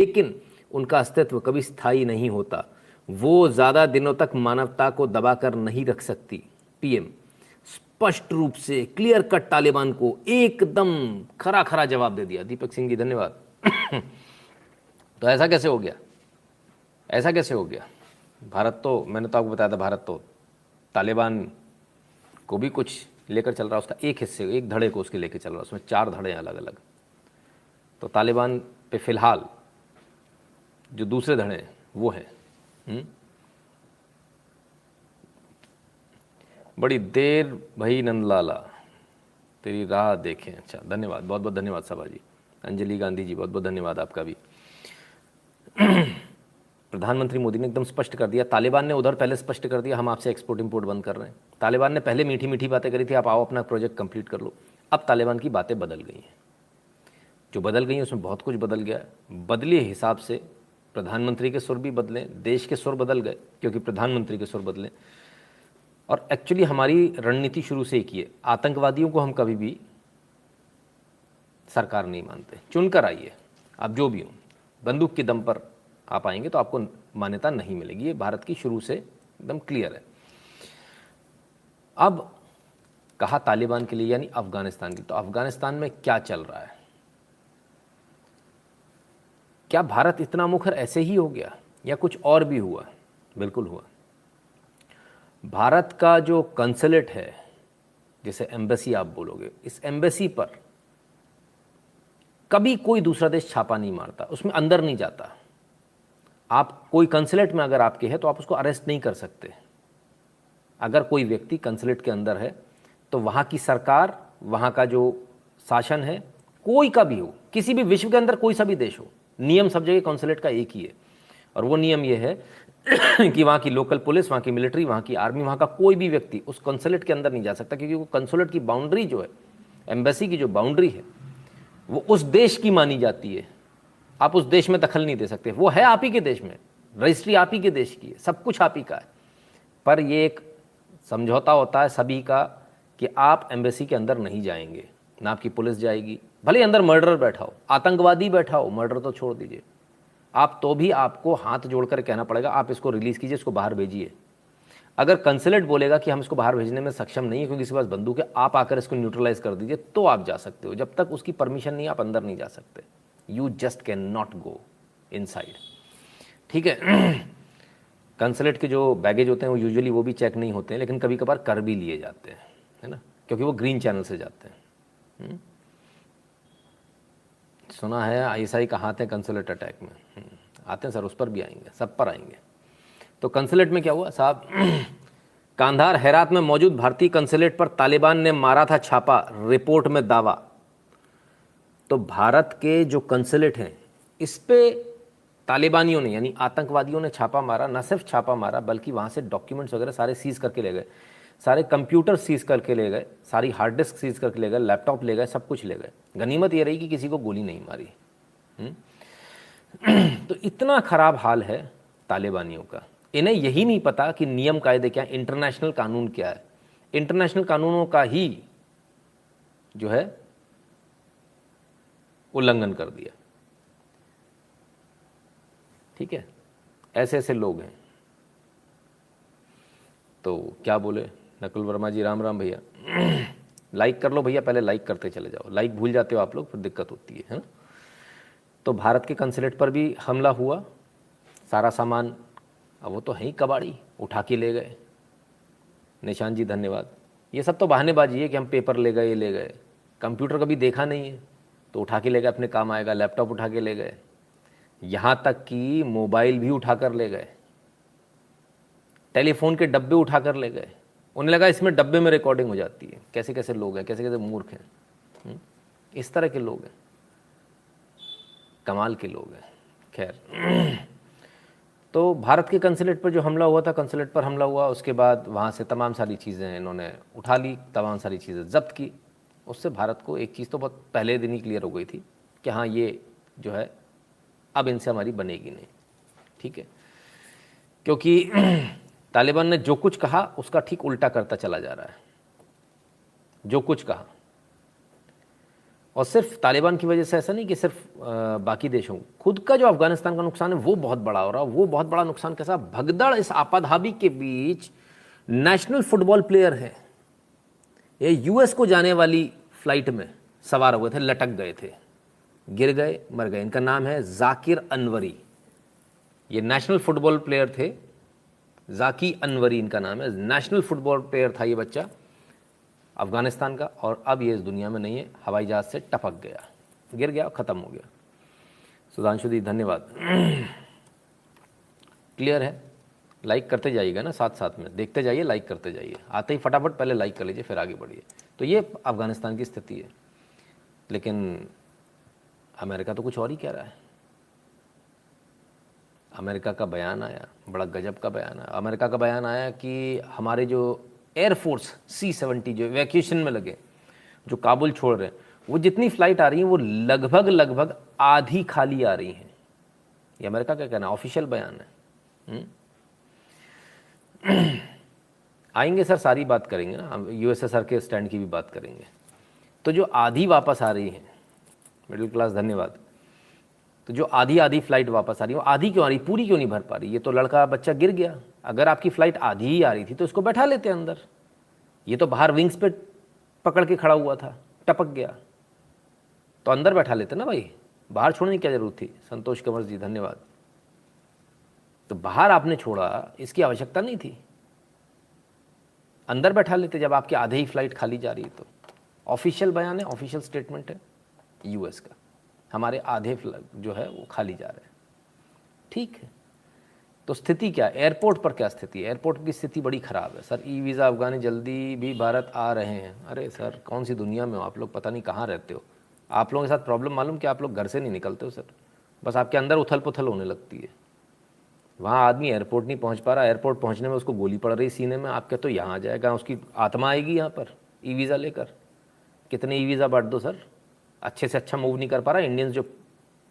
लेकिन उनका अस्तित्व कभी स्थायी नहीं होता। वो ज़्यादा दिनों तक मानवता को दबाकर नहीं रख सकती। पीएम स्पष्ट रूप से क्लियर कट तालिबान को एकदम खरा खरा जवाब दे दिया। दीपक सिंह जी धन्यवाद। तो ऐसा कैसे हो गया? ऐसा कैसे हो गया? भारत तो, मैंने तो आपको बताया था, भारत तो तालिबान को भी कुछ लेकर चल रहा है, उसका एक हिस्से, एक धड़े को उसके लेकर चल रहा है, उसमें 4 धड़े हैं अलग अलग। तो तालिबान पे फिलहाल जो दूसरे धड़े हैं वो हैं। बड़ी देर भाई नंदलाला, तेरी राह देखें। अच्छा धन्यवाद, बहुत बहुत धन्यवाद सभा जी। अंजलि गांधी जी बहुत बहुत धन्यवाद आपका भी। प्रधानमंत्री मोदी ने एकदम स्पष्ट कर दिया, तालिबान ने उधर पहले स्पष्ट कर दिया हम आपसे एक्सपोर्ट इंपोर्ट बंद कर रहे हैं। तालिबान ने पहले मीठी मीठी बातें करी थी, आप आओ अपना प्रोजेक्ट कंप्लीट कर लो। अब तालिबान की बातें बदल गई हैं, जो बदल गई हैं उसमें बहुत कुछ बदल गया है। बदले हिसाब से प्रधानमंत्री के सुर भी बदले, देश के सुर बदल गए क्योंकि प्रधानमंत्री के सुर बदले। और एक्चुअली हमारी रणनीति शुरू से एक ही है, आतंकवादियों को हम कभी भी सरकार नहीं मानते। चुनकर आइए, आप जो भी हो, बंदूक के दम पर आप आएंगे तो आपको मान्यता नहीं मिलेगी। ये भारत की शुरू से एकदम क्लियर है। अब कहा तालिबान के लिए यानी अफगानिस्तान की, तो अफगानिस्तान में क्या चल रहा है? क्या भारत इतना मुखर ऐसे ही हो गया या कुछ और भी हुआ? बिल्कुल हुआ। भारत का जो कंसुलेट है, जैसे एम्बेसी आप बोलोगे, इस एम्बेसी पर कभी कोई दूसरा देश छापा नहीं मारता, उसमें अंदर नहीं जाता। आप कोई कंसुलेट में अगर आपके है तो आप उसको अरेस्ट नहीं कर सकते। अगर कोई व्यक्ति कंसुलेट के अंदर है तो वहाँ की सरकार, वहाँ का जो शासन है, कोई का भी हो, किसी भी विश्व के अंदर कोई सा भी देश हो, नियम सब जगह कंसुलेट का एक ही है। और वो नियम ये है कि वहाँ की लोकल पुलिस, वहाँ की मिलिट्री, वहाँ की आर्मी, वहाँ का कोई भी व्यक्ति उस कंसुलेट के अंदर नहीं जा सकता, क्योंकि वो कंसुलेट की बाउंड्री जो है, एम्बेसी की जो बाउंड्री है, वो उस देश की मानी जाती है। आप उस देश में दखल नहीं दे सकते। वो है आप ही के देश में, रजिस्ट्री आप ही के देश की है, सब कुछ आप ही का है। पर ये एक समझौता होता है सभी का कि आप एम्बेसी के अंदर नहीं जाएंगे, ना आपकी पुलिस जाएगी। भले अंदर मर्डर बैठा हो, आतंकवादी बैठा हो, मर्डर तो छोड़ दीजिए, आप तो भी आपको हाथ जोड़कर कहना पड़ेगा आप इसको रिलीज़ कीजिए, इसको बाहर भेजिए। अगर कंसुलेट बोलेगा कि हम इसको बाहर भेजने में सक्षम नहीं है क्योंकि इसके पास बंदूक है, आप आकर इसको न्यूट्रलाइज कर दीजिए, तो आप जा सकते हो। जब तक उसकी परमिशन नहीं, आप अंदर नहीं जा सकते। You just can not go inside. ठीक है। कंसुलेट के जो बैगेज होते हैं वो यूजुअली वो भी चेक नहीं होते हैं, लेकिन कभी कभार कर भी लिए जाते हैं, है ना, क्योंकि वो ग्रीन चैनल से जाते हैं। सुना है आईएसआई का हाथ है कंसुलेट अटैक में। आते हैं सर, उस पर भी आएंगे, सब पर आएंगे। तो कंसुलेट में क्या हुआ साहब? कांधार हेरात में मौजूद भारतीय कंसुलेट पर तालिबान ने मारा था छापा, रिपोर्ट में दावा। तो भारत के जो कंसुलेट हैं इस पे तालिबानियों ने यानी आतंकवादियों ने छापा मारा। न सिर्फ छापा मारा बल्कि वहाँ से डॉक्यूमेंट्स वगैरह सारे सीज करके ले गए, सारे कंप्यूटर सीज करके ले गए, सारी हार्ड डिस्क सीज करके ले गए, लैपटॉप ले गए, सब कुछ ले गए। गनीमत ये रही कि किसी को गोली नहीं मारी। तो इतना खराब हाल है तालिबानियों का। इन्हें यही नहीं पता कि नियम कायदे क्या, इंटरनेशनल कानून क्या है। इंटरनेशनल कानूनों का ही जो है उल्लंघन कर दिया। ठीक है, ऐसे ऐसे लोग हैं। तो क्या बोले नकुल वर्मा जी, राम राम भैया। लाइक कर लो भैया, पहले लाइक करते चले जाओ, लाइक भूल जाते हो आप लोग, फिर दिक्कत होती है ना। तो भारत के कंसुलेट पर भी हमला हुआ, सारा सामान, अब वो तो है ही कबाड़ी, उठा के ले गए। निशान जी धन्यवाद। ये सब तो बहानेबाजी है कि हम पेपर ले गए, ये ले गए, कंप्यूटर कभी देखा नहीं है तो उठा के ले गए, अपने काम आएगा। लैपटॉप उठा के ले गए, यहाँ तक कि मोबाइल भी उठा कर ले गए, टेलीफोन के डब्बे उठा कर ले गए। उन्हें लगा इसमें डब्बे में रिकॉर्डिंग हो जाती है। कैसे कैसे लोग हैं, कैसे कैसे मूर्ख हैं। इस तरह के लोग हैं, कमाल के लोग हैं। खैर, तो भारत के कंसुलेट पर जो हमला हुआ था, कंसुलेट पर हमला हुआ, उसके बाद वहाँ से तमाम सारी चीज़ें इन्होंने उठा ली, तमाम सारी चीज़ें जब्त की। उससे भारत को एक चीज़ तो बहुत पहले दिन ही क्लियर हो गई थी कि हाँ ये जो है अब इनसे हमारी बनेगी नहीं। ठीक है, क्योंकि तालिबान ने जो कुछ कहा उसका ठीक उल्टा करता चला जा रहा है। जो कुछ कहा और सिर्फ तालिबान की वजह से ऐसा नहीं कि सिर्फ बाकी देशों, खुद का जो अफगानिस्तान का नुकसान है वो बहुत बड़ा हो रहा है। वो बहुत बड़ा नुकसान कैसा, भगदड़ इस आपाधापी के बीच नेशनल फुटबॉल प्लेयर है, ये यूएस को जाने वाली फ्लाइट में सवार हुए थे, लटक गए थे, गिर गए, मर गए। इनका नाम है जाकिर अनवरी। ये नेशनल फुटबॉल प्लेयर थे, जाकी अनवरी इनका नाम है। नेशनल फुटबॉल प्लेयर था ये बच्चा अफगानिस्तान का, और अब ये इस दुनिया में नहीं है। हवाई जहाज से टपक गया, गिर गया, ख़त्म हो गया। सुधांशु दी धन्यवाद। क्लियर है? लाइक करते जाइएगा ना, साथ साथ में देखते जाइए, लाइक करते जाइए। आते ही फटाफट पहले लाइक कर लीजिए, फिर आगे बढ़िए। तो ये अफगानिस्तान की स्थिति है। लेकिन अमेरिका तो कुछ और ही कह रहा है। अमेरिका का बयान आया, बड़ा गजब का बयान आया। अमेरिका का बयान आया कि हमारे जो एयरफोर्स C-70 जो इवैक्यूएशन में लगे, जो काबुल छोड़ रहे हैं, वो जितनी फ़्लाइट आ रही हैं वो लगभग आधी खाली आ रही हैं। ये अमेरिका का कहना, ऑफिशियल बयान है। आएंगे सर, सारी बात करेंगे ना, हम USSR के स्टैंड की भी बात करेंगे। तो जो आधी वापस आ रही हैं, मिडिल क्लास धन्यवाद, तो जो आधी फ़्लाइट वापस आ रही है, वो आधी क्यों आ रही, पूरी क्यों नहीं भर पा रही? ये तो लड़का बच्चा गिर गया। अगर आपकी फ़्लाइट आधी ही आ रही थी तो इसको बैठा लेते अंदर। ये तो बाहर विंग्स पे पकड़ के खड़ा हुआ था, टपक गया, तो अंदर बैठा लेते ना भाई, बाहर छोड़ने की क्या ज़रूरत थी? संतोष कंवर जी धन्यवाद। तो बाहर आपने छोड़ा, इसकी आवश्यकता नहीं थी, अंदर बैठा लेते जब आपकी आधे ही फ़्लाइट खाली जा रही है। तो ऑफिशियल बयान है, ऑफिशियल स्टेटमेंट है US का, हमारे आधे फ्लाइट जो है वो खाली जा रहे हैं। ठीक है, तो स्थिति क्या है एयरपोर्ट पर? क्या स्थिति है एयरपोर्ट की? स्थिति बड़ी ख़राब है सर। वीज़ा अफगानी जल्दी भी भारत आ रहे हैं। अरे सर, कौन सी दुनिया में हो आप लोग, पता नहीं कहाँ रहते हो। आप लोगों के साथ प्रॉब्लम मालूम कि आप लोग घर से नहीं निकलते हो सर, बस आपके अंदर उथल पुथल होने लगती है। वहाँ आदमी एयरपोर्ट नहीं पहुँच पा रहा, एयरपोर्ट पहुँचने में उसको गोली पड़ रही सीने में, आप कहते हो यहाँ आ जाएगा, उसकी आत्मा आएगी यहाँ पर वीज़ा लेकर। कितने वीज़ा बांट दो सर, अच्छे से अच्छा मूव नहीं कर पा रहा। इंडियंस जो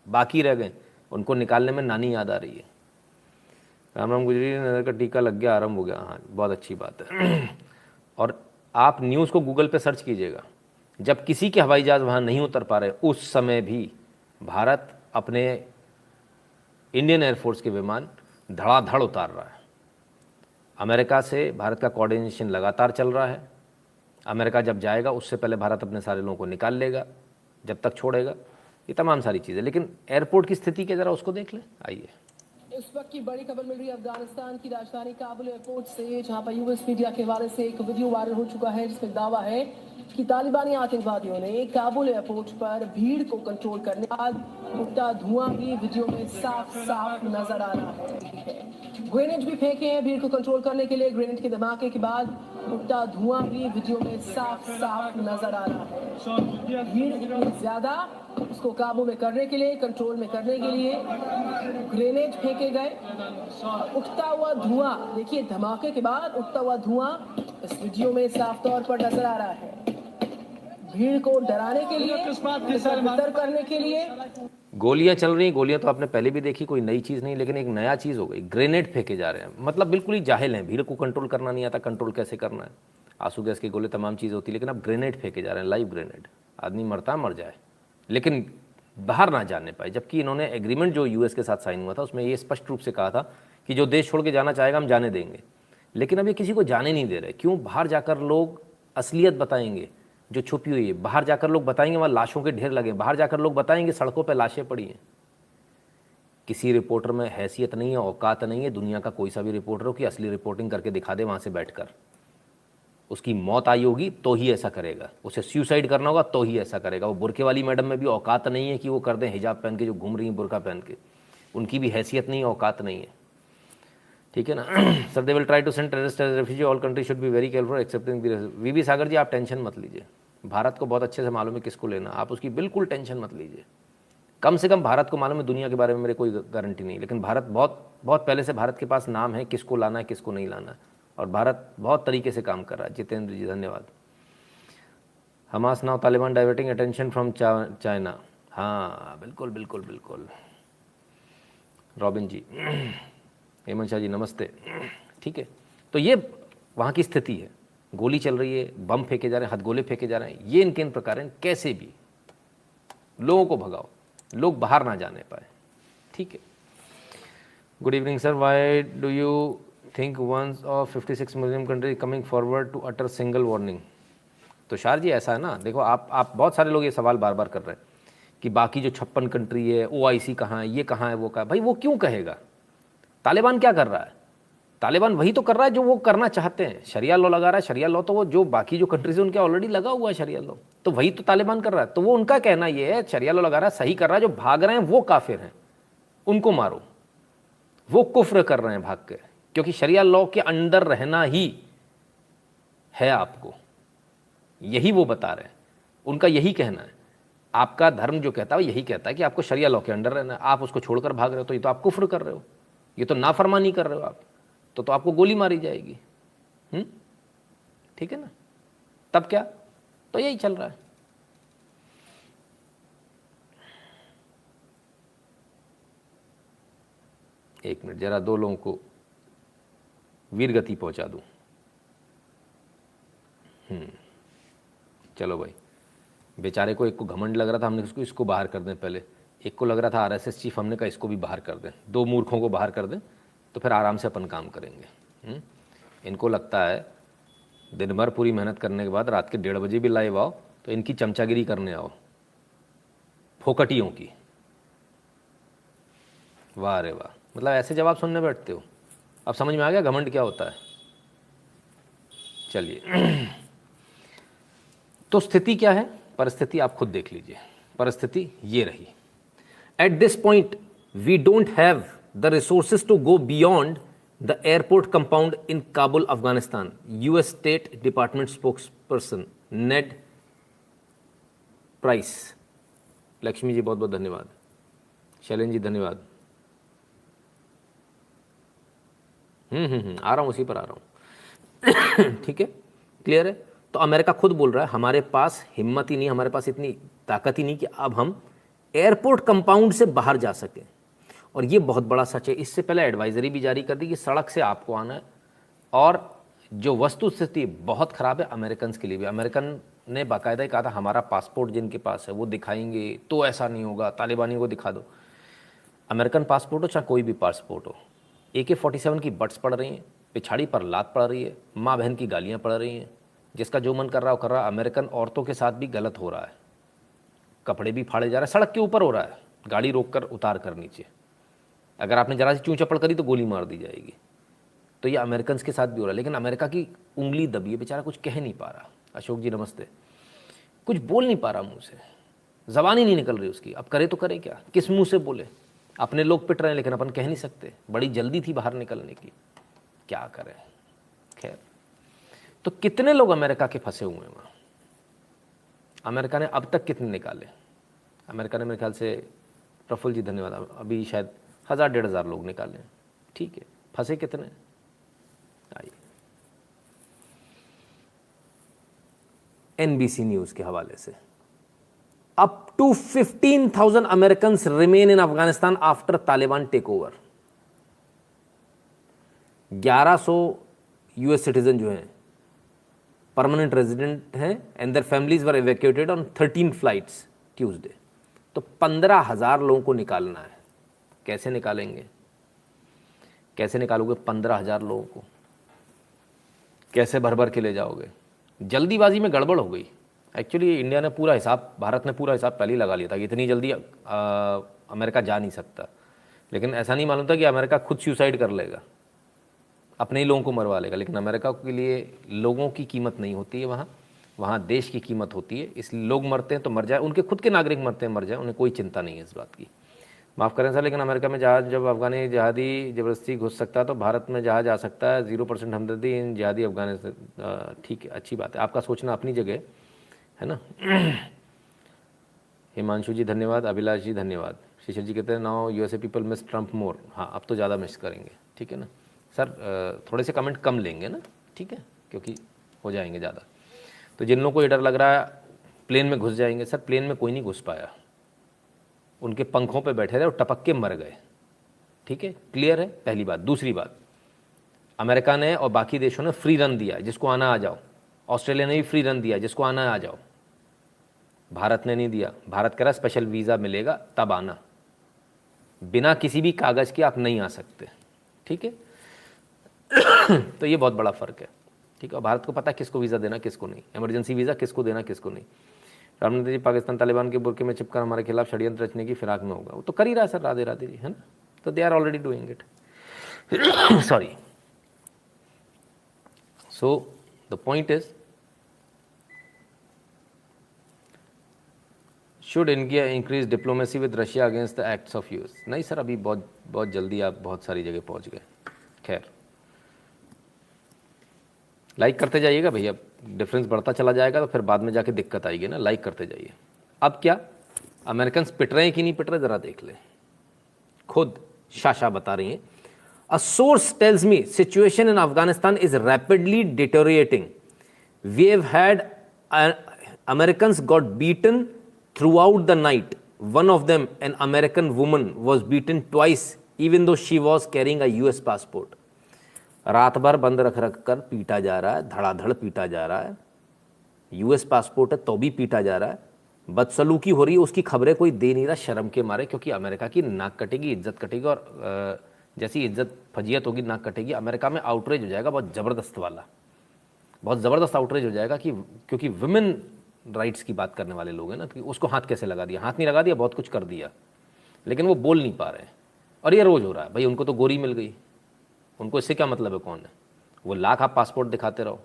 बाकी रह गए उनको निकालने में नानी याद आ रही है। राम राम गुजरी, नजर का टीका लग गया, आराम हो गया। हाँ, बहुत अच्छी बात है। और आप न्यूज़ को गूगल पे सर्च कीजिएगा, जब किसी के हवाई जहाज़ वहाँ नहीं उतर पा रहे, उस समय भी भारत अपने इंडियन एयरफोर्स के विमान धड़ाधड़ उतार रहा है। अमेरिका से भारत का कोऑर्डिनेशन लगातार चल रहा है। अमेरिका जब जाएगा उससे पहले भारत अपने सारे लोगों को निकाल लेगा, जब तक छोड़ेगा, ये तमाम सारी चीज़ें। लेकिन एयरपोर्ट की स्थिति क्या, ज़रा उसको देख लें। आइए, इस वक्त की बड़ी खबर मिल रही है अफगानिस्तान की राजधानी काबुल एयरपोर्ट से, जहां पर US मीडिया के हवाले से एक वीडियो वायरल हो चुका है जिसमें दावा है कि तालिबानी आतंकवादियों ने काबुल एयरपोर्ट पर भीड़ को कंट्रोल करने के बाद उठता धुआं भी वीडियो में साफ साफ नजर आ रहा है। ग्रेनेड भी फेंके हैं भीड़ को कंट्रोल करने के लिए। ग्रेनेड के धमाके के बाद उठता धुआं भी वीडियो में साफ साफ नजर आ रहा है। भीड़ इतनी ज्यादा, उसको काबू में करने के लिए, कंट्रोल में करने के लिए ग्रेनेड फेंके गए। उठता हुआ धुआं, देखिए धमाके के बाद उठता हुआ धुआं इस वीडियो में साफ तौर पर नजर आ रहा है। भीड़ को डराने के लिए, बेहतर करने के लिए गोलियां चल रही। गोलियां तो आपने पहले भी देखी, कोई नई चीज़ नहीं, लेकिन एक नया चीज़ हो गई, ग्रेनेड फेंके जा रहे हैं। मतलब बिल्कुल ही जाहिल हैं, भीड़ को कंट्रोल करना नहीं आता, कंट्रोल कैसे करना है। आंसू गैस के गोले, तमाम चीज़ होती है, लेकिन अब ग्रेनेड फेंके जा रहे हैं, लाइव ग्रेनेड। आदमी मरता मर जाए लेकिन बाहर ना जाने पाए। जबकि इन्होंने एग्रीमेंट जो US के साथ साइन हुआ था उसमें ये स्पष्ट रूप से कहा था कि जो देश छोड़ के जाना चाहेगा हम जाने देंगे। लेकिन अब ये किसी को जाने नहीं दे रहे। क्यों? बाहर जाकर लोग असलियत बताएंगे जो छुपी हुई है। बाहर जाकर लोग बताएंगे वहाँ लाशों के ढेर लगे। बाहर जाकर लोग बताएंगे सड़कों पर लाशें पड़ी हैं। किसी रिपोर्टर में हैसियत नहीं है, औकात नहीं है, दुनिया का कोई सा भी रिपोर्टर हो कि असली रिपोर्टिंग करके दिखा दे वहाँ से बैठकर। उसकी मौत आई होगी तो ही ऐसा करेगा, उसे सुसाइड करना होगा तो ही ऐसा करेगा। वो बुरके वाली मैडम में भी औकात नहीं है कि वो कर दें, हिजाब पहन के जो घूम रही हैं बुरका पहन के, उनकी भी हैसियत नहीं है, औकात नहीं है। ठीक है ना। Sir they will try to send terrorist as refugee, all country should be very careful excepting VB Sagar ji, आप टेंशन मत लीजिए। भारत को बहुत अच्छे से मालूम है किसको लेना, आप उसकी बिल्कुल टेंशन मत लीजिए। कम से कम भारत को मालूम है, दुनिया के बारे में मेरे कोई गारंटी नहीं, लेकिन भारत बहुत पहले से भारत के पास नाम है किसको लाना है किसको नहीं लाना है, और भारत बहुत तरीके से काम कर रहा है। जितेंद्र जी धन्यवाद। Hamas now Taliban diverting attention from China. हाँ बिल्कुल बिल्कुल बिल्कुल। रॉबिन जी, हेमंत शाह जी नमस्ते। ठीक है, तो ये वहाँ की स्थिति है। गोली चल रही है, बम फेंके जा रहे हैं, हथगोले फेंके जा रहे हैं, ये इनके इन प्रकार हैं। कैसे भी लोगों को भगाओ, लोग बाहर ना जाने पाए, ठीक है। Good evening sir, why do you think ones of 56 Muslim country coming forward to utter single warning? Tushar ji ऐसा है ना, देखो आप बहुत सारे लोग ये सवाल बार बार कर रहे हैं कि बाकी जो 56 कंट्री है, OIC कहाँ है, ये कहाँ है, वो कहाँ है। भाई वो क्यों कहेगा? तालिबान क्या कर रहा है? तालिबान वही तो कर रहा है जो वो करना चाहते हैं। शरिया लॉ लगा रहा है, शरिया लॉ तो वो जो बाकी जो कंट्रीज है उनके ऑलरेडी लगा हुआ है शरिया लॉ, तो वही तो तालिबान कर रहा है। तो वो उनका कहना ये है शरिया लॉ लगा रहा है, सही कर रहा है, जो भाग रहे हैं वो काफिर हैं, उनको मारो, वो कुफ्र कर रहे हैं भाग के, क्योंकि शरिया लॉ के अंदर रहना ही है आपको, यही वो बता रहे हैं, उनका यही कहना है। आपका धर्म जो कहता है यही कहता है कि आपको शरिया लॉ के अंडर रहना है, आप उसको छोड़कर भाग रहे हो तो ये तो आप कुफ्र कर रहे हो, ये तो नाफरमानी कर रहे हो आप, तो आपको गोली मारी जाएगी। ठीक है ना? तब क्या? तो यही चल रहा है। एक मिनट, जरा दो लोगों को वीरगति पहुंचा दूं। चलो भाई, बेचारे को एक को घमंड लग रहा था, हमने इसको बाहर कर दें पहले। एक को लग रहा था RSS चीफ, हमने कहा इसको भी बाहर कर दें। दो मूर्खों को बाहर कर दें तो फिर आराम से अपन काम करेंगे। इनको लगता है दिन भर पूरी मेहनत करने के बाद रात के 1:30 बजे भी लाइव आओ तो इनकी चमचागिरी करने आओ, फोकटियों की। वाह रे वाह, मतलब ऐसे जवाब सुनने बैठते हो। अब समझ में आ गया घमंड क्या होता है। चलिए, तो स्थिति क्या है, परिस्थिति आप खुद देख लीजिए। परिस्थिति ये रही। At this point we don't have the resources to go beyond the airport compound in Kabul, Afghanistan. US state department spokesperson Ned Price. Lakshmi ji बहुत बहुत धन्यवाद। शैलेन जी धन्यवाद। आ रहा हूं, उसी पर आ रहा हूं। ठीक है, क्लियर है। तो अमेरिका खुद बोल रहा है हमारे पास हिम्मत ही नहीं, हमारे पास इतनी ताकत ही नहीं कि अब हम एयरपोर्ट कंपाउंड से बाहर जा सकें। और ये बहुत बड़ा सच है। इससे पहले एडवाइजरी भी जारी कर दी कि सड़क से आपको आना है। और जो वस्तु स्थिति बहुत ख़राब है अमेरिकन के लिए भी। अमेरिकन ने बाकायदा ही कहा था हमारा पासपोर्ट जिनके पास है वो दिखाएंगे तो ऐसा नहीं होगा, तालिबानियों को दिखा दो। अमेरिकन पासपोर्ट हो चाहे कोई भी पासपोर्ट हो, AK-47 की बट्स पड़ रही हैं, पिछाड़ी पर लात पड़ रही है, माँ बहन की गालियाँ पड़ रही हैं, जिसका जो मन कर रहा है वो कर रहा है। अमेरिकन औरतों के साथ भी गलत हो रहा है, कपड़े भी फाड़े जा रहे हैं, सड़क के ऊपर हो रहा है, गाड़ी रोक कर उतार कर नीचे। अगर आपने जरा सी चूं चपड़ करी तो गोली मार दी जाएगी। तो ये अमेरिकन के साथ भी हो रहा है। लेकिन अमेरिका की उंगली दबी है, बेचारा कुछ कह नहीं पा रहा। अशोक जी नमस्ते। कुछ बोल नहीं पा रहा, मुंह से जबान ही नहीं निकल रही उसकी। अब करे तो करे क्या, किस मुंह से बोले? अपने लोग पिट रहे हैं लेकिन अपन कह नहीं सकते। बड़ी जल्दी थी बाहर निकलने की, क्या करें। खैर, तो कितने लोग अमेरिका के फंसे हुए हैं वहाँ? अमेरिका ने अब तक कितने निकाले? अमेरिका ने मेरे ख्याल से, प्रफुल्ल जी धन्यवाद, अभी शायद 1000-1500 लोग निकाले। ठीक है, फंसे कितने? आइए, NBC न्यूज के हवाले से, up to 15,000 Americans remain in Afghanistan after Taliban take over. 1100 US citizen जो हैं परमानेंट रेजिडेंट हैं and their families were evacuated on 13 flights Tuesday. तो 15,000 लोगों को निकालना है। कैसे निकालेंगे? कैसे निकालोगे 15,000 लोगों को? कैसे भर भर के ले जाओगे? जल्दीबाजी में गड़बड़ हो गई। एक्चुअली इंडिया ने पूरा हिसाब, भारत ने पूरा हिसाब पहले ही लगा लिया था कि इतनी जल्दी अमेरिका जा नहीं सकता। लेकिन ऐसा नहीं मालूम था कि अमेरिका खुद सुसाइड कर लेगा, अपने ही लोगों को मरवा लेगा। लेकिन अमेरिका के लिए लोगों की कीमत नहीं होती है, वहाँ देश की कीमत होती है। इसलिए लोग मरते हैं तो मर जाए, उनके खुद के नागरिक मरते हैं मर जाए, उन्हें कोई चिंता नहीं है इस बात की। माफ़ करें सर, लेकिन अमेरिका में जहाज, जब अफगानी जहादी ज़बरदस्ती घुस सकता है तो भारत में जहाज आ सकता है। 0% हमदर्दी इन जहादी अफगानिस्तान। ठीक है, अच्छी बात है, आपका सोचना अपनी जगह है ना। हिमांशु जी धन्यवाद। अभिलाष जी धन्यवाद। शिशिर जी कहते हैं now USA people miss Trump more. हाँ, अब तो ज़्यादा मिस करेंगे। ठीक है ना सर, थोड़े से कमेंट कम लेंगे ना, ठीक है, क्योंकि हो जाएंगे ज़्यादा। तो जिन लोगों को ये डर लग रहा है प्लेन में घुस जाएंगे, सर प्लेन में कोई नहीं घुस पाया, उनके पंखों पे बैठे रहे और टपक के मर गए। ठीक है, क्लियर है, पहली बात। दूसरी बात, अमेरिका ने और बाकी देशों ने फ्री रन दिया, जिसको आना आ जाओ। ऑस्ट्रेलिया ने भी फ्री रन दिया, जिसको आना आ जाओ। भारत ने नहीं दिया। भारत कह रहा स्पेशल वीज़ा मिलेगा तब आना, बिना किसी भी कागज़ के आप नहीं आ सकते। ठीक है तो ये बहुत बड़ा फ़र्क है। ठीक है, और भारत को पता है किसको वीज़ा देना किसको नहीं, इमरजेंसी वीज़ा किसको देना किसको नहीं। प्रधानमंत्री जी पाकिस्तान तालिबान के बुरके में छिपकर हमारे खिलाफ षड्यंत्र रचने की फिराक में होगा, वो तो कर ही रहा है सर, राधे राधे जी, है ना। तो they are already doing it. Sorry. So the point is, should India increase diplomacy with Russia against the acts of US? नहीं सर, अभी बहुत बहुत जल्दी आप बहुत सारी जगह पहुंच गए। खैर, लाइक करते जाइएगा भैया, डिफरेंस बढ़ता चला जाएगा तो फिर बाद में जाके दिक्कत आएगी ना। लाइक करते जाइए। अब क्या अमेरिकन पिट रहे हैं कि नहीं पिट रहे, ज़रा देख लें। खुद शाशा बता रही हैं, a source tells me situation in Afghanistan is rapidly deteriorating, we have had Americans got beaten throughout the night. One of them, an American woman, was beaten twice even though she was carrying a US passport. रात भर बंद रख रख कर पीटा जा रहा है, धड़ाधड़ पीटा जा रहा है, यूएस पासपोर्ट है तो भी पीटा जा रहा है, बदसलूकी हो रही है, उसकी खबरें कोई दे नहीं रहा शर्म के मारे, क्योंकि अमेरिका की नाक कटेगी, इज्जत कटेगी, और जैसी इज्जत फजीयत होगी नाक कटेगी। अमेरिका में आउटरेज हो जाएगा बहुत ज़बरदस्त वाला, बहुत ज़बरदस्त आउटरेज हो जाएगा, कि क्योंकि वुमेन राइट्स की बात करने वाले लोग हैं ना, कि उसको हाथ कैसे लगा दिया, हाथ नहीं लगा दिया, बहुत कुछ कर दिया, लेकिन वो बोल नहीं पा रहे हैं। और ये रोज़ हो रहा है भाई, उनको तो गोरी मिल गई, उनको इससे क्या मतलब है कौन है वो, लाख आप पासपोर्ट दिखाते रहो,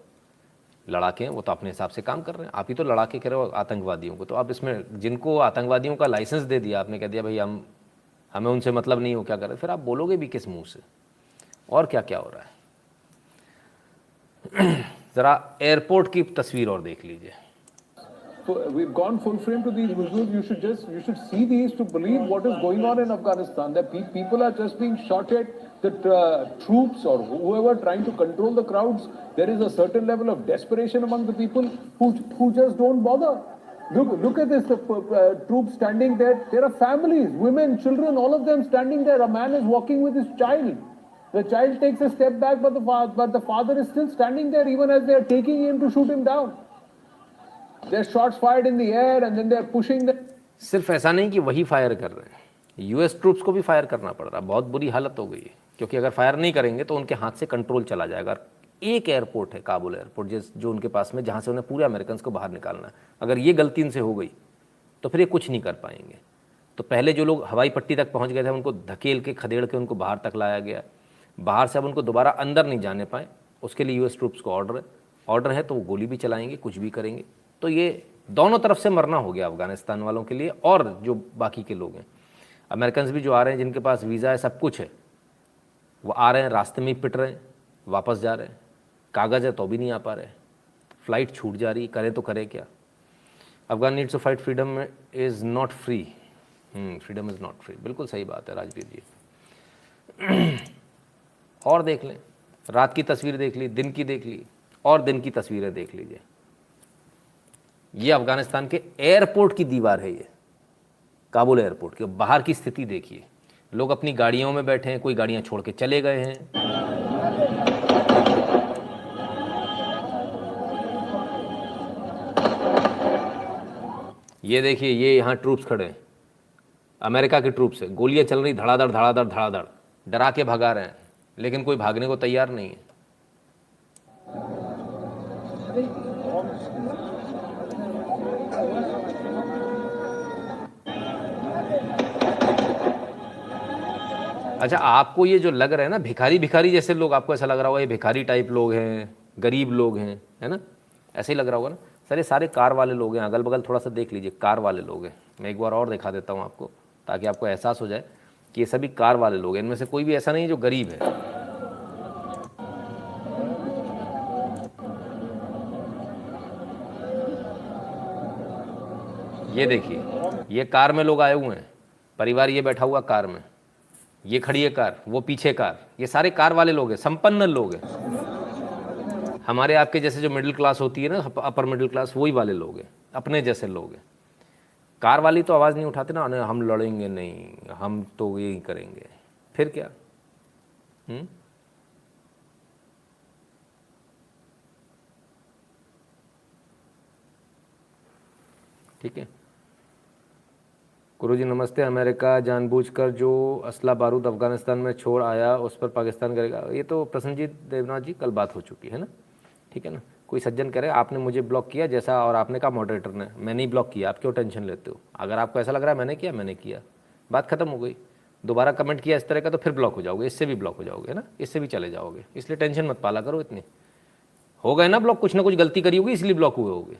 लड़ाके हैं वो तो अपने हिसाब से काम कर रहे हैं, आप ही तो लड़ाके कह रहे हो आतंकवादियों को। तो आप इसमें जिनको आतंकवादियों का लाइसेंस दे दिया आपने, कह दिया भाई हमें उनसे मतलब नहीं हो, क्या कर रहे, फिर आप बोलोगे भी किस मुंह से। और क्या क्या हो रहा है ज़रा एयरपोर्ट की तस्वीर और देख लीजिए। We've gone full frame to these visuals. You should see these to believe what is going on in Afghanistan. That people are just being shot at. The troops or whoever trying to control the crowds. There is a certain level of desperation among the people who just don't bother. Look at this. Troops standing there. There are families, women, children, all of them standing there. A man is walking with his child. The child takes a step back, but the father is still standing there, even as they are taking him to shoot him down. There's shots fired in the air and then they're pushing them. सिर्फ ऐसा नहीं कि वही fire कर रहे हैं, US troops को भी फायर करना पड़ रहा है। बहुत बुरी हालत हो गई है, क्योंकि अगर फायर नहीं करेंगे तो उनके हाथ से कंट्रोल चला जाएगा। एक एयरपोर्ट है, काबुल एयरपोर्ट, जो उनके पास में, जहाँ से उन्हें पूरे अमेरिकन को बाहर निकालना है, अगर ये गलती इनसे हो गई तो फिर ये कुछ नहीं कर पाएंगे। तो पहले जो लोग हवाई पट्टी तक पहुँच गए थे उनको धकेल के खदेड़ के उनको बाहर तक लाया गया, बाहर से अब उनको दोबारा अंदर नहीं जाने पाए, उसके लिए यूएस ट्रूप्स को ऑर्डर है, तो वो गोली भी चलाएंगे, कुछ भी करेंगे। तो ये दोनों तरफ से मरना हो गया अफगानिस्तान वालों के लिए और जो बाकी के लोग हैं। अमेरिकन भी जो आ रहे हैं, जिनके पास वीज़ा है, सब कुछ है, वो आ रहे हैं, रास्ते में ही पिट रहे हैं, वापस जा रहे हैं, कागज़ है तो भी नहीं आ पा रहे, फ़्लाइट छूट जा रही, करें तो करें क्या। Afghan needs to fight, freedom is not free. Freedom is not free, बिल्कुल सही बात है राजवीर जी। और देख लें, रात की तस्वीर देख ली, दिन की देख ली, और दिन की तस्वीरें देख लीजिए। ये अफगानिस्तान के एयरपोर्ट की दीवार है, ये काबुल एयरपोर्ट की। बाहर की स्थिति देखिए, लोग अपनी गाड़ियों में बैठे हैं, कोई गाड़ियां छोड़ के चले गए हैं। ये देखिए, ये यहाँ ट्रूप्स खड़े हैं, अमेरिका के ट्रूप्स है, गोलियां चल रही, धड़ाधड़ धड़ाधड़ धड़ाधड़, डरा के भगा रहे हैं, लेकिन कोई भागने को तैयार नहीं है। अच्छा, आपको ये जो लग रहा है ना भिखारी भिखारी जैसे लोग, आपको ऐसा लग रहा होगा ये भिखारी टाइप लोग हैं, गरीब लोग हैं, है ना, ऐसे ही लग रहा होगा ना सर। ये सारे कार वाले लोग हैं, अगल बगल थोड़ा सा देख लीजिए, कार वाले लोग हैं। मैं एक बार और दिखा देता हूँ आपको, ताकि आपको एहसास हो जाए कि ये सभी कार वाले लोग हैं। इनमें से कोई भी ऐसा नहीं है जो गरीब है। ये देखिए, ये कार में लोग आए हुए हैं, परिवार ये बैठा हुआ कार में, ये खड़ी है कार, वो पीछे कार, ये सारे कार वाले लोग हैं, संपन्न लोग हैं। हमारे आपके जैसे जो मिडिल क्लास होती है ना, अपर मिडिल क्लास, वही वाले लोग हैं, अपने जैसे लोग हैं। कार वाली तो आवाज़ नहीं उठाते ना, हम लड़ेंगे नहीं, हम तो यही करेंगे, फिर क्या। ठीक है। गुरुजी नमस्ते, अमेरिका जानबूझकर जो असला बारूद अफगानिस्तान में छोड़ आया उस पर पाकिस्तान करेगा। ये तो प्रसन्नजीत देवनाथ जी कल बात हो चुकी है ना, ठीक है ना। कोई सज्जन कह रहे आपने मुझे ब्लॉक किया जैसा, और आपने कहा मॉडरेटर ने, मैंने ही ब्लॉक किया, आप क्यों टेंशन लेते हो। अगर आपको ऐसा लग रहा है मैंने किया, बात खत्म हो गई। दोबारा कमेंट किया इस तरह का तो फिर ब्लॉक हो जाओगे, इससे भी ब्लॉक हो जाओगे, है ना, इससे भी चले जाओगे। इसलिए टेंशन मत पाला करो इतनी। हो गए ना ब्लॉक, कुछ ना कुछ गलती करी होगी इसलिए ब्लॉक हुए होगे।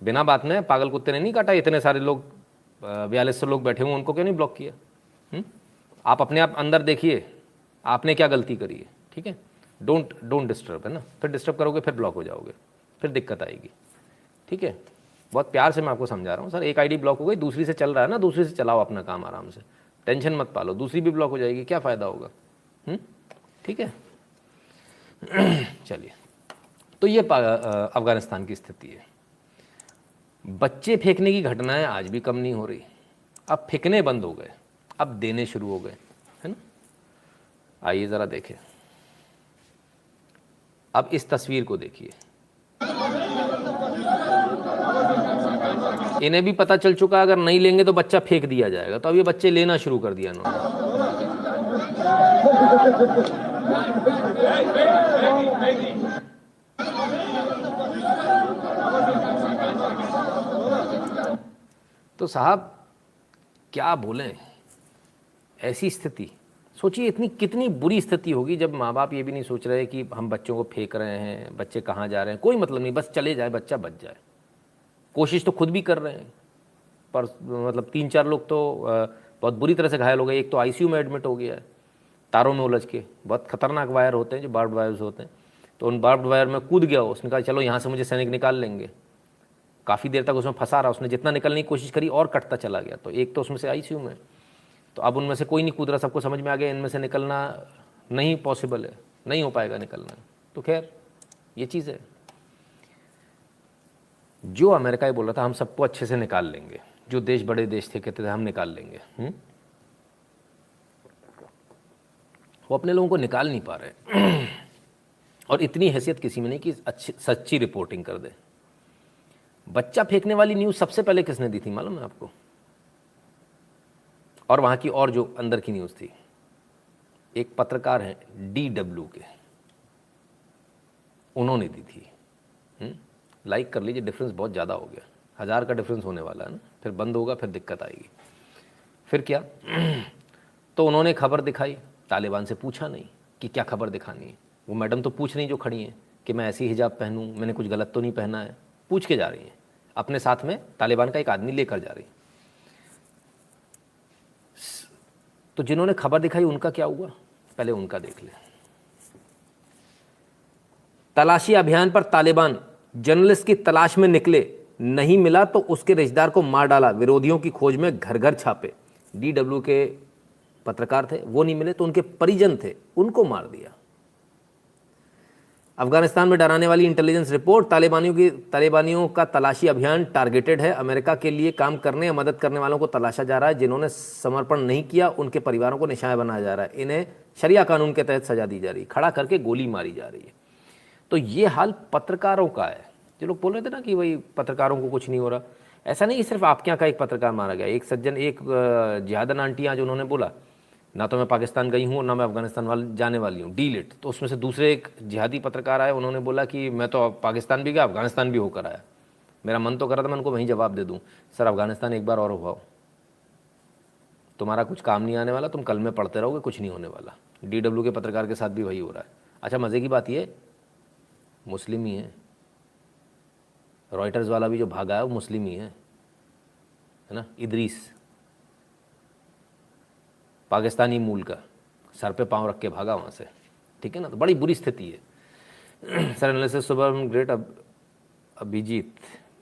बिना बात में पागल कुत्ते ने नहीं काटा। इतने सारे लोग 4200 लोग बैठे हुए, उनको क्यों नहीं ब्लॉक किया। आप अपने आप अंदर देखिए आपने क्या गलती करी है, ठीक है। डोंट डिस्टर्ब, है ना। फिर डिस्टर्ब करोगे फिर ब्लॉक हो जाओगे, फिर दिक्कत आएगी, ठीक है। बहुत प्यार से मैं आपको समझा रहा हूँ सर। एक आईडी ब्लॉक हो गई, दूसरी से चल रहा है ना, दूसरी से चलाओ अपना काम आराम से, टेंशन मत पालो। दूसरी भी ब्लॉक हो जाएगी, क्या फ़ायदा होगा, ठीक है। चलिए, तो ये अफगानिस्तान की स्थिति है। बच्चे फेंकने की घटनाएं आज भी कम नहीं हो रही। अब फेंकने बंद हो गए, अब देने शुरू हो गए, है ना। आइए ज़रा देखें, अब इस तस्वीर को देखिए। इन्हें भी पता चल चुका अगर नहीं लेंगे तो बच्चा फेंक दिया जाएगा, तो अब ये बच्चे लेना शुरू कर दिया इन्होंने। तो साहब क्या बोलें, ऐसी स्थिति सोचिए, इतनी कितनी बुरी स्थिति होगी जब माँ बाप ये भी नहीं सोच रहे कि हम बच्चों को फेंक रहे हैं, बच्चे कहाँ जा रहे हैं, कोई मतलब नहीं, बस चले जाए, बच्चा बच जाए। कोशिश तो खुद भी कर रहे हैं, पर मतलब 3-4 लोग तो बहुत बुरी तरह से घायल हो गए। एक तो आईसीयू में एडमिट हो गया है, तारों में उलझ के। बहुत खतरनाक वायर होते हैं जो बार्ब्ड वायर्स होते हैं, तो उन बार्ब्ड वायर में कूद गया। उसने कहा चलो यहाँ से मुझे सैनिक निकाल लेंगे। काफ़ी देर तक उसमें फंसा रहा, उसने जितना निकलने की कोशिश करी और कटता चला गया। तो एक तो उसमें से आईसीयू में, तो अब उनमें से कोई नहीं कूद रहा। सबको समझ में आ गया इनमें से निकलना नहीं पॉसिबल है, नहीं हो पाएगा निकलना। तो खैर ये चीज़ है। जो अमेरिका ही बोल रहा था हम सबको अच्छे से निकाल लेंगे, जो देश बड़े देश थे कहते थे हम निकाल लेंगे, वो अपने लोगों को निकाल नहीं पा रहे। और इतनी हैसियत किसी में नहीं कि अच्छी सच्ची रिपोर्टिंग कर दे। बच्चा फेंकने वाली न्यूज़ सबसे पहले किसने दी थी मालूम है आपको? और वहाँ की और जो अंदर की न्यूज़ थी, एक पत्रकार हैं DW के, उन्होंने दी थी। लाइक कर लीजिए, डिफरेंस बहुत ज़्यादा हो गया, 1000 का डिफरेंस होने वाला है ना। फिर बंद होगा, फिर दिक्कत आएगी। फिर क्या, तो उन्होंने खबर दिखाई, तालिबान से पूछा नहीं कि क्या खबर दिखानी है। वो मैडम तो पूछ नहीं जो खड़ी हैं कि मैं ऐसी हिजाब पहनूं, मैंने कुछ गलत तो नहीं पहना है, पूछ के जा रही हैं। अपने साथ में तालिबान का एक आदमी लेकर जा रही है। तो जिन्होंने खबर दिखाई उनका क्या हुआ, पहले उनका देख ले। तलाशी अभियान पर तालिबान, जर्नलिस्ट की तलाश में निकले, नहीं मिला तो उसके रिश्तेदार को मार डाला, विरोधियों की खोज में घर घर छापे। DW के पत्रकार थे, वो नहीं मिले तो उनके परिजन थे, उनको मार दिया। अफगानिस्तान में डराने वाली इंटेलिजेंस रिपोर्ट, तालिबानियों का तलाशी अभियान टारगेटेड है। अमेरिका के लिए काम करने या मदद करने वालों को तलाशा जा रहा है। जिन्होंने समर्पण नहीं किया उनके परिवारों को निशाना बनाया जा रहा है। इन्हें शरिया कानून के तहत सजा दी जा रही है, खड़ा करके गोली मारी जा रही है। तो ये हाल पत्रकारों का है। जो लोग बोल रहे थे ना कि भाई पत्रकारों को कुछ नहीं हो रहा, ऐसा नहीं कि सिर्फ आपके यहाँ का एक पत्रकार मारा गया। एक सज्जन, एक जिहादन आंटी आज उन्होंने बोला ना तो मैं पाकिस्तान गई हूँ ना मैं अफगानिस्तान जाने वाली हूँ, डीलिट। तो उसमें से दूसरे एक जिहादी पत्रकार आए, उन्होंने बोला कि मैं तो पाकिस्तान भी गया, अफगानिस्तान भी होकर आया। मेरा मन तो कर रहा था मैं उनको वहीं जवाब दे दूँ, सर अफगानिस्तान एक बार और हो, तुम्हारा कुछ काम नहीं आने वाला, तुम कल में पढ़ते रहोगे, कुछ नहीं होने वाला। DW के पत्रकार के साथ भी वही हो रहा है। अच्छा, मज़े की बात ये मुस्लिम ही है, रॉयटर्स वाला भी जो भागा है वो मुस्लिम ही है ना, इदरीस, पाकिस्तानी मूल का, सर पे पांव रख के भागा वहाँ से, ठीक है ना। तो बड़ी बुरी स्थिति है। सर एनालिसिस सुबह ग्रेट। अभिजीत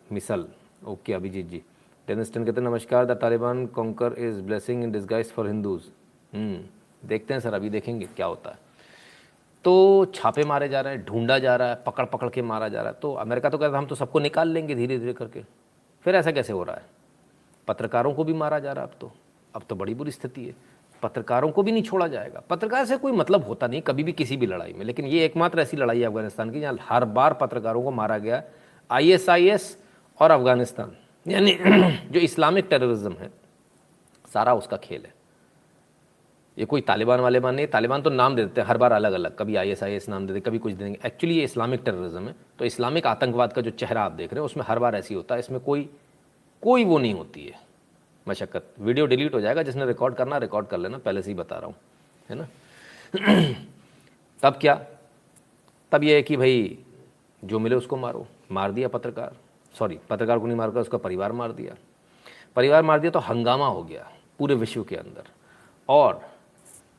मिसल, ओके अभिजीत जी। डेनिस्टन कहते हैं नमस्कार, the Taliban conquer is blessing in disguise for Hindus. देखते हैं सर, अभी देखेंगे क्या होता है। तो छापे मारे जा रहे हैं, ढूंढा जा रहा है, पकड़ पकड़ के मारा जा रहा है। तो अमेरिका तो कहता है हम तो सबको निकाल लेंगे धीरे धीरे करके, फिर ऐसा कैसे हो रहा है? पत्रकारों को भी मारा जा रहा है अब तो बड़ी बुरी स्थिति है। पत्रकारों को भी नहीं छोड़ा जाएगा। पत्रकार से कोई मतलब होता नहीं कभी भी किसी भी लड़ाई में, लेकिन ये एकमात्र ऐसी लड़ाई है अफगानिस्तान की जहाँ हर बार पत्रकारों को मारा गया। ISIS और अफगानिस्तान, यानी जो इस्लामिक टेररिज्म है सारा उसका खेल है। ये कोई तालिबान वाले बान नहीं, तालिबान तो नाम दे देते हैं हर बार अलग अलग, कभी ISIS नाम दे देते, कभी कुछ देंगे। एक्चुअली ये इस्लामिक टेररिज्म है। तो इस्लामिक आतंकवाद का जो चेहरा आप देख रहे हैं उसमें हर बार ऐसी होता है, इसमें कोई वो नहीं होती है मशक्क़त। वीडियो डिलीट हो जाएगा, जिसने रिकॉर्ड करना रिकॉर्ड कर लेना, पहले से ही बता रहा हूँ, है ना। तब क्या, तब ये है कि भाई जो मिले उसको मारो, मार दिया पत्रकार, सॉरी पत्रकार को नहीं मार कर उसका परिवार मार दिया, परिवार मार दिया तो हंगामा हो गया पूरे विश्व के अंदर। और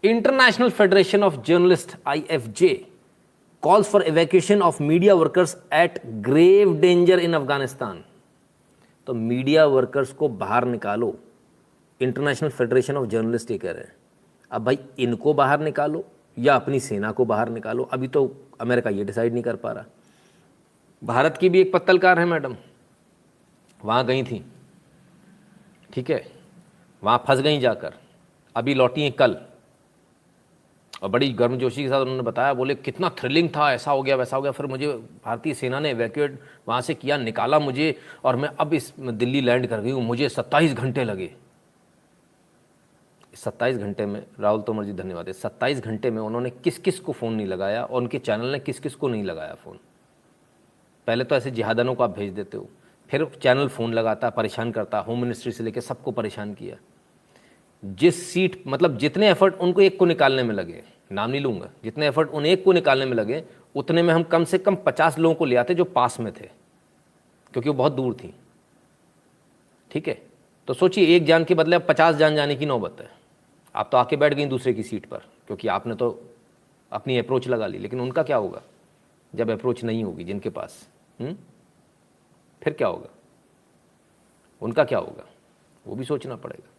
international federation of journalist IFJ calls for evacuation of media workers at grave danger in Afghanistan. तो मीडिया वर्कर्स को बाहर निकालो, इंटरनेशनल फेडरेशन ऑफ जर्नलिस्ट ये कह रहे हैं। अब भाई इनको बाहर निकालो या अपनी सेना को बाहर निकालो, अभी तो अमेरिका ये डिसाइड नहीं कर पा रहा। भारत की भी एक पत्रकार है मैडम, वहाँ गई थी, ठीक है, वहाँ फंस गई जाकर, अभी लौटी हैं कल, और बड़ी गर्मजोशी के साथ उन्होंने बताया, बोले कितना थ्रिलिंग था, ऐसा हो गया वैसा हो गया, फिर मुझे भारतीय सेना ने इवैक्यूएट वहाँ से किया, निकाला मुझे, और मैं अब इस दिल्ली लैंड कर गई हूँ, मुझे 27 घंटे लगे। 27 घंटे में, राहुल तोमर जी धन्यवाद है, 27 घंटे में उन्होंने किस किस को फ़ोन नहीं लगाया और उनके चैनल ने किस किस को नहीं लगाया फ़ोन। पहले तो ऐसे जिहादनों को आप भेज देते हो, फिर चैनल फ़ोन लगाता, परेशान करता, होम मिनिस्ट्री से लेकर सबको परेशान किया। जिस सीट, मतलब जितने एफर्ट उनको एक को निकालने में लगे, नाम नहीं लूँगा, जितने एफर्ट उन एक को निकालने में लगे, उतने में हम कम से कम 50 लोगों को ले आते जो पास में थे, क्योंकि वो बहुत दूर थी, ठीक है। तो सोचिए, एक जान के बदले अब 50 जान जाने की नौबत है। आप तो आके बैठ गई दूसरे की सीट पर, क्योंकि आपने तो अपनी अप्रोच लगा ली, लेकिन उनका क्या होगा जब अप्रोच नहीं होगी जिनके पास, फिर क्या होगा, उनका क्या होगा, वो भी सोचना पड़ेगा।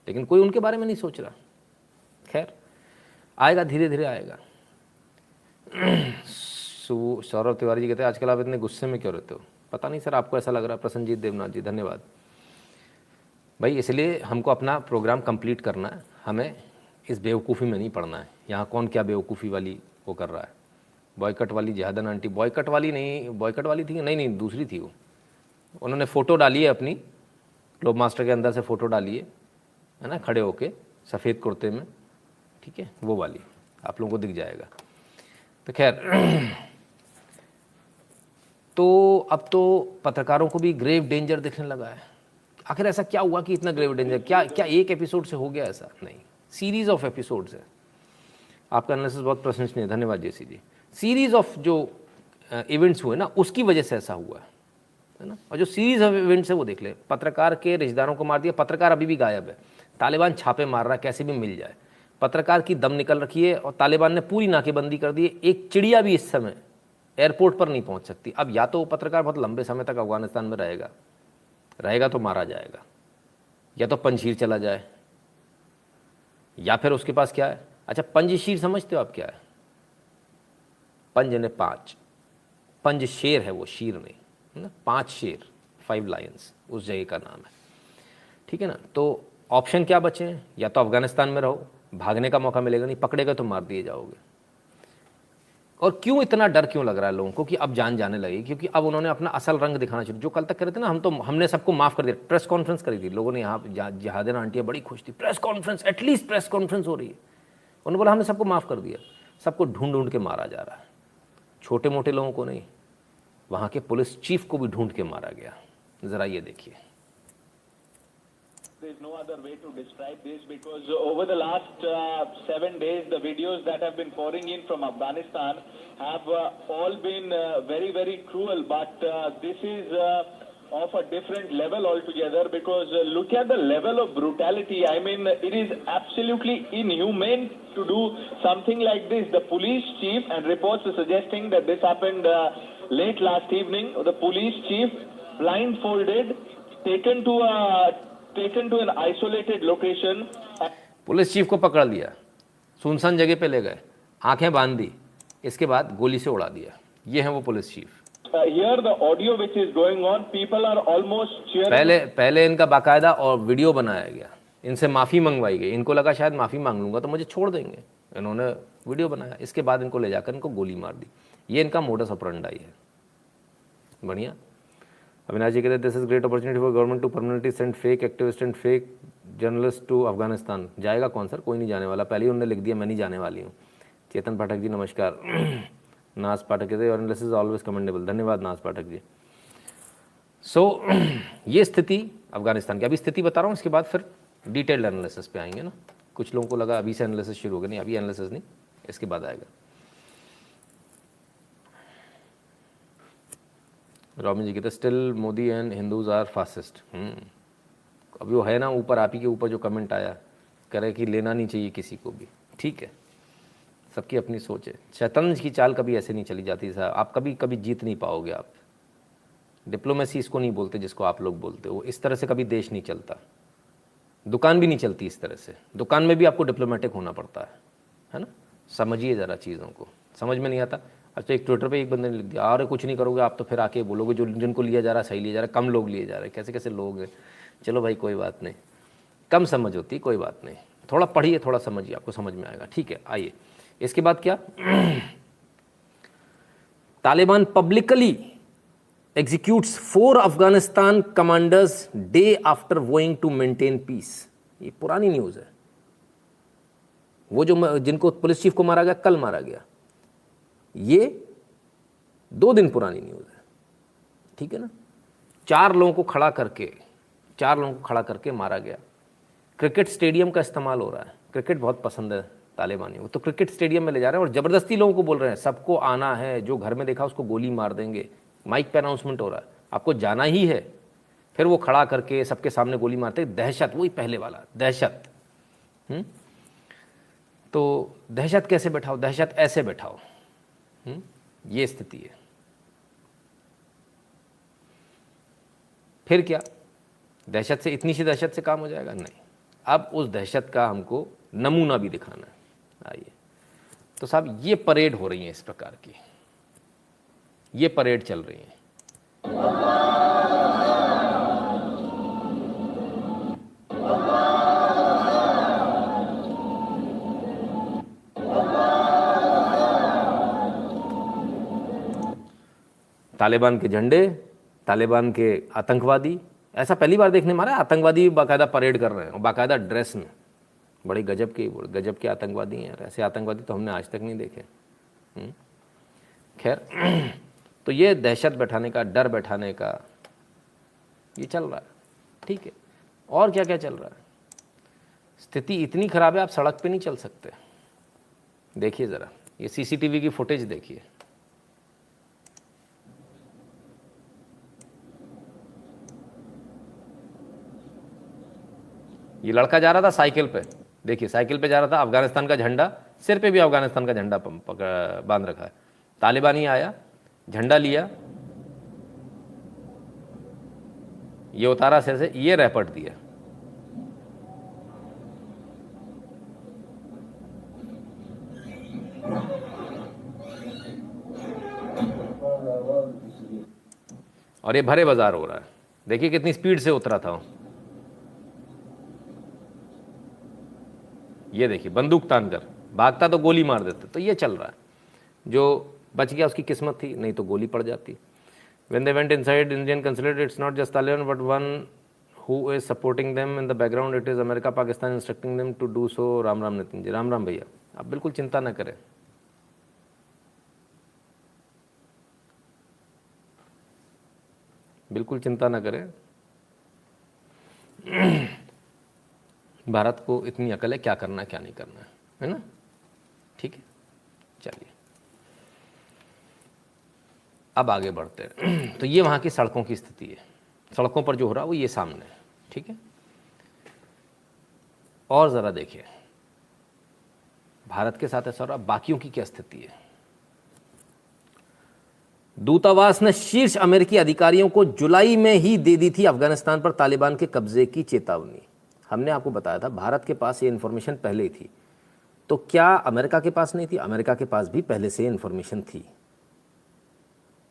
लेकिन कोई उनके बारे में नहीं सोच रहा। खैर, आएगा, धीरे धीरे आएगा। सौरभ तिवारी जी कहते हैं आजकल आप इतने गुस्से में क्यों रहते हो? पता नहीं सर, आपको ऐसा लग रहा है। प्रसन्नजीत देवनाथ जी धन्यवाद भाई। इसलिए हमको अपना प्रोग्राम कंप्लीट करना है, हमें इस बेवकूफ़ी में नहीं पड़ना है। यहाँ कौन क्या बेवकूफ़ी वाली वो कर रहा है। बॉयकट वाली जहादन आंटी, बॉयकट वाली नहीं, बॉयकट वाली थी नहीं, दूसरी थी वो। उन्होंने फ़ोटो डाली है अपनी, ग्लोब मास्टर के अंदर से फ़ोटो डाली है ना, खड़े होके सफ़ेद कुर्ते में, ठीक है, वो वाली आप लोगों को दिख जाएगा। तो खैर, तो अब तो पत्रकारों को भी ग्रेव डेंजर दिखने लगा है। आखिर ऐसा क्या हुआ कि इतना ग्रेव डेंजर? क्या एक एपिसोड से हो गया ऐसा? नहीं, सीरीज ऑफ एपिसोड्स है। आपका एनालिसिस बहुत प्रशंसनीय है, धन्यवाद जेसी जी। सीरीज ऑफ जो इवेंट्स हुए ना, उसकी वजह से ऐसा हुआ है ना। और जो सीरीज ऑफ इवेंट्स है वो देख ले, पत्रकार के रिश्तेदारों को मार दिया, पत्रकार अभी भी गायब है, तालिबान छापे मार रहा है कैसे भी मिल जाए, पत्रकार की दम निकल रखी है, और तालिबान ने पूरी नाकेबंदी कर दी है। एक चिड़िया भी इस समय एयरपोर्ट पर नहीं पहुंच सकती। अब या तो वो पत्रकार बहुत लंबे समय तक अफगानिस्तान में रहेगा तो मारा जाएगा, या तो पंजशीर चला जाए, या फिर उसके पास क्या है, अच्छा पंजशीर समझते हो आप क्या है? पंज ने 5, पंज शेर है वो, शीर नहीं है ना, 5 शेर, 5 लायंस उस जगह का नाम है, ठीक है ना। तो ऑप्शन क्या बचे हैं? या तो अफगानिस्तान में रहो, भागने का मौका मिलेगा नहीं, पकड़ेगा तो मार दिए जाओगे। और क्यों इतना डर क्यों लग रहा है लोगों को कि अब जान जाने लगी? क्योंकि अब उन्होंने अपना असल रंग दिखाना शुरू। जो कल तक कर रहे थे ना, हमने सबको माफ़ कर दिया। प्रेस कॉन्फ्रेंस करी थी लोगों ने, यहाँ जहादन आंटियाँ बड़ी खुश थी, press conference, at least press conference हो रही है। उन्होंने बोला हमने सबको माफ़ कर दिया। सबको ढूंढ ढूंढ के मारा जा रहा है, छोटे मोटे लोगों को नहीं, वहाँ के पुलिस चीफ को भी ढूंढ के मारा गया। ज़रा ये देखिए। There's no other way to describe this, because over the last 7 days, the videos that have been pouring in from Afghanistan have all been very, very cruel. But this is of a different level altogether, because look at the level of brutality. I mean, it is absolutely inhumane to do something like this. The police chief, and reports are suggesting that this happened late last evening, the police chief blindfolded, taken to an isolated location. Police chief को पकड़ लिया, सुनसान जगह पे ले गए, आंखें बांध दी, इसके बाद गोली से उड़ा दिया। ये है वो police chief. Here the audio which is going on, people are almost cheering. पहले इनका बाकायदा और वीडियो बनाया गया, इनसे माफ़ी मंगवाई गई। इनको लगा शायद माफ़ी मांग लूंगा तो मुझे छोड़ देंगे, इन्होंने वीडियो बनाया, इसके बाद इनको ले जाकर इनको गोली मार दी। ये इनका मोडस ऑपरेंडाई है। बढ़िया। अविनाश जी कहते हैं this is great opportunity for government to permanently send fake activist and fake journalist to Afghanistan. जाएगा कौन सर, कोई नहीं जाने वाला, पहले ही उन्होंने लिख दिया मैं नहीं जाने वाली हूँ। चेतन पाठक जी नमस्कार। नाज पाठक कहते हैं your analysis is always commendable. धन्यवाद नाज पाठक जी। सो ये स्थिति अफगानिस्तान की, अभी स्थिति बता रहा हूँ, इसके बाद फिर डिटेल्ड एनालिसिस पे आएंगे ना। कुछ लोगों को लगा अभी से एनालिसिस शुरू हो गया, नहीं अभी एनालिसिस नहीं, इसके बाद आएगा। रॉबिन जी कहते still Modi and Hindus are fascist. अभी वो है ना ऊपर, आप ही के ऊपर जो कमेंट आया करे कि लेना नहीं चाहिए किसी को भी, ठीक है, सबकी अपनी सोच है। शतरंज की चाल कभी ऐसे नहीं चली जाती साहब, आप कभी कभी जीत नहीं पाओगे। आप डिप्लोमेसी इसको नहीं बोलते जिसको आप लोग बोलते हो, इस तरह से कभी देश नहीं चलता, दुकान भी नहीं चलती इस तरह से। दुकान में भी आपको डिप्लोमेटिक होना पड़ता है ना। समझिए ज़रा चीज़ों को, समझ में नहीं आता। अच्छा एक ट्विटर पे एक बंदे ने लिख दिया अरे कुछ नहीं करोगे आप तो फिर आके बोलोगे जो जिनको लिया जा रहा है सही लिया जा रहा है, कम लोग लिए जा रहे हैं, कैसे कैसे लोग हैं। चलो भाई कोई बात नहीं, कम समझ होती कोई बात नहीं, थोड़ा पढ़िए थोड़ा समझिए, आपको समझ में आएगा, ठीक है। आइए इसके बाद क्या, Taliban publicly executes 4 Afghanistan commanders day after vowing to maintain peace. ये पुरानी न्यूज़ है, वो जो जिनको पुलिस चीफ को मारा गया कल मारा गया, ये 2 दिन पुरानी न्यूज़ है, ठीक है ना। 4 लोगों को खड़ा करके मारा गया। क्रिकेट स्टेडियम का इस्तेमाल हो रहा है, क्रिकेट बहुत पसंद है तालिबानियों को, तो क्रिकेट स्टेडियम में ले जा रहे हैं और ज़बरदस्ती लोगों को बोल रहे हैं सबको आना है, जो घर में देखा उसको गोली मार देंगे। माइक पे अनाउंसमेंट हो रहा है, आपको जाना ही है। फिर वो खड़ा करके सबके सामने गोली मारते, दहशत, वही पहले वाला दहशत। तो दहशत कैसे बैठाओ, दहशत ऐसे बैठाओ। ये स्थिति है। फिर क्या दहशत से, इतनी सी दहशत से काम हो जाएगा? नहीं, अब उस दहशत का हमको नमूना भी दिखाना है। आइए तो साहब ये परेड हो रही है, इस प्रकार की ये परेड चल रही है। तालिबान के झंडे, तालिबान के आतंकवादी, ऐसा पहली बार देखने मारा, आतंकवादी बाकायदा परेड कर रहे हैं, बाकायदा ड्रेस में, बड़े गजब के आतंकवादी हैं। ऐसे आतंकवादी तो हमने आज तक नहीं देखे। खैर तो ये दहशत बैठाने का, डर बैठाने का ये चल रहा है, ठीक है। और क्या क्या चल रहा है, स्थिति इतनी खराब है आप सड़क पे नहीं चल सकते। देखिए ज़रा ये सीसीटीवी की फुटेज देखिए, ये लड़का जा रहा था साइकिल पे, देखिए साइकिल पे जा रहा था, अफगानिस्तान का झंडा, सिर पे भी अफगानिस्तान का झंडा बांध रखा है। तालिबानी आया, झंडा लिया, ये उतारा सिर से, ये रैपट दिया। और ये भरे बाजार हो रहा है, देखिए कितनी स्पीड से उतरा था। ये देखिए बंदूक तान कर भागता तो गोली मार देते। तो ये चल रहा है, जो बच गया उसकी किस्मत थी, नहीं तो गोली पड़ जाती। When they went inside Indian consulate, it's not just Taliban but one who is supporting them in the background. It is America, Pakistan instructing them to do so. Ram Ram Nitin ji, Ram Ram भैया, आप बिल्कुल चिंता ना करें। बिल्कुल चिंता ना करें, भारत को इतनी अकल है क्या करना है क्या नहीं करना है ना, ठीक है। चलिए अब आगे बढ़ते हैं। तो ये वहाँ की सड़कों की स्थिति है, सड़कों पर जो हो रहा है वो ये सामने है, ठीक है। और ज़रा देखिए भारत के साथ ऐसा हो रहा, बाकियों की क्या स्थिति है। दूतावास ने शीर्ष अमेरिकी अधिकारियों को जुलाई में ही दे दी थी अफगानिस्तान पर तालिबान के कब्जे की चेतावनी। हमने आपको बताया था भारत के पास ये इन्फॉर्मेशन पहले ही थी, तो क्या अमेरिका के पास नहीं थी? अमेरिका के पास भी पहले से इन्फॉर्मेशन थी,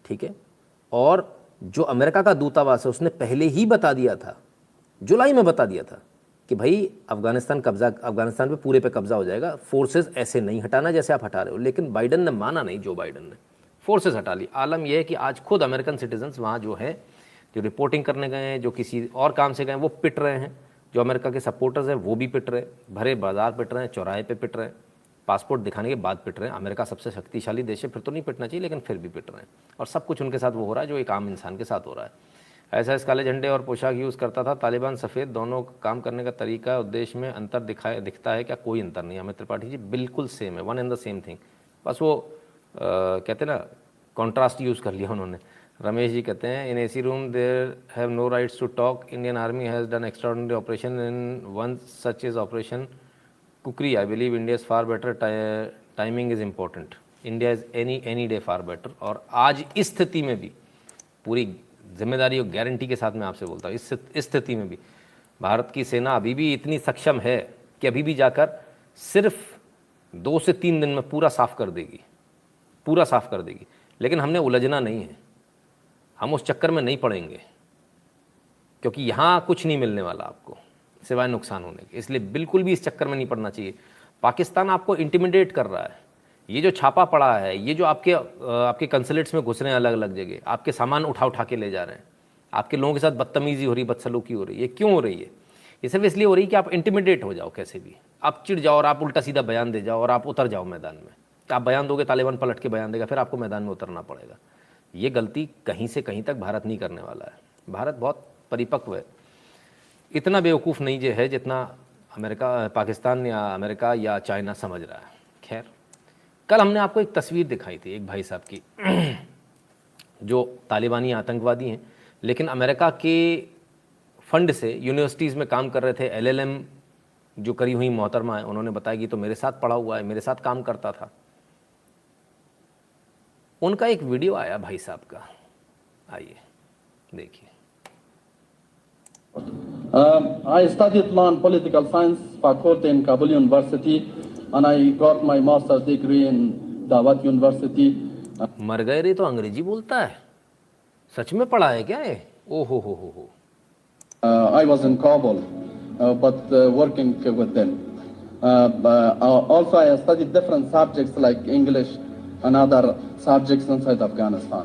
ठीक है। और जो अमेरिका का दूतावास है उसने पहले ही बता दिया था, जुलाई में बता दिया था कि भाई अफगानिस्तान पे पूरे पे कब्जा हो जाएगा, फोर्सेस ऐसे नहीं हटाना जैसे आप हटा रहे हो। लेकिन बाइडन ने माना नहीं, जो बाइडन ने फोर्सेस हटा ली। आलम यह है कि आज खुद अमेरिकन सिटीजन्स वहाँ जो है जो रिपोर्टिंग करने गए हैं, जो किसी और काम से गए हैं, वो पिट रहे हैं। जो अमेरिका के सपोर्टर्स हैं वो भी पिट रहे हैं, भरे बाजार पिट रहे हैं, चौराहे पे पिट रहे हैं, पासपोर्ट दिखाने के बाद पिट रहे हैं। अमेरिका सबसे शक्तिशाली देश है, फिर तो नहीं पिटना चाहिए, लेकिन फिर भी पिट रहे हैं। और सब कुछ उनके साथ वो हो रहा है जो एक आम इंसान के साथ हो रहा है। ऐसा इस काले झंडे और पोशाक यूज़ करता था। तालिबान सफ़ेद दोनों काम करने का तरीका उद्देश्य में अंतर दिखता है क्या? कोई अंतर नहीं। अमित त्रिपाठी जी बिल्कुल सेम है, one and the same thing. बस वो कहते हैं ना, कॉन्ट्रास्ट यूज़ कर लिया उन्होंने। रमेश जी कहते हैं in AC room there have no rights to talk. Indian army has done extraordinary operation in one such is operation Khukri. I believe India is far better, timing is important. India is any day far better. और आज इस स्थिति में भी पूरी जिम्मेदारी और guarantee के साथ मैं आपसे बोलता हूँ, इस स्थिति में भी भारत की सेना अभी भी इतनी सक्षम है कि अभी भी जाकर सिर्फ 2 से 3 दिन में पूरा साफ कर देगी, पूरा साफ कर देगी। लेकिन हमने उलझना नहीं है, हम उस चक्कर में नहीं पड़ेंगे, क्योंकि यहाँ कुछ नहीं मिलने वाला आपको सिवाय नुकसान होने के। इसलिए बिल्कुल भी इस चक्कर में नहीं पड़ना चाहिए। पाकिस्तान आपको इंटिमिडेट कर रहा है। ये जो छापा पड़ा है, ये जो आपके कंसुलेट्स में घुस रहे हैं अलग अलग जगह, आपके सामान उठा के ले जा रहे हैं, आपके लोगों के साथ बदतमीजी हो रही, बदसलूकी हो रही है, ये क्यों हो रही है? ये सिर्फ इसलिए हो रही है कि आप इंटिमिडेट हो जाओ कैसे भी, आप चिढ़ जाओ और आप उल्टा सीधा बयान दे जाओ और आप उतर जाओ मैदान में। आप बयान दोगे, तालिबान पलट के बयान देगा, फिर आपको मैदान में उतरना पड़ेगा। ये गलती कहीं से कहीं तक भारत नहीं करने वाला है। भारत बहुत परिपक्व है, इतना बेवकूफ़ नहीं है जितना पाकिस्तान या अमेरिका या चाइना समझ रहा है। खैर, कल हमने आपको एक तस्वीर दिखाई थी एक भाई साहब की जो तालिबानी आतंकवादी हैं, लेकिन अमेरिका के फंड से यूनिवर्सिटीज़ में काम कर रहे थे। LLM जो करी हुई मोहतरमा है, उन्होंने बताया कि तो मेरे साथ पढ़ा हुआ है, मेरे साथ काम करता था। उनका एक वीडियो आया भाई साहब का, आइए देखिए। I studied law and political science faculty in Kabul University, and I got my master's degree in Dawat University. मर गए रे तो अंग्रेजी बोलता है, सच में पढ़ा है क्या ये? ओ हो। I was in Kabul, but working with them. Also, I studied different subjects like English and other subjects inside Afghanistan.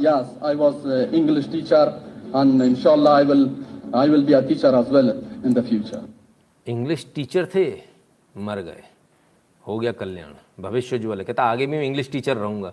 Yes, I was English teacher, and inshallah I will be a teacher as well in the future. English teacher थे, मर गए, हो गया कल्याण, भविष्य उज्ज्वल है। कहता आगे भी मैं इंग्लिश टीचर रहूँगा।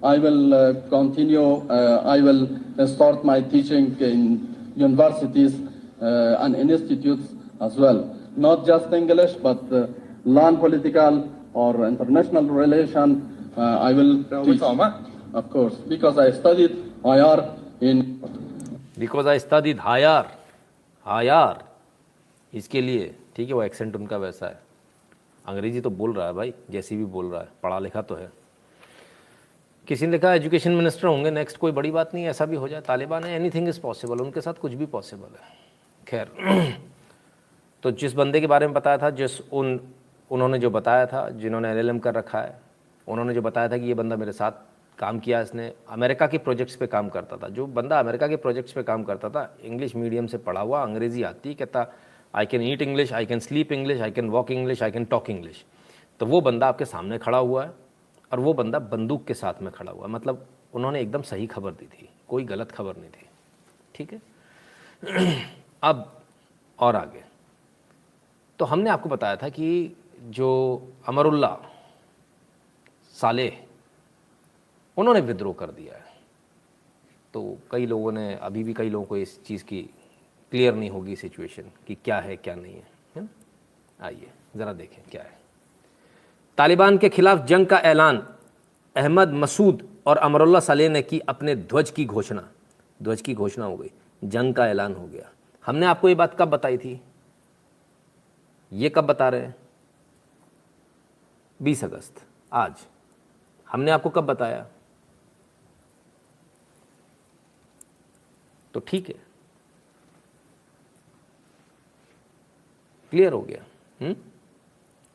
I will continue. I will start my teaching in universities and institutes as well. Not just English, but non-political or international relation. I will teach, of course, because I studied IR in. Because I studied IR, इसके लिए, ठीक है, वो accent उनका वैसा है। अंग्रेजी तो बोल रहा है भाई, जैसी भी बोल रहा है, पढ़ा लिखा तो है। किसी ने कहा एजुकेशन मिनिस्टर होंगे नेक्स्ट, कोई बड़ी बात नहीं, ऐसा भी हो जाए। तालिबान है, एनीथिंग इज़ पॉसिबल, उनके साथ कुछ भी पॉसिबल है। खैर, तो जिस बंदे के बारे में बताया था, उन्होंने जो बताया था, जिन्होंने LLM कर रखा है, उन्होंने जो बताया था कि ये बंदा मेरे साथ काम किया, इसने अमेरिका के प्रोजेक्ट्स पे काम करता था। जो बंदा अमेरिका के प्रोजेक्ट्स पे काम करता था, इंग्लिश मीडियम से पढ़ा हुआ, अंग्रेज़ी आती, कहता I can eat English, I can sleep English, I can walk English, I can talk English. तो वो बंदा आपके सामने खड़ा हुआ है और वो बंदा बंदूक के साथ में खड़ा हुआ है। मतलब उन्होंने एकदम सही खबर दी थी, कोई गलत खबर नहीं थी। ठीक है। अब और आगे तो हमने आपको बताया था कि जो अमरुल्ला सालेह, उन्होंने विद्रोह कर दिया है। तो कई लोगों ने, अभी भी कई लोगों को इस चीज़ की क्लियर नहीं होगी सिचुएशन कि क्या है क्या नहीं है। आइए ज़रा देखें क्या है। तालिबान के खिलाफ जंग का ऐलान, अहमद मसूद और अमरुल्ला सालेह ने की अपने ध्वज की घोषणा हो गई, जंग का ऐलान हो गया। हमने आपको ये बात कब बताई थी? ये कब बता रहे हैं? 20 अगस्त। आज हमने आपको कब बताया? तो ठीक है, क्लियर हो गया।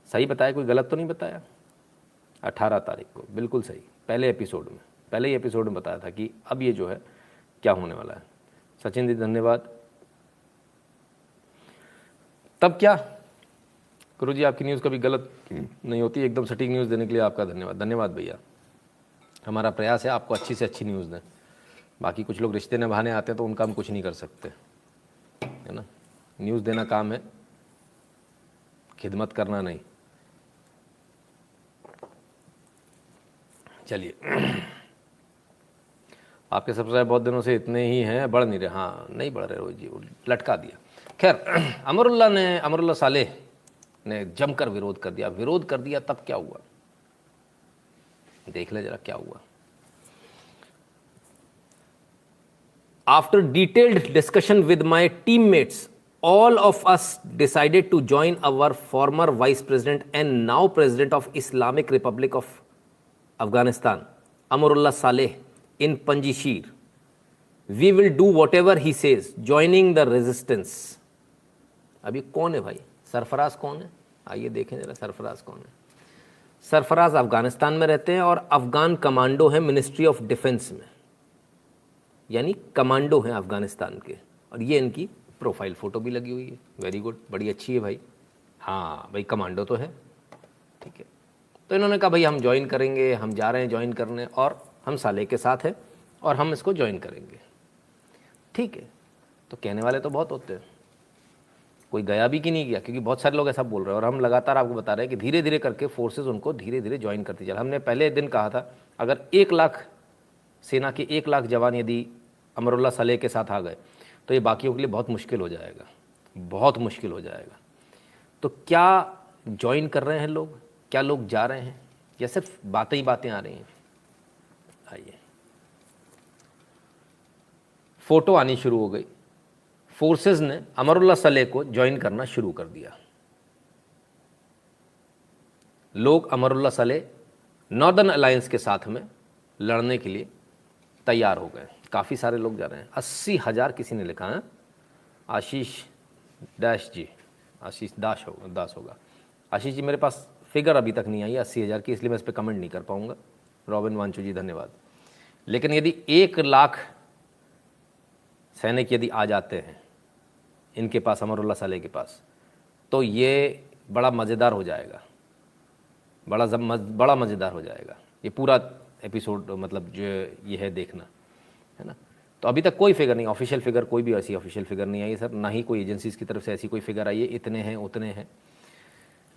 सही बताया, कोई गलत तो नहीं बताया। 18 तारीख को बिल्कुल सही, पहले ही एपिसोड में बताया था कि अब ये जो है क्या होने वाला है। सचिन जी धन्यवाद। तब क्या गुरु जी, आपकी न्यूज़ कभी गलत नहीं होती, एकदम सटीक न्यूज़ देने के लिए आपका धन्यवाद। धन्यवाद भैया, हमारा प्रयास है आपको अच्छी से अच्छी न्यूज़ दें। बाकी कुछ लोग रिश्ते निभाने आते हैं तो उनका हम कुछ नहीं कर सकते, है ना। न्यूज़ देना काम है, खिदमत करना नहीं। चलिए, आपके सब्सक्राइबर बहुत दिनों से इतने ही हैं, बढ़ नहीं रहे। हाँ, नहीं बढ़ रहे रोज जी, लटका दिया। खैर, अमरुल्लाह सालेह ने जमकर विरोध कर दिया। विरोध कर दिया तब क्या हुआ, देख ले जरा क्या हुआ। After detailed discussion with my teammates, all of us decided to join our former vice president and now president of Islamic Republic of Afghanistan, Amarullah Saleh, in Panjshir. We will do whatever he says, joining the resistance. अभी कौन है भाई, सरफराज कौन है? आइए देखें जरा सरफराज कौन है। सरफराज अफगानिस्तान में रहते हैं और अफगान कमांडो हैं मिनिस्ट्री ऑफ डिफेंस में, यानी कमांडो हैं अफगानिस्तान के। और ये इनकी प्रोफाइल फ़ोटो भी लगी हुई है। वेरी गुड, बड़ी अच्छी है भाई। हाँ भाई, कमांडो तो है, ठीक है। तो इन्होंने कहा भाई हम ज्वाइन करेंगे, हम जा रहे हैं ज्वाइन करने, और हम साले के साथ हैं और हम इसको ज्वाइन करेंगे, ठीक है। तो कहने वाले तो बहुत होते हैं, कोई गया भी कि नहीं गया, क्योंकि बहुत सारे लोग ऐसा बोल रहे हैं। और हम लगातार आपको बता रहे हैं कि धीरे धीरे करके फोर्सेज उनको धीरे धीरे ज्वाइन करती चल। हमने पहले दिन कहा था अगर 1 लाख सेना के 1 लाख जवान यदि अमरुल्लाह सालेह के साथ आ गए तो ये बाकियों के लिए बहुत मुश्किल हो जाएगा, बहुत मुश्किल हो जाएगा। तो क्या ज्वाइन कर रहे हैं लोग, क्या लोग जा रहे हैं, या सिर्फ बातें ही बातें आ रही हैं? आइए, फोटो आनी शुरू हो गई। फोर्सेस ने अमरुल्लाह सालेह को ज्वाइन करना शुरू कर दिया। लोग अमरुल्लाह सालेह नॉर्दर्न अलायंस के साथ में लड़ने के लिए तैयार हो गए। काफ़ी सारे लोग जा रहे हैं, 80,000 किसी ने लिखा है। आशीष दास जी, आशीष दास होगा। आशीष जी, मेरे पास फिगर अभी तक नहीं आई 80,000 की, इसलिए मैं इस पर कमेंट नहीं कर पाऊंगा। रॉबिन वांचू जी धन्यवाद। लेकिन यदि 1 लाख सैनिक यदि आ जाते हैं इनके पास, अमरुल्लाह सालेह के पास, तो ये बड़ा मज़ेदार हो जाएगा, बड़ा मज़ेदार हो जाएगा। ये पूरा एपिसोड मतलब जो ये है देखना, है ना। तो अभी तक कोई फिगर नहीं, ऑफिशियल फिगर, कोई भी ऐसी ऑफिशियल फिगर नहीं आई सर, ना ही कोई एजेंसीज़ की तरफ से ऐसी कोई फिगर आई है इतने हैं उतने हैं।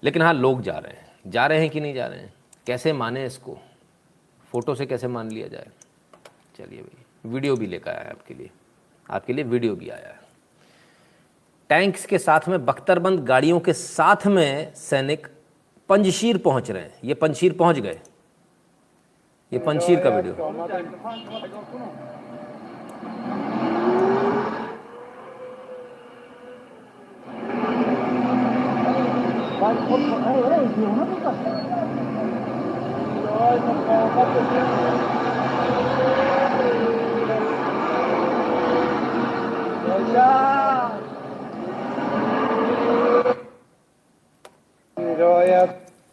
लेकिन हाँ, लोग जा रहे हैं कि नहीं जा रहे हैं, कैसे माने इसको, फ़ोटो से कैसे मान लिया जाए। चलिए भाई, वीडियो भी लेकर आया है आपके लिए वीडियो भी आया है। टैंक्स के साथ में, बख्तरबंद गाड़ियों के साथ में सैनिक पंजशीर पहुंच रहे हैं। ये पंजशीर पहुंच गए, ये पंजशीर का वीडियो।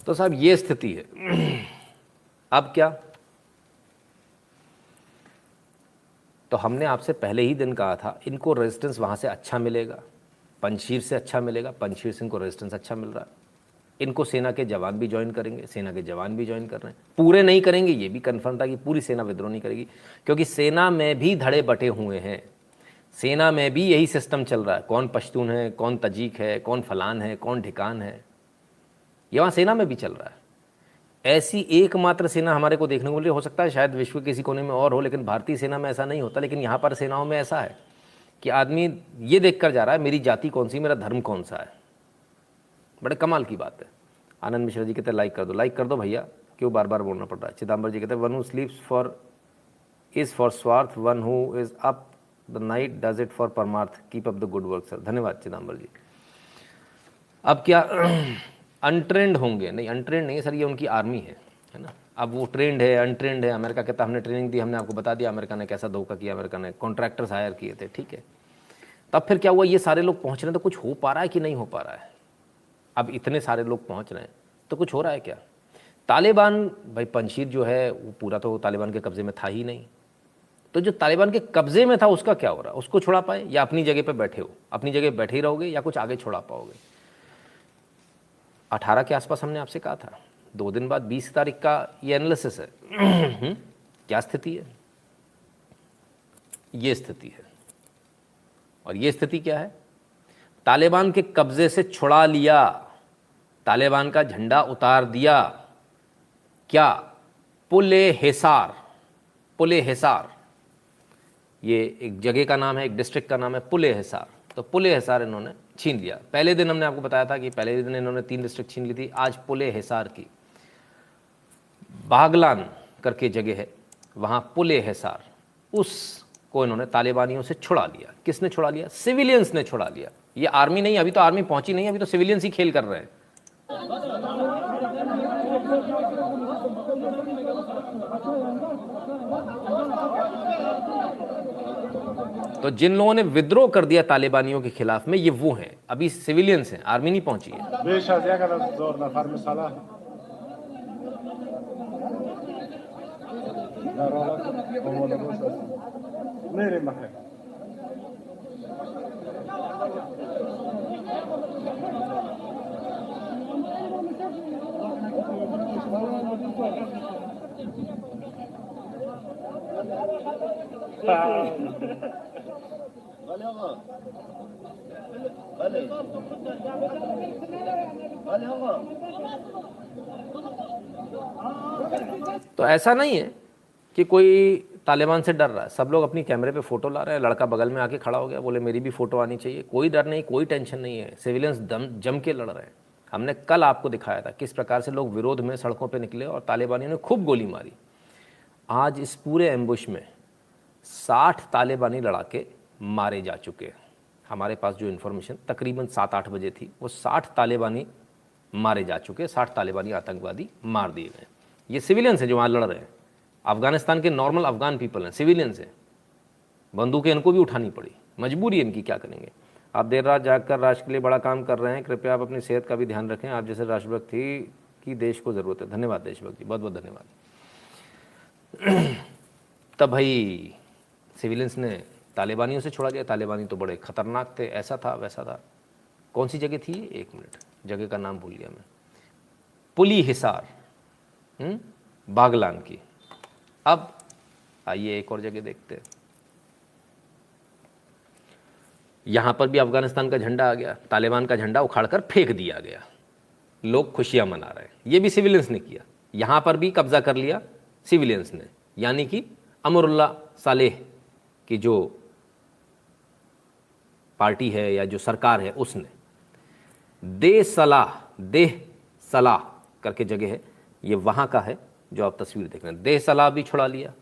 तो साहब ये स्थिति है। अब क्या, तो हमने आपसे पहले ही दिन कहा था इनको रेजिस्टेंस वहाँ से अच्छा मिलेगा, पंजशीर से अच्छा मिलेगा। पंजशीर से इनको रेजिस्टेंस अच्छा मिल रहा है। इनको सेना के जवान भी ज्वाइन करेंगे, सेना के जवान भी ज्वाइन कर रहे हैं। पूरे नहीं करेंगे, ये भी कन्फर्म था कि पूरी सेना विद्रोह नहीं करेगी, क्योंकि सेना में भी धड़े बटे हुए हैं। सेना में भी यही सिस्टम चल रहा है, कौन पश्तून है, कौन तजीक है, कौन फलान है, कौन ढिकान है, ये वहाँ सेना में भी चल रहा है। ऐसी एकमात्र सेना हमारे को देखने को मिल रही, हो सकता है शायद विश्व के किसी कोने में और हो, लेकिन भारतीय सेना में ऐसा नहीं होता। लेकिन यहाँ पर सेनाओं में ऐसा है कि आदमी ये देख कर जा रहा है मेरी जाति कौन सी, मेरा धर्म कौन सा है। बड़े कमाल की बात है। आनंद मिश्रा जी कहते हैं लाइक कर दो भैया, क्यों बार बार बोलना पड़ रहा है। चिदम्बर जी कहते हैं one who sleeps for is for स्वार्थ, one who is up the night does it for परमार्थ, keep up the good work sir. धन्यवाद चिदम्बर जी। अब क्या अनट्रेंड होंगे? नहीं, अनट्रेंड नहीं सर, ये उनकी आर्मी है ना। अब वो ट्रेंड है, अनट्रेंड है। अमेरिका कहता हमने ट्रेनिंग दी, हमने आपको बता दिया अमेरिका ने कैसा धोखा किया, अमेरिका ने कॉन्ट्रैक्टर्स हायर किए थे, ठीक है। तब फिर क्या हुआ, ये सारे लोग पहुँच रहे हैं तो कुछ हो पा रहा है कि नहीं हो पा रहा है? अब इतने सारे लोग पहुँच रहे हैं तो कुछ हो रहा है क्या? तालिबान भाई, पंजशीर जो है वो पूरा तो तालिबान के कब्ज़े में था ही नहीं, तो जो तालिबान के कब्जे में था उसका क्या हो रहा है? उसको छुड़ा पाए या अपनी जगह पे बैठे हो? अपनी जगह बैठे ही रहोगे या कुछ आगे छुड़ा पाओगे? 18 के आसपास हमने आपसे कहा था, 2 दिन बाद 20 तारीख का ये एनालिसिस है। क्या स्थिति है? ये स्थिति है। और ये स्थिति क्या है? तालिबान के कब्जे से छुड़ा लिया, तालिबान का झंडा उतार दिया। क्या? पुले हिसार। पुले हिसार ये एक जगह का नाम है, एक डिस्ट्रिक्ट का नाम है पुले हिसार। तो पुले हिसार इन्होंने छीन लिया। पहले दिन हमने आपको बताया था कि पहले दिन इन्होंने 3 डिस्ट्रिक्ट छीन ली थी। आज पुले हिसार की बागलान करके जगह है, वहाँ पुले हिसार, उसको इन्होंने तालिबानियों से छुड़ा लिया। किसने छुड़ा लिया? सिविलियंस ने छुड़ा लिया। ये आर्मी नहीं, अभी तो आर्मी पहुंची नहीं, अभी तो सिविलियंस ही खेल कर रहे हैं। तो जिन लोगों ने विद्रोह कर दिया तालिबानियों के खिलाफ में, ये वो हैं, अभी सिविलियंस हैं, आर्मी नहीं पहुंची है। तो ऐसा नहीं है कि कोई तालिबान से डर रहा है, सब लोग अपनी कैमरे पे फोटो ला रहे हैं। लड़का बगल में आके खड़ा हो गया, बोले मेरी भी फोटो आनी चाहिए। कोई डर नहीं, कोई टेंशन नहीं है। सिविलियंस जम के लड़ रहे हैं। हमने कल आपको दिखाया था किस प्रकार से लोग विरोध में सड़कों पे निकले और तालिबानियों ने खूब गोली मारी। आज इस पूरे एम्बुश में 60 तालिबानी लड़ाके मारे जा चुके हैं। हमारे पास जो इन्फॉर्मेशन तकरीबन 7-8 बजे थी, वो 60 तालिबानी मारे जा चुके हैं। 60 तालिबानी आतंकवादी मार दिए गए। ये सिविलियंस हैं जो वहाँ लड़ रहे हैं। अफगानिस्तान के नॉर्मल अफगान पीपल हैं, सिविलियंस हैं। बंदूकें इनको भी उठानी पड़ी, मजबूरी है इनकी, क्या करेंगे। आप देर रात जागकर राष्ट्र के लिए बड़ा काम कर रहे हैं, कृपया आप अपनी सेहत का भी ध्यान रखें। आप जैसे राष्ट्रभक्त थी कि देश को ज़रूरत है। धन्यवाद देशभक्त जी, बहुत बहुत धन्यवाद। तब भाई सिविलियंस ने तालिबानियों से छोड़ा दिया। तालिबानी तो बड़े खतरनाक थे, ऐसा था वैसा था। कौन सी जगह थी? 1 मिनट, जगह का नाम भूल गया मैं। पुली हिसार, बागलान की। अब आइए एक और जगह देखते हैं। यहां पर भी अफगानिस्तान का झंडा आ गया, तालिबान का झंडा उखाड़कर फेंक दिया गया। लोग खुशियां मना रहे हैं। ये भी सिविलियंस ने किया। यहां पर भी कब्जा कर लिया सिविलियंस ने, यानी कि अमरुल्लाह सालेह की जो पार्टी है या जो सरकार है उसने। देह सलाह करके जगह है, ये वहां का है जो आप तस्वीर देख रहे हैं। देह सलाह भी छुड़ा लिया।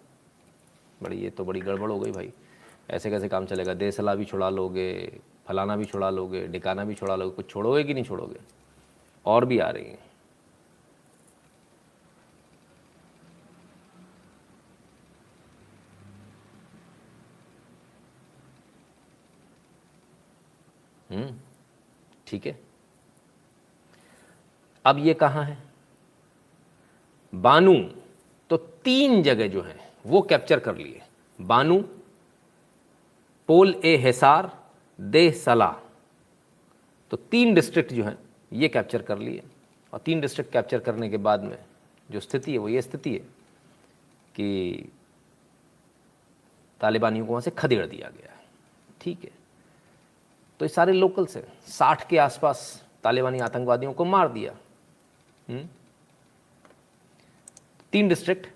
ये तो बड़ी गड़बड़ हो गई भाई, ऐसे कैसे काम चलेगा? देह सलाह भी छुड़ा लोगे, फलाना भी छुड़ा लोगे, डिकाना भी छुड़ा लोगे, कुछ छोड़ोगे कि नहीं छोड़ोगे? और भी आ रही हैं। ठीक है। अब ये कहां है? बानू। तो 3 जगह जो है वो कैप्चर कर लिए। बानू, पोल ए हिसार, देह सलाह। तो 3 डिस्ट्रिक्ट जो हैं ये कैप्चर कर लिए। और 3 डिस्ट्रिक्ट कैप्चर करने के बाद में जो स्थिति है वो ये स्थिति है कि तालिबानियों को वहाँ से खदेड़ दिया गया। ठीक है। तो ये सारे लोकल्स हैं। 60 के आसपास तालिबानी आतंकवादियों को मार दिया। 3 डिस्ट्रिक्ट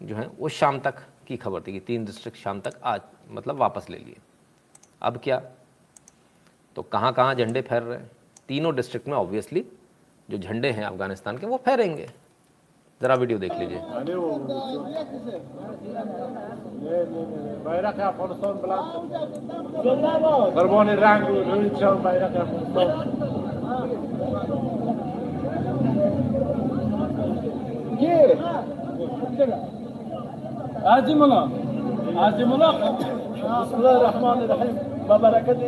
जो हैं वो शाम तक की खबर थी कि 3 डिस्ट्रिक्ट शाम तक आज मतलब वापस ले लिए। अब क्या? तो कहाँ कहाँ झंडे फहर रहे हैं? तीनों डिस्ट्रिक्ट में ऑब्वियसली जो झंडे हैं अफगानिस्तान के वो फहरेंगे। जरा वीडियो देख लीजिए। आजिमुल्लाह बिस्मिल्लाहिर्रहमानिर्रहीम बबरकती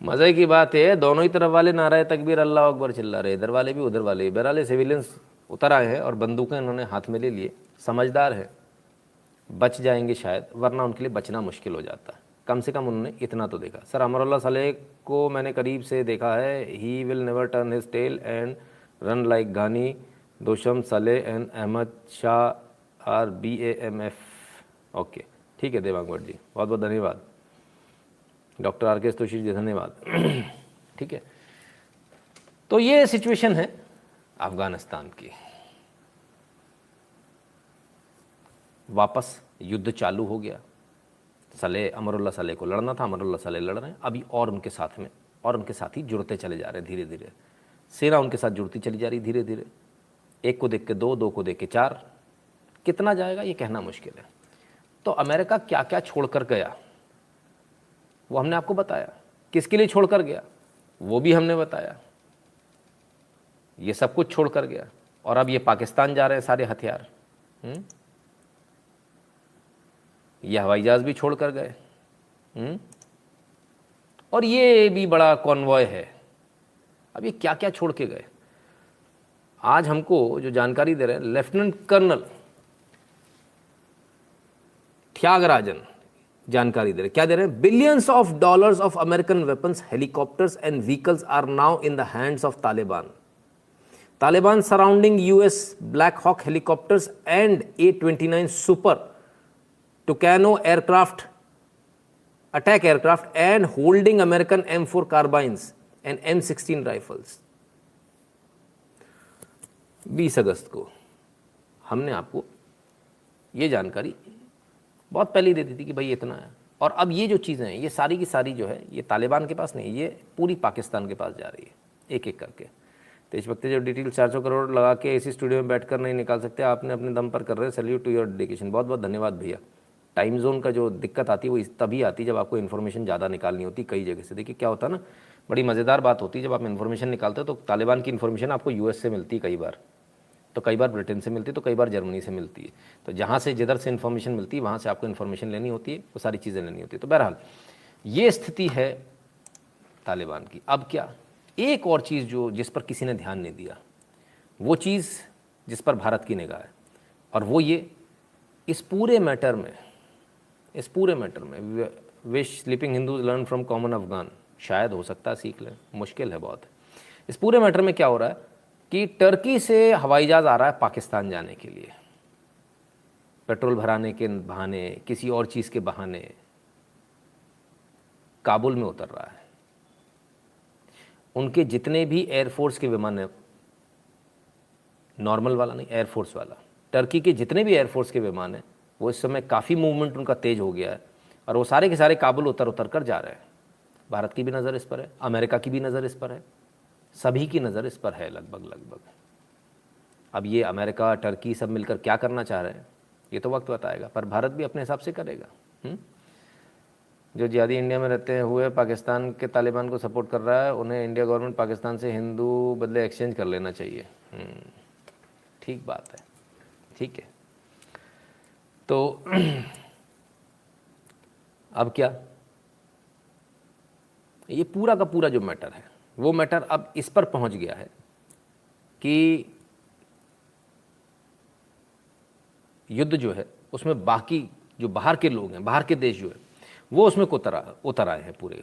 मज़े की बात है, दोनों ही तरफ वाले नाराए तकबीर अल्लाह अकबर चिल्ला रहे, इधर वाले भी उधर वाले भी। बहरहाल सिविलियंस उतर आए हैं और बंदूकें इन्होंने हाथ में ले लिए, समझदार है, बच जाएंगे शायद, वरना उनके लिए बचना मुश्किल हो जाता है। कम से कम उन्होंने इतना तो देखा। सर अमरुल्लाह सलेह को मैंने करीब से देखा है, he will never turn his tail and run like Ghani Dostum Saleh and Ahmad Shah are BAMF। Okay ठीक है देवांग भट्ट जी, बहुत बहुत धन्यवाद। डॉक्टर RK स्तोशी जी धन्यवाद। ठीक है, तो ये सिचुएशन है अफ़गानिस्तान की। वापस युद्ध चालू हो गया। अमरुल्लाह सलेह को लड़ना था, अमरुल्लाह सलेह लड़ रहे हैं अभी, और उनके साथ में और उनके साथी जुड़ते चले जा रहे हैं धीरे धीरे। सेना उनके साथ जुड़ती चली जा रही धीरे धीरे, एक को देख के दो, दो को देख के चार, कितना जाएगा ये कहना मुश्किल है। तो अमेरिका क्या क्या छोड़ कर गया वो हमने आपको बताया, किसके लिए छोड़ कर गया वो भी हमने बताया। ये सब कुछ छोड़ कर गया और अब ये पाकिस्तान जा रहे हैं सारे हथियार। ये हवाई जहाज भी छोड़ कर गए और ये भी बड़ा कॉन्वॉय है। अब ये क्या क्या छोड़ के गए, आज हमको जो जानकारी दे रहे हैं लेफ्टिनेंट कर्नल त्यागराजन जानकारी दे रहे, क्या दे रहे हैं, billions of dollars of American weapons, helicopters and vehicles are now in the hands of Taliban. Taliban surrounding US black hawk helicopters and A-29 super Tucano aircraft, attack aircraft and holding American M4 carbines and M16 rifles। 20 अगस्त को हमने आपको ये जानकारी बहुत पहले दे दी थी कि भाई इतना है, और अब ये जो चीज़ें हैं ये सारी की सारी जो है ये तालिबान के पास नहीं, ये पूरी पाकिस्तान के पास जा रही है एक एक करके। देशभक्ति जो डिटेल 400 करोड़ लगा के इसी स्टूडियो में बैठकर नहीं निकाल सकते, आपने अपने दम पर कर रहे हैं, सैल्यूट टू योर डेडिकेशन, बहुत बहुत धन्यवाद भैया। टाइम जोन का जो दिक्कत आती है वो तभी आती है जब आपको इन्फॉर्मेशन ज़्यादा निकालनी होती कई जगह से। देखिए क्या होता है ना, बड़ी मज़ेदार बात होती है जब आप इन्फॉर्मेशन निकालते हो तो तालिबान की इन्फॉर्मेशन आपको US से मिलती है कई बार, तो कई बार ब्रिटेन से मिलती है, तो कई बार जर्मनी से मिलती है। तो जहाँ से जिधर से इन्फॉर्मेशन मिलती है वहाँ से आपको इन्फॉर्मेशन लेनी होती है, वो सारी चीज़ें लेनी होती है। तो बहरहाल ये स्थिति है तालिबान की। अब क्या, एक और चीज़ जो जिस पर किसी ने ध्यान नहीं दिया, वो चीज़ जिस पर भारत की निगाह है, और वो ये इस पूरे मैटर में wish sleeping Hindus learn from common Afghan, शायद हो सकता है सीख लें, मुश्किल है बहुत। इस पूरे मैटर में क्या हो रहा है कि टर्की से हवाई जहाज़ आ रहा है पाकिस्तान जाने के लिए, पेट्रोल भराने के बहाने, किसी और चीज़ के बहाने काबुल में उतर रहा है। उनके जितने भी एयरफोर्स के विमान हैं, नॉर्मल वाला नहीं, एयरफोर्स वाला, टर्की के जितने भी एयरफोर्स के विमान हैं वो इस समय काफ़ी मूवमेंट उनका तेज़ हो गया है और वो सारे के सारे काबुल उतर कर जा रहे हैं। भारत की भी नज़र इस पर है, अमेरिका की भी नज़र इस पर है, सभी की नज़र इस पर है लगभग। अब ये अमेरिका टर्की सब मिलकर क्या करना चाह रहे हैं ये तो वक्त बताएगा, पर भारत भी अपने हिसाब से करेगा। जो जिहादी इंडिया में रहते हैं हुए पाकिस्तान के तालिबान को सपोर्ट कर रहा है, उन्हें इंडिया गवर्नमेंट पाकिस्तान से हिंदू बदले एक्सचेंज कर लेना चाहिए। ठीक बात है, ठीक है। तो अब क्या, ये पूरा का पूरा जो मैटर है वो मैटर अब इस पर पहुंच गया है कि युद्ध जो है उसमें बाकी जो बाहर के लोग हैं, बाहर के देश जो है वो उसमें उतर आए हैं पूरे।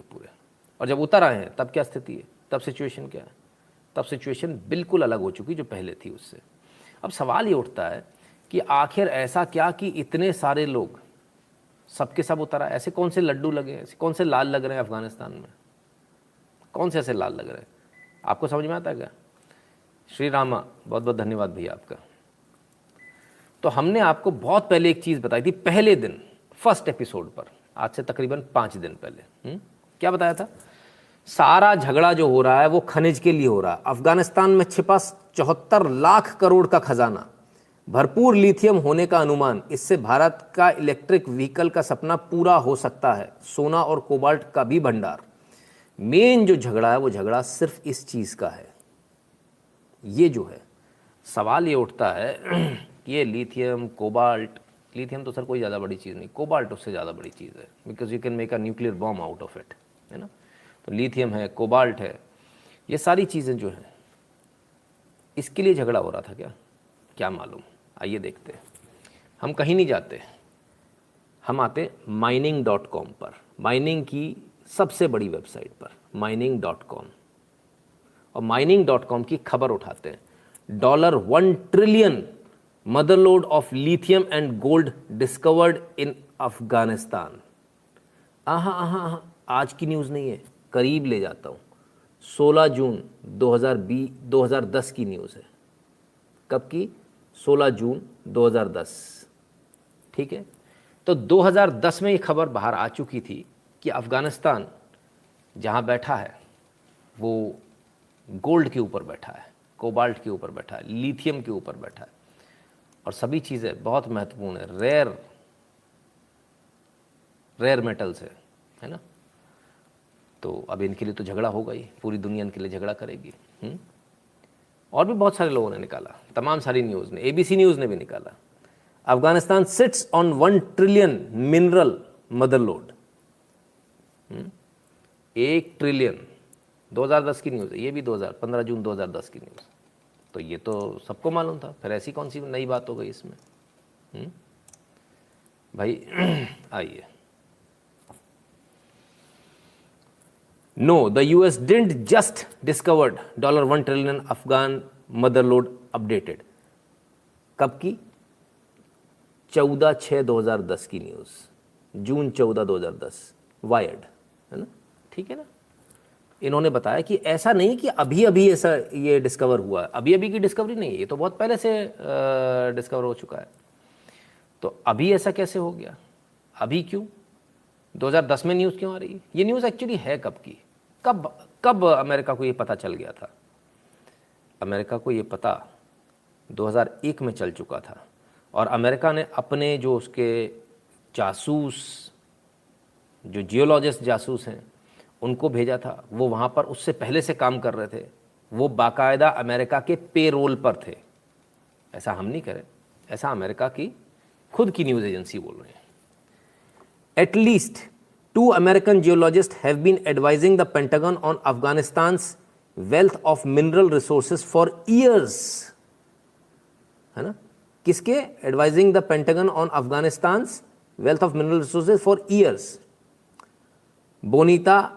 और जब उतर आए हैं तब क्या स्थिति है, तब सिचुएशन क्या है, तब सिचुएशन बिल्कुल अलग हो चुकी जो पहले थी उससे। अब सवाल ये उठता है कि आखिर ऐसा क्या कि इतने सारे लोग सबके सब उतर आए, ऐसे कौन से लड्डू लगे, ऐसे कौन से लाल लग रहे हैं अफगानिस्तान में, कौन से ऐसे लाल लग रहे हैं, आपको समझ में आता है क्या? श्री रामा बहुत बहुत धन्यवाद भैया आपका। तो हमने आपको बहुत पहले एक चीज़ बताई थी, पहले दिन फर्स्ट एपिसोड पर, आज से तकरीबन 5 दिन पहले। क्या बताया था? सारा झगड़ा जो हो रहा है वो खनिज के लिए हो रहा है। अफगानिस्तान में छिपा 74 लाख करोड़ का खजाना भरपूर लिथियम होने का अनुमान, इससे भारत का इलेक्ट्रिक व्हीकल का सपना पूरा हो सकता है। सोना और कोबाल्ट का भी भंडार। मेन जो झगड़ा है वो झगड़ा सिर्फ इस चीज़ का है। ये जो है सवाल ये उठता है कि ये लिथियम कोबाल्ट, लिथियम तो सर कोई ज़्यादा बड़ी चीज़ नहीं, कोबाल्ट उससे ज़्यादा बड़ी चीज़ है, because you can make a nuclear bomb out of it, है ना। तो लिथियम है, कोबाल्ट है, ये सारी चीज़ें जो हैं इसके लिए झगड़ा हो रहा था क्या मालूम। आइए देखते हैं। हम कहीं नहीं जाते, हम आते mining.com पर, माइनिंग की सबसे बड़ी वेबसाइट पर mining.com, और mining.com की खबर उठाते हैं। $1 trillion motherlode of lithium and gold discovered in Afghanistan. आज की न्यूज़ नहीं है, करीब ले जाता हूँ। 16 जून 2010 की न्यूज़ है। कब की? 16 जून 2010, ठीक है। तो 2010 में ये खबर बाहर आ चुकी थी कि अफ़गानिस्तान जहाँ बैठा है वो गोल्ड के ऊपर बैठा है, कोबाल्ट के ऊपर बैठा है, लिथियम के ऊपर बैठा है, और सभी चीज़ें बहुत महत्वपूर्ण है, रेयर मेटल्स है ना। तो अब इनके लिए तो झगड़ा होगा ही, पूरी दुनिया इनके लिए झगड़ा करेगी। और भी बहुत सारे लोगों ने निकाला, तमाम सारी न्यूज़ ने, ABC न्यूज़ ने भी निकाला। Afghanistan sits on 1 trillion mineral motherlode. 1 trillion 2010 की न्यूज़ है, ये भी 15 जून 2010 की न्यूज़। तो ये तो सबको मालूम था, फिर ऐसी कौन सी नई बात हो गई इसमें? भाई आइए। No, the US didn't just discovered $1 trillion Afghan motherlode updated. कब की? 14/6/2010 की न्यूज़, जून 14, 2010, वायर्ड, है ना, ठीक है ना। इन्होंने बताया कि ऐसा नहीं कि अभी अभी ऐसा ये डिस्कवर हुआ है, अभी अभी की डिस्कवरी नहीं है, ये तो बहुत पहले से डिस्कवर हो चुका है। तो अभी ऐसा कैसे हो गया? अभी क्यों? 2010 में न्यूज़ क्यों आ रही है? ये न्यूज़ एक्चुअली है कब की? कब अमेरिका को ये पता चल गया था? अमेरिका को ये पता 2001 में चल चुका था, और अमेरिका ने अपने जो उसके जासूस, जो जियोलॉजिस्ट जासूस हैं, उनको भेजा था। वो वहाँ पर उससे पहले से काम कर रहे थे, वो बाकायदा अमेरिका के पेरोल पर थे। ऐसा हम नहीं करें, ऐसा अमेरिका की खुद की न्यूज़ एजेंसी बोल रहे हैं। At least 2 American geologists have been advising the Pentagon on Afghanistan's wealth of mineral resources for years, है ना। किसके? Advising the Pentagon on Afghanistan's wealth of mineral resources for years. Bonita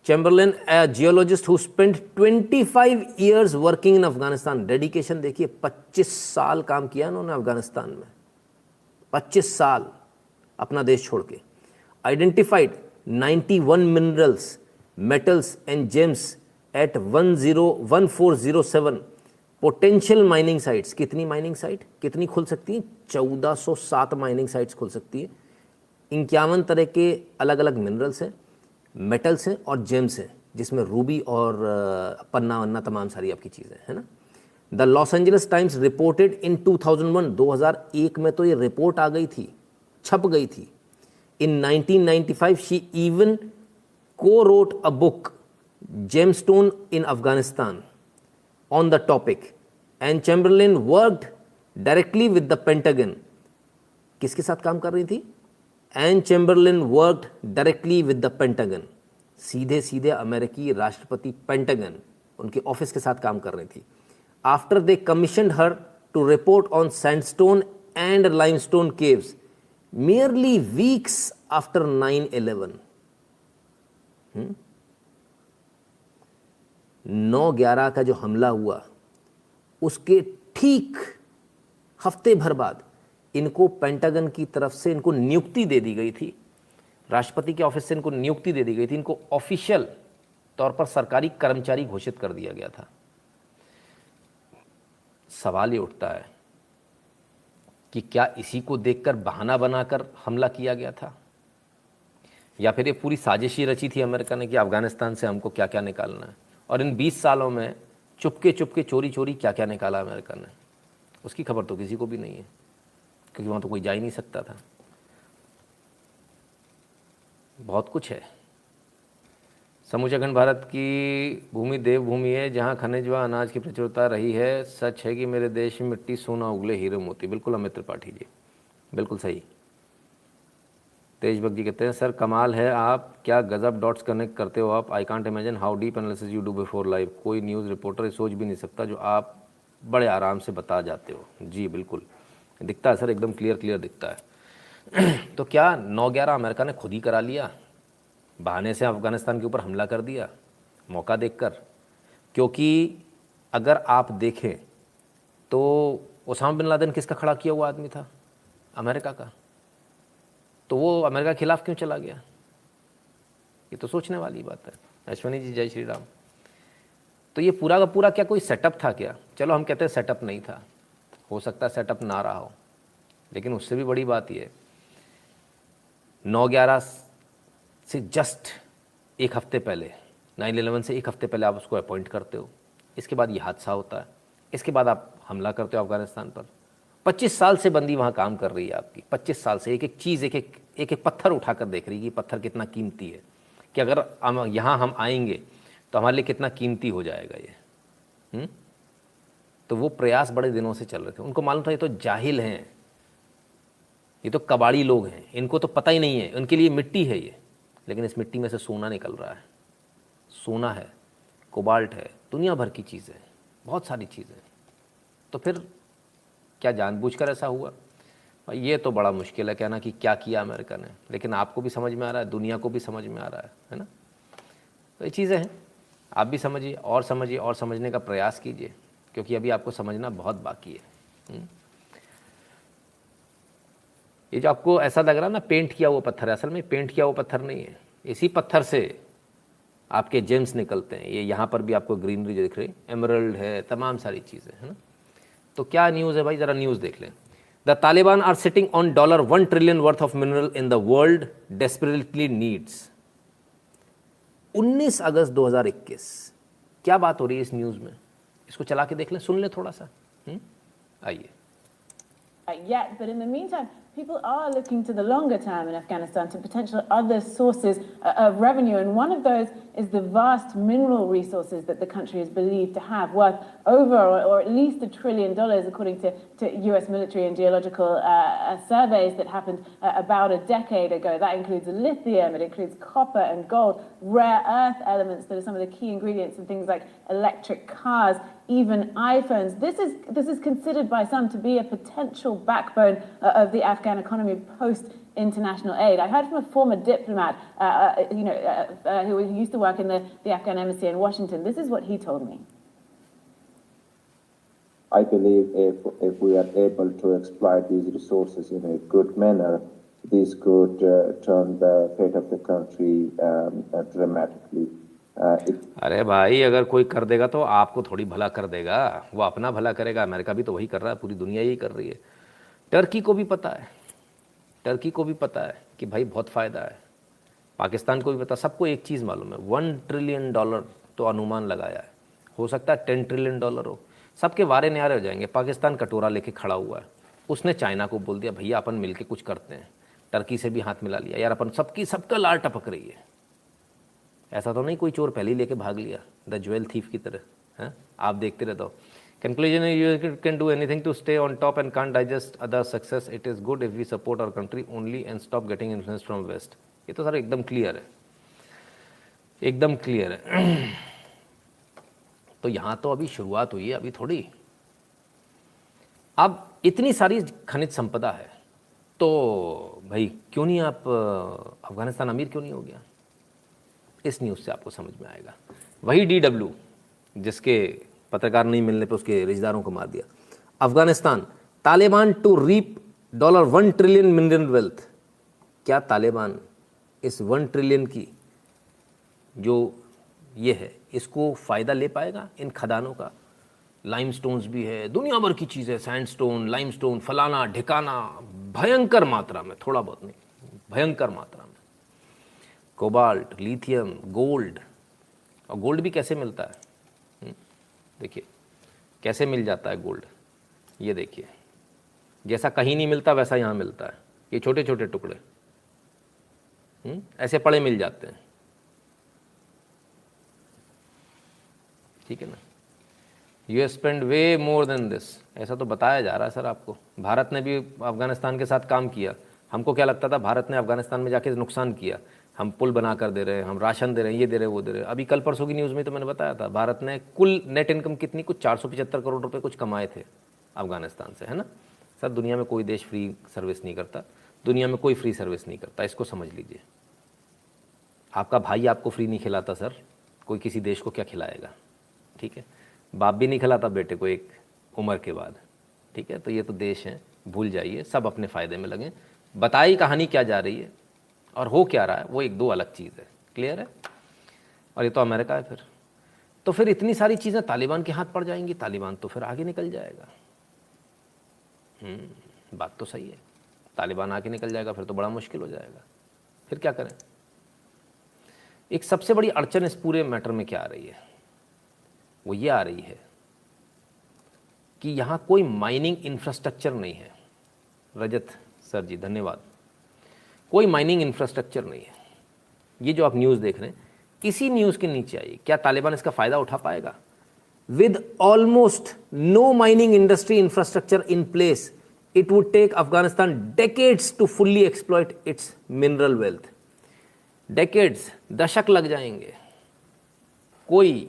Chamberlain, a geologist who spent 25 years working in Afghanistan. Dedication देखिए, 25 साल काम किया उन्होंने अफगानिस्तान में, 25 साल अपना देश छोड़ के। Identified 91 minerals, metals and gems at 1407 potential mining sites. कितनी माइनिंग साइट कितनी खुल सकती हैं? 1407 माइनिंग साइट्स खुल सकती है। 51 तरह के अलग अलग मिनरल्स हैं, मेटल्स हैं और जेम्स हैं, जिसमें रूबी और पन्ना वन्ना तमाम सारी आपकी चीज़ें, है ना। The Los Angeles times reported in 2001, 2001 में तो ये रिपोर्ट आ गई थी, छप गई थी। In 1995, she even co-wrote a book, Gemstone in Afghanistan, on the topic. And Chamberlain worked directly with the Pentagon. किसके साथ काम कर रही थी? And Chamberlain worked directly with the Pentagon. सीधे सीधे अमेरिकी राष्ट्रपति पेंटागन, उनके ऑफिस के साथ काम कर रही थी। After they commissioned her to report on sandstone and limestone caves, merely weeks after 9/11, 9/11 का जो हमला हुआ, उसके ठीक हफ्ते भर बाद इनको पेंटागन की तरफ से इनको नियुक्ति दे दी गई थी, राष्ट्रपति के ऑफिस से इनको नियुक्ति दे दी गई थी, इनको ऑफिशियल तौर पर सरकारी कर्मचारी घोषित कर दिया गया था। सवाल ये उठता है कि क्या इसी को देखकर बहाना बनाकर हमला किया गया था, या फिर ये पूरी साजिश ही रची थी अमेरिका ने कि अफगानिस्तान से हमको क्या क्या निकालना है। और इन 20 सालों में चुपके चुपके चोरी चोरी क्या क्या निकाला अमेरिका ने, उसकी खबर तो किसी को भी नहीं है, क्योंकि वहाँ तो कोई जा ही नहीं सकता था। बहुत कुछ है। समूचा अखंड भारत की भूमि देवभूमि है, जहाँ खनिज व अनाज की प्रचुरता रही है। सच है कि मेरे देश में मिट्टी सोना उगले हीरे मोती। बिल्कुल अमित त्रिपाठी जी, बिल्कुल सही। तेज भक्त जी कहते हैं सर कमाल है, आप क्या गजब डॉट्स कनेक्ट करते हो आप। I can't imagine how deep analysis you do before live. कोई न्यूज़ रिपोर्टर सोच भी नहीं सकता जो आप बड़े आराम से बता जाते हो। जी बिल्कुल दिखता है सर, एकदम क्लियर दिखता है। तो क्या 9/11 अमेरिका ने खुद ही करा लिया, बहाने से अफ़गानिस्तान के ऊपर हमला कर दिया मौका देखकर? क्योंकि अगर आप देखें तो ओसामा बिन लादेन किसका खड़ा किया हुआ आदमी था? अमेरिका का। तो वो अमेरिका के खिलाफ क्यों चला गया? ये तो सोचने वाली बात है। अश्वनी जी जय श्री राम। तो ये पूरा का पूरा क्या कोई सेटअप था क्या? चलो हम कहते हैं सेटअप नहीं था, हो सकता है सेटअप ना रहा हो, लेकिन उससे भी बड़ी बात ये 9/11 से जस्ट एक हफ्ते पहले, 9/11 से एक हफ्ते पहले आप उसको अपॉइंट करते हो, इसके बाद ये हादसा होता है, इसके बाद आप हमला करते हो अफगानिस्तान पर। 25 साल से बंदी वहाँ काम कर रही है आपकी, 25 साल से एक एक चीज़, एक एक पत्थर उठाकर देख रही है कि पत्थर कितना कीमती है, कि अगर हम यहाँ हम आएंगे तो हमारे लिए कितना कीमती हो जाएगा ये। तो वो प्रयास बड़े दिनों से चल रहे थे। उनको मालूम था ये तो जाहिल हैं, ये तो कबाड़ी लोग हैं, इनको तो पता ही नहीं है, उनके लिए मिट्टी है ये, लेकिन इस मिट्टी में से सोना निकल रहा है। सोना है, कोबाल्ट है, दुनिया भर की चीज़ें, बहुत सारी चीज़ें। तो फिर क्या जानबूझकर ऐसा हुआ? भाई ये तो बड़ा मुश्किल है कहना कि क्या किया अमेरिका ने, लेकिन आपको भी समझ में आ रहा है, दुनिया को भी समझ में आ रहा है ना? तो ये चीज़ें हैं, आप भी समझिए और समझिए और समझने का प्रयास कीजिए, क्योंकि अभी आपको समझना बहुत बाकी है। ये जो आपको ऐसा लग रहा है ना पेंट किया हुआ पत्थर है, असल में पेंट किया हुआ पत्थर नहीं है। इसी पत्थर से आपके जेम्स निकलते हैं। ये यहाँ पर भी आपको ग्रीनरी दिख रही, एमरल्ड है, तमाम सारी चीज़ें है ना। तो क्या न्यूज़ है भाई, ज़रा न्यूज़ देख लें। The Taliban are sitting on $1 trillion worth of mineral in the world desperately needs. 19 अगस्त 2021। क्या बात हो रही है इस न्यूज़ में? इसको चला के देख लें, सुन लें थोड़ा सा। आइए। Yet, but in the meantime, people are looking to the longer term in Afghanistan to potential other sources of revenue, and one of those is the vast mineral resources that the country is believed to have, worth over or at least $1 trillion, according to US military and geological surveys that happened about a decade ago. That includes lithium, it includes copper and gold, rare earth elements that are some of the key ingredients in things like electric cars, even iPhones. This is considered by some to be a potential backbone of the Afghan economy post-international aid. I heard from a former diplomat, who used to work in the Afghan embassy in Washington. This is what he told me. I believe if we are able to exploit these resources in a good manner, this could turn the fate of the country dramatically. अरे भाई अगर कोई कर देगा तो आपको थोड़ी भला कर देगा, वो अपना भला करेगा। अमेरिका भी तो वही कर रहा है, पूरी दुनिया यही कर रही है। टर्की को भी पता है, टर्की को भी पता है कि भाई बहुत फ़ायदा है, पाकिस्तान को भी पता, सबको एक चीज़ मालूम है, $1 ट्रिलियन तो अनुमान लगाया है, हो सकता है $10 ट्रिलियन हो। सबके वारे न्यारे हो जाएंगे। पाकिस्तान कटोरा लेके खड़ा हुआ है, उसने चाइना को बोल दिया भैया अपन मिलके कुछ करते हैं। टर्की से भी हाथ मिला लिया, यार अपन सबका लार टपक रही है। ऐसा तो नहीं कोई चोर पहले ही लेके भाग लिया, द ज्वेल थीफ की तरह है। आप देखते रहते हो। Conclusion you can do anything to stay on top and can't digest other success. It is good if we support our country only and stop getting influence from west. ये तो sir एकदम क्लियर है, एकदम clear है। तो यहाँ तो अभी शुरुआत हुई है, अभी थोड़ी। अब इतनी सारी खनिज संपदा है तो भाई क्यों नहीं आप अफगानिस्तान अमीर क्यों नहीं हो गया? इस न्यूज़ से आपको समझ में आएगा। वही DW जिसके पत्रकार नहीं मिलने पे उसके रिश्तेदारों को मार दिया। Afghanistan Taliban to reap $1 trillion mineral wealth. क्या तालिबान इस 1 ट्रिलियन की जो ये है इसको फ़ायदा ले पाएगा इन खदानों का? लाइमस्टोन्स भी है, दुनिया भर की चीज़ें, सैंडस्टोन, लाइमस्टोन, फलाना ढिकाना, भयंकर मात्रा में, थोड़ा बहुत नहीं, भयंकर मात्रा में। Cobalt, lithium, gold. और गोल्ड भी कैसे मिलता है? देखिए कैसे मिल जाता है गोल्ड। ये देखिए, जैसा कहीं नहीं मिलता वैसा यहाँ मिलता है। ये छोटे छोटे टुकड़े ऐसे पड़े मिल जाते हैं, ठीक है ना। You spend way more than this, ऐसा तो बताया जा रहा है सर आपको। भारत ने भी अफगानिस्तान के साथ काम किया। हमको क्या लगता था भारत ने अफगानिस्तान में जाके नुकसान किया, हम पुल बना कर दे रहे हैं, हम राशन दे रहे हैं, ये दे रहे हैं, वो दे रहे हैं। अभी कल परसों की न्यूज़ में तो मैंने बताया था भारत ने कुल नेट इनकम कितनी, कुछ 475 करोड़ रुपए कुछ कमाए थे अफगानिस्तान से, है ना। सर दुनिया में कोई देश फ्री सर्विस नहीं करता, दुनिया में कोई फ्री सर्विस नहीं करता, इसको समझ लीजिए। आपका भाई आपको फ्री नहीं खिलाता सर, कोई किसी देश को क्या खिलाएगा, ठीक है। बाप भी नहीं खिलाता बेटे को एक उम्र के बाद, ठीक है। तो ये तो देश हैं, भूल जाइए, सब अपने फ़ायदे में लगे। बताई कहानी क्या जा रही है और हो क्या रहा है वो एक दो अलग चीज़ है, क्लियर है। और ये तो अमेरिका है फिर, तो फिर इतनी सारी चीज़ें तालिबान के हाथ पड़ जाएंगी, तालिबान तो फिर आगे निकल जाएगा। बात तो सही है, तालिबान आगे निकल जाएगा फिर तो बड़ा मुश्किल हो जाएगा। फिर क्या करें। एक सबसे बड़ी अड़चन इस पूरे मैटर में क्या आ रही है, वो ये आ रही है कि यहाँ कोई माइनिंग इंफ्रास्ट्रक्चर नहीं है। रजत सर जी धन्यवाद। कोई माइनिंग इंफ्रास्ट्रक्चर नहीं है। ये जो आप न्यूज़ देख रहे हैं, इसी न्यूज़ के नीचे आइए, क्या तालिबान इसका फ़ायदा उठा पाएगा। With almost no mining industry infrastructure in place, it would take Afghanistan decades to fully exploit its mineral wealth. Decades, दशक लग जाएंगे। कोई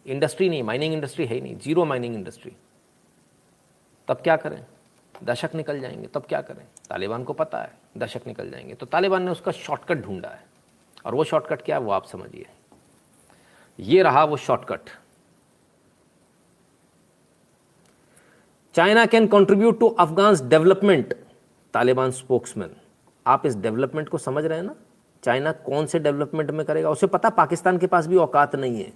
इंडस्ट्री नहीं, माइनिंग इंडस्ट्री है ही नहीं, जीरो माइनिंग इंडस्ट्री। तब क्या करें, दशक निकल जाएंगे, तब क्या करें। तालिबान को पता है दशक निकल जाएंगे, तो तालिबान ने उसका शॉर्टकट ढूंढा है। और वो शॉर्टकट क्या है वो आप समझिए। ये रहा वो shortcut. China can contribute to Afghan development, Taliban spokesman. आप इस डेवलपमेंट को समझ रहे हैं ना, चाइना कौन से डेवलपमेंट में करेगा। उसे पता पाकिस्तान के पास भी औकात नहीं है,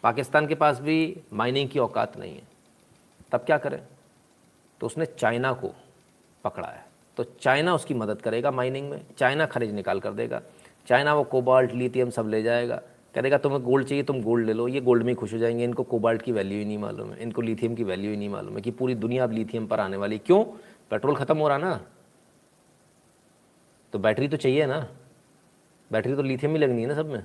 पाकिस्तान के पास भी माइनिंग की औकात नहीं है, तब क्या करें। तो उसने चाइना को पकड़ा है, तो चाइना उसकी मदद करेगा माइनिंग में, चाइना खनिज निकाल कर देगा, चाइना वो कोबाल्ट लिथियम सब ले जाएगा, कह देगा तुम्हें गोल्ड चाहिए तुम गोल्ड ले लो, ये गोल्ड में ही खुश हो जाएंगे। इनको कोबाल्ट की वैल्यू ही नहीं मालूम है, इनको लिथियम की वैल्यू ही नहीं मालूम है कि पूरी दुनिया अब लिथियम पर आने वाली। क्यों, पेट्रोल ख़त्म हो रहा ना, तो बैटरी तो चाहिए ना, बैटरी तो लिथियम ही लगनी है ना सब में।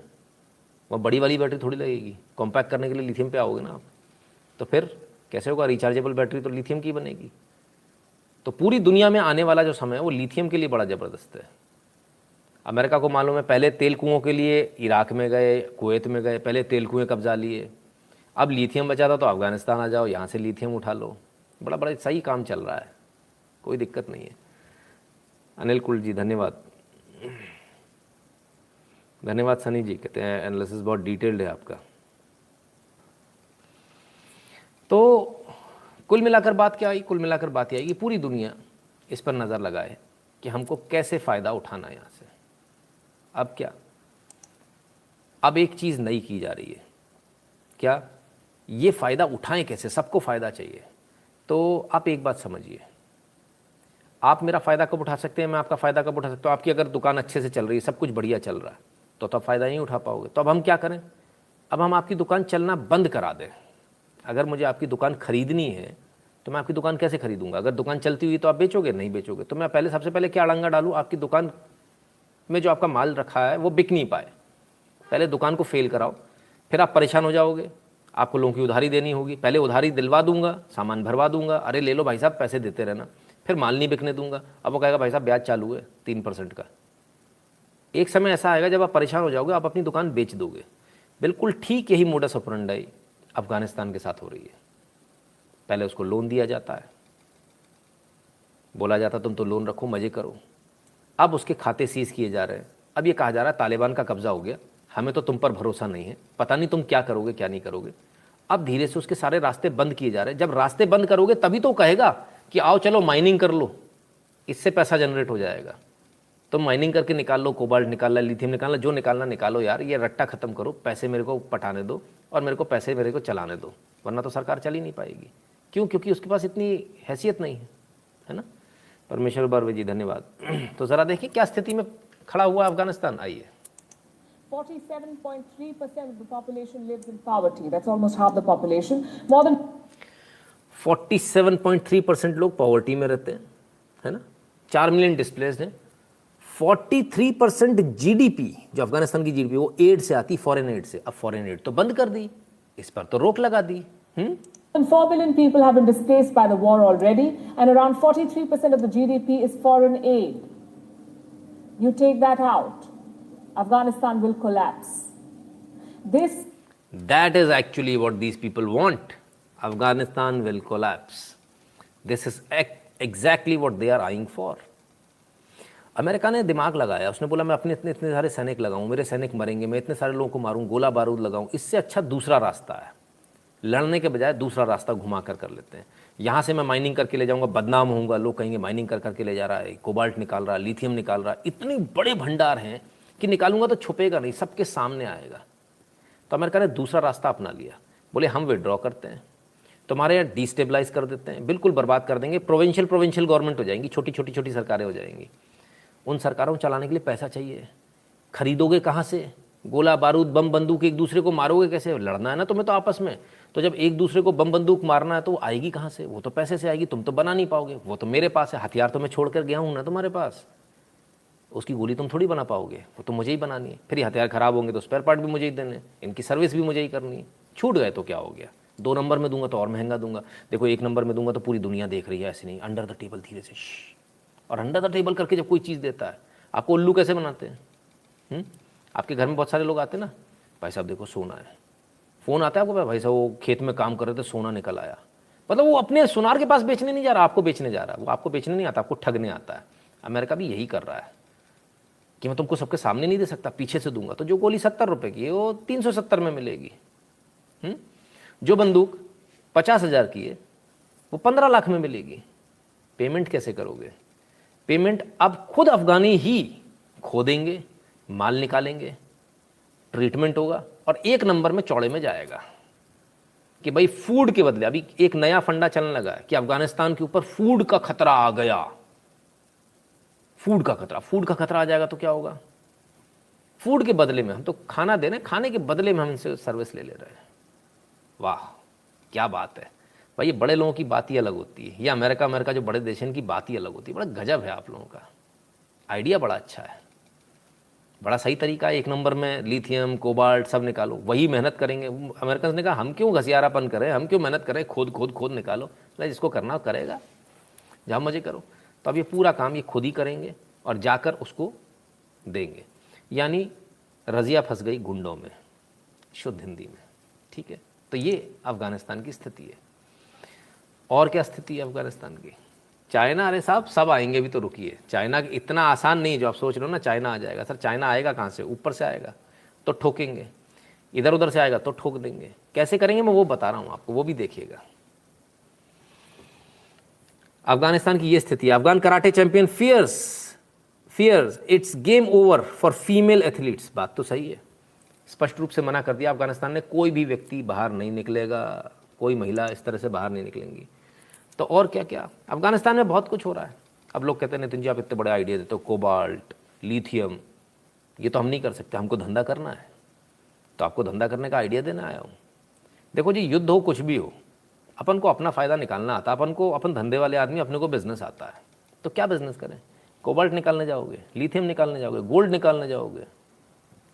वह बड़ी वाली बैटरी थोड़ी लगेगी, कॉम्पैक्ट करने के लिए लिथियम पे आओगे ना आप, तो फिर कैसे होगा। रिचार्जेबल बैटरी तो लिथियम की बनेगी। तो पूरी दुनिया में आने वाला जो समय है वो लिथियम के लिए बड़ा ज़बरदस्त है। अमेरिका को मालूम है, पहले तेल कुओं के लिए इराक में गए, कुवैत में गए, पहले तेल कुएँ कब्जा लिए, अब लिथियम बचा था तो अफगानिस्तान आ जाओ, यहाँ से लिथियम उठा लो। बड़ा बड़ा सही काम चल रहा है, कोई दिक्कत नहीं है। अनिल कुल जी धन्यवाद, धन्यवाद। सनी जी कहते हैं एनालिसिस बहुत डिटेल्ड है आपका। तो कुल मिलाकर बात क्या आई, कुल मिलाकर बात यह आई कि पूरी दुनिया इस पर नज़र लगाए कि हमको कैसे फ़ायदा उठाना है यहाँ से। अब क्या, अब एक चीज़ नई की जा रही है, क्या, ये फ़ायदा उठाएं कैसे, सबको फ़ायदा चाहिए। तो आप एक बात समझिए, आप मेरा फ़ायदा कब उठा सकते हैं, मैं आपका फ़ायदा कब उठा सकता हूँ। आपकी अगर दुकान अच्छे से चल रही है, सब कुछ बढ़िया चल रहा है, तो तब फ़ायदा नहीं उठा पाओगे। तो अब हम क्या करें, अब हम आपकी दुकान चलना बंद करा दें। अगर मुझे आपकी दुकान खरीदनी है तो मैं आपकी दुकान कैसे खरीदूंगा। अगर दुकान चलती हुई तो आप बेचोगे, नहीं बेचोगे, तो मैं पहले सबसे पहले क्या अड़ंगा डालूँ, आपकी दुकान में जो आपका माल रखा है वो बिक नहीं पाए। पहले दुकान को फेल कराओ, फिर आप परेशान हो जाओगे, आपको लोगों की उधारी देनी होगी। पहले उधारी दिलवा दूंगा, सामान भरवा दूंगा, अरे ले लो भाई साहब पैसे देते रहना, फिर माल नहीं बिकने दूंगा। अब वो कहेगा भाई साहब ब्याज चालू है 3% का। एक समय ऐसा आएगा जब आप परेशान हो जाओगे, आप अपनी दुकान बेच दोगे। बिल्कुल ठीक यही मोडस ऑपरेंडी अफगानिस्तान के साथ हो रही है। पहले उसको लोन दिया जाता है, बोला जाता तुम तो लोन रखो मज़े करो। अब उसके खाते सीज किए जा रहे हैं। अब ये कहा जा रहा है तालिबान का कब्जा हो गया, हमें तो तुम पर भरोसा नहीं है, पता नहीं तुम क्या करोगे क्या नहीं करोगे। अब धीरे से उसके सारे रास्ते बंद किए जा रहे हैं। जब रास्ते बंद करोगे तभी तो कहेगा कि आओ चलो माइनिंग कर लो, इससे पैसा जनरेट हो जाएगा। तुम माइनिंग करके निकाल लो, कोबाल्ट निकालना, लिथियम निकालना, जो निकालना निकालो यार, ये रट्टा ख़त्म करो, पैसे मेरे को पटाने दो और मेरे को पैसे मेरे को चलाने दो, वरना तो सरकार चल ही नहीं पाएगी। क्यों, क्योंकि उसके पास इतनी हैसियत नहीं है ना। परमेश्वर बर्वे जी धन्यवाद। तो ज़रा देखिए क्या स्थिति में खड़ा हुआ अफगानिस्तान। आइए, 47.3% of the population lives in poverty. That's almost half the population. More than 47.3% लोग पॉवर्टी में रहते हैं, है ना, 4 मिलियन डिस्प्लेस्ड हैं। 43% जीडीपी, जो अफगानिस्तान की जीडीपी, वो एड से आती, फॉरेन एड से। अब फॉरेन एड तो बंद कर दी, इस पर तो रोक लगा दी। 4 billion people have been displaced by the war already, and around 43% of the GDP is foreign aid. You take that out, Afghanistan will collapse. That is actually what these people want. Afghanistan will collapse. This is exactly what they are eyeing for. America ने दिमाग लगाया, उसने बोला मैं अपने इतने सारे सैनिक लगाऊं, मेरे सैनिक मरेंगे, मैं इतने सारे लोगों को मारूं, गोला बारूद लगाऊं, इससे अच्छा दूसरा रास्ता है, लड़ने के बजाय दूसरा रास्ता घुमा कर लेते हैं। यहाँ से मैं माइनिंग करके ले जाऊंगा, बदनाम होऊंगा, लोग कहेंगे माइनिंग करके ले जा रहा है, कोबाल्ट निकाल रहा है, लिथियम निकाल रहा है, इतने बड़े भंडार हैं कि निकालूंगा तो छुपेगा नहीं, सबके सामने आएगा। तो अमेरिका ने दूसरा रास्ता अपना लिया, बोले हम विड्रॉ करते हैं, तुम्हारे यहाँ डिस्टेबलाइज कर देते हैं, बिल्कुल बर्बाद कर देंगे, प्रोविंशियल गवर्नमेंट हो जाएंगी, छोटी सरकारें हो जाएंगी। उन सरकारों को चलाने के लिए पैसा चाहिए, खरीदोगे कहाँ से? गोला बारूद बम बंदूक एक दूसरे को मारोगे कैसे? लड़ना है ना तुम्हें तो आपस में, तो जब एक दूसरे को बम बंदूक मारना है तो वो आएगी कहाँ से? वो तो पैसे से आएगी, तुम तो बना नहीं पाओगे, वो तो मेरे पास है, हथियार तो मैं छोड़ कर गया हूँ ना तुम्हारे पास, उसकी गोली तुम थोड़ी बना पाओगे, वो तो मुझे ही बनानी है, फिर हथियार खराब होंगे तो स्पेयर पार्ट भी मुझे ही देने, इनकी सर्विस भी मुझे ही करनी है। छूट गए तो क्या हो गया? 2 नंबर में दूंगा तो और महंगा दूंगा, देखो 1 नंबर में दूंगा तो पूरी दुनिया देख रही है, ऐसे नहीं, अंडर द टेबल धीरे से। और अंडर द टेबल करके जब कोई चीज़ देता है, आपको उल्लू कैसे बनाते हैं? आपके घर में बहुत सारे लोग आते हैं ना, भाई साहब देखो सोना है, फ़ोन आता है आपको, भाई साहब वो खेत में काम कर रहे थे, सोना निकल आया, मतलब वो अपने सुनार के पास बेचने नहीं जा रहा, आपको बेचने जा रहा है। वो आपको बेचने नहीं आता, आपको ठगने आता है। अमेरिका भी यही कर रहा है कि मैं तुमको सबके सामने नहीं दे सकता, पीछे से दूंगा, तो जो गोली 70 रुपये की है वो 370 में मिलेगी, जो बंदूक 50,000 की है वो 15 लाख में मिलेगी। पेमेंट कैसे करोगे? पेमेंट अब खुद अफगानी ही खोदेंगे, माल निकालेंगे, ट्रीटमेंट होगा और 1 नंबर में चौड़े में जाएगा कि भाई फूड के बदले, अभी एक नया फंडा चलने लगा है कि अफगानिस्तान के ऊपर फूड का खतरा आ गया। फूड का खतरा आ जाएगा तो क्या होगा? फूड के बदले में हम तो खाना दे रहे हैं, खाने के बदले में हम इनसे सर्विस ले रहे हैं। वाह क्या बात है भाई, ये बड़े लोगों की बात ही अलग होती है। ये अमेरिका जो बड़े देश हैं इनकी बात ही अलग होती है। बड़ा गजब है आप लोगों का आइडिया, बड़ा अच्छा है, बड़ा सही तरीका है। 1 नंबर में लिथियम कोबाल्ट सब निकालो, वही मेहनत करेंगे। अमेरिकन ने कहा हम क्यों घसियारापन करें, हम क्यों मेहनत करें, खोद निकालो, जिसको करना करेगा, जहाँ मजे करो। तो अब ये पूरा काम ये खुद ही करेंगे और जाकर उसको देंगे, यानी रजिया फंस गई गुंडों में, शुद्ध हिंदी में, ठीक है। तो ये अफगानिस्तान की स्थिति है। और क्या स्थिति है अफगानिस्तान की? चाइना, अरे साहब सब आएंगे भी तो रुकिए, चाइना इतना आसान नहीं जो आप सोच रहे हो ना, चाइना आ जाएगा। सर चाइना आएगा कहाँ से? ऊपर से आएगा तो ठोकेंगे, इधर उधर से आएगा तो ठोक देंगे। कैसे करेंगे मैं वो बता रहा हूँ आपको, वो भी देखिएगा। अफगानिस्तान की ये स्थिति है। Afghan karate champion fears its game over for female athletes. बात तो सही है, स्पष्ट रूप से मना कर दिया अफगानिस्तान ने, कोई भी व्यक्ति बाहर नहीं निकलेगा, कोई महिला इस तरह से बाहर नहीं निकलेंगी। तो और क्या क्या अफगानिस्तान में बहुत कुछ हो रहा है। अब लोग कहते हैं नितिन जी आप इतने बड़े आइडिया देते हो, कोबाल्ट, लिथियम, ये तो हम नहीं कर सकते, हमको धंधा करना है। तो आपको धंधा करने का आइडिया देने आया हूँ। देखो जी, युद्ध हो कुछ भी हो, अपन को अपना फ़ायदा निकालना आता है, अपन धंधे वाले आदमी, अपने को बिजनेस आता है। तो क्या बिजनेस करें? कोबाल्ट निकालने जाओगे, लिथियम निकालने जाओगे, गोल्ड निकालने जाओगे,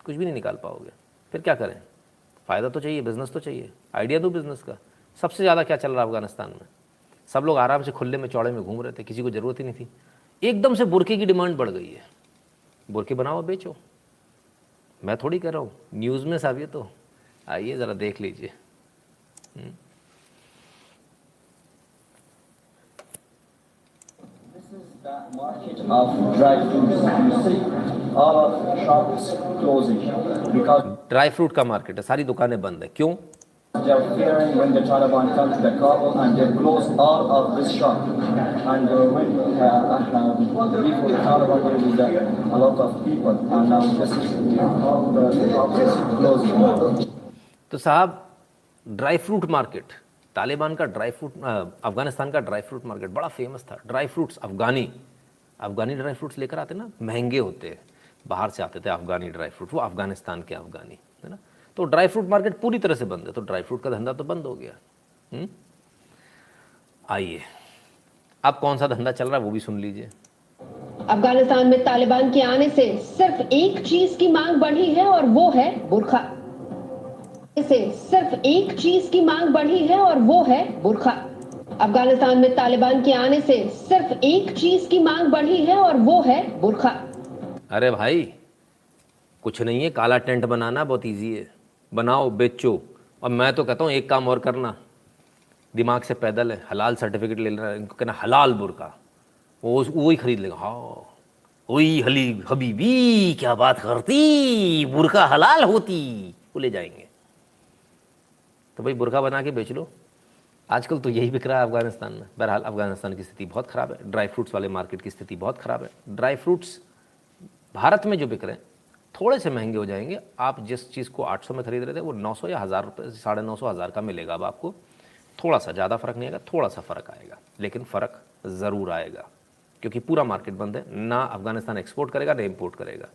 कुछ भी नहीं निकाल पाओगे। फिर क्या करें? फ़ायदा तो चाहिए, बिजनेस तो चाहिए, आइडिया दो बिजनेस का। सबसे ज़्यादा क्या चल रहा है अफगानिस्तान में? सब लोग आराम से खुले में चौड़े में घूम रहे थे, किसी को ज़रूरत ही नहीं थी। एकदम से बुरके की डिमांड बढ़ गई है, बुरके बनाओ बेचो। मैं थोड़ी कर रहा हूँ, न्यूज़ में साबित तो आइए ज़रा देख लीजिए। Market of dry fruits. You see, all of shops closing because dry fruit का मार्केट है, सारी दुकानें बंद है। क्यों? they are fearing when the Taliban come to the Kabul and they close all of this shop. And when before the Taliban there was a lot of people, and now this is all the shops is closing. तो साहब dry fruit market, Taliban का dry fruit, Afghanistan का dry fruit market बड़ा famous था। Dry fruits अफगानी dry fruits लेकर आते ना, महंगे होते, बाहर से आते थे अफगानी ड्राई फ्रूट, वो अफगानिस्तान के अफगानी, है ना। तो ड्राई फ्रूट मार्केट पूरी तरह से बंद है, तो ड्राई फ्रूट का धंधा तो बंद हो गया। आइए अब कौन सा धंधा चल रहा है वो भी सुन लीजिए। अफगानिस्तान में तालिबान के आने से सिर्फ एक चीज की मांग बढ़ी है और वो है बुर्का। इसे सिर्फ एक चीज की मांग बढ़ी है और वो है बुर्का। अफगानिस्तान में तालिबान के आने से सिर्फ एक चीज की मांग बढ़ी है और वो है बुर्का। अरे भाई कुछ नहीं है, काला टेंट बनाना बहुत इजी है, बनाओ बेचो। और मैं तो कहता हूँ एक काम और करना, दिमाग से पैदल है, हलाल सर्टिफिकेट ले लेना, इनको कहना हलाल बुर्का, वो ही खरीद लेगा। हाँ वही हबीबी क्या बात करती, बुर्का हलाल होती, वो ले जाएंगे। तो भाई बुर्का बना के बेच लो। आजकल तो यही बिक रहा है अफगानिस्तान में। बहरहाल अफगानिस्तान की स्थिति बहुत ख़राब है, ड्राई फ्रूट्स वाले मार्केट की स्थिति बहुत ख़राब है। ड्राई फ्रूट्स भारत में जो बिक रहे हैं थोड़े से महंगे हो जाएंगे। आप जिस चीज़ को 800 में खरीद रहे थे वो 900 या 1000 रुपये, 950 1000 का मिलेगा। अब आपको थोड़ा सा, ज़्यादा फ़र्क नहीं आएगा, थोड़ा सा फ़र्क आएगा, लेकिन फ़र्क ज़रूर आएगा क्योंकि पूरा मार्केट बंद है। ना अफगानिस्तान एक्सपोर्ट करेगा ना इम्पोर्ट करेगा।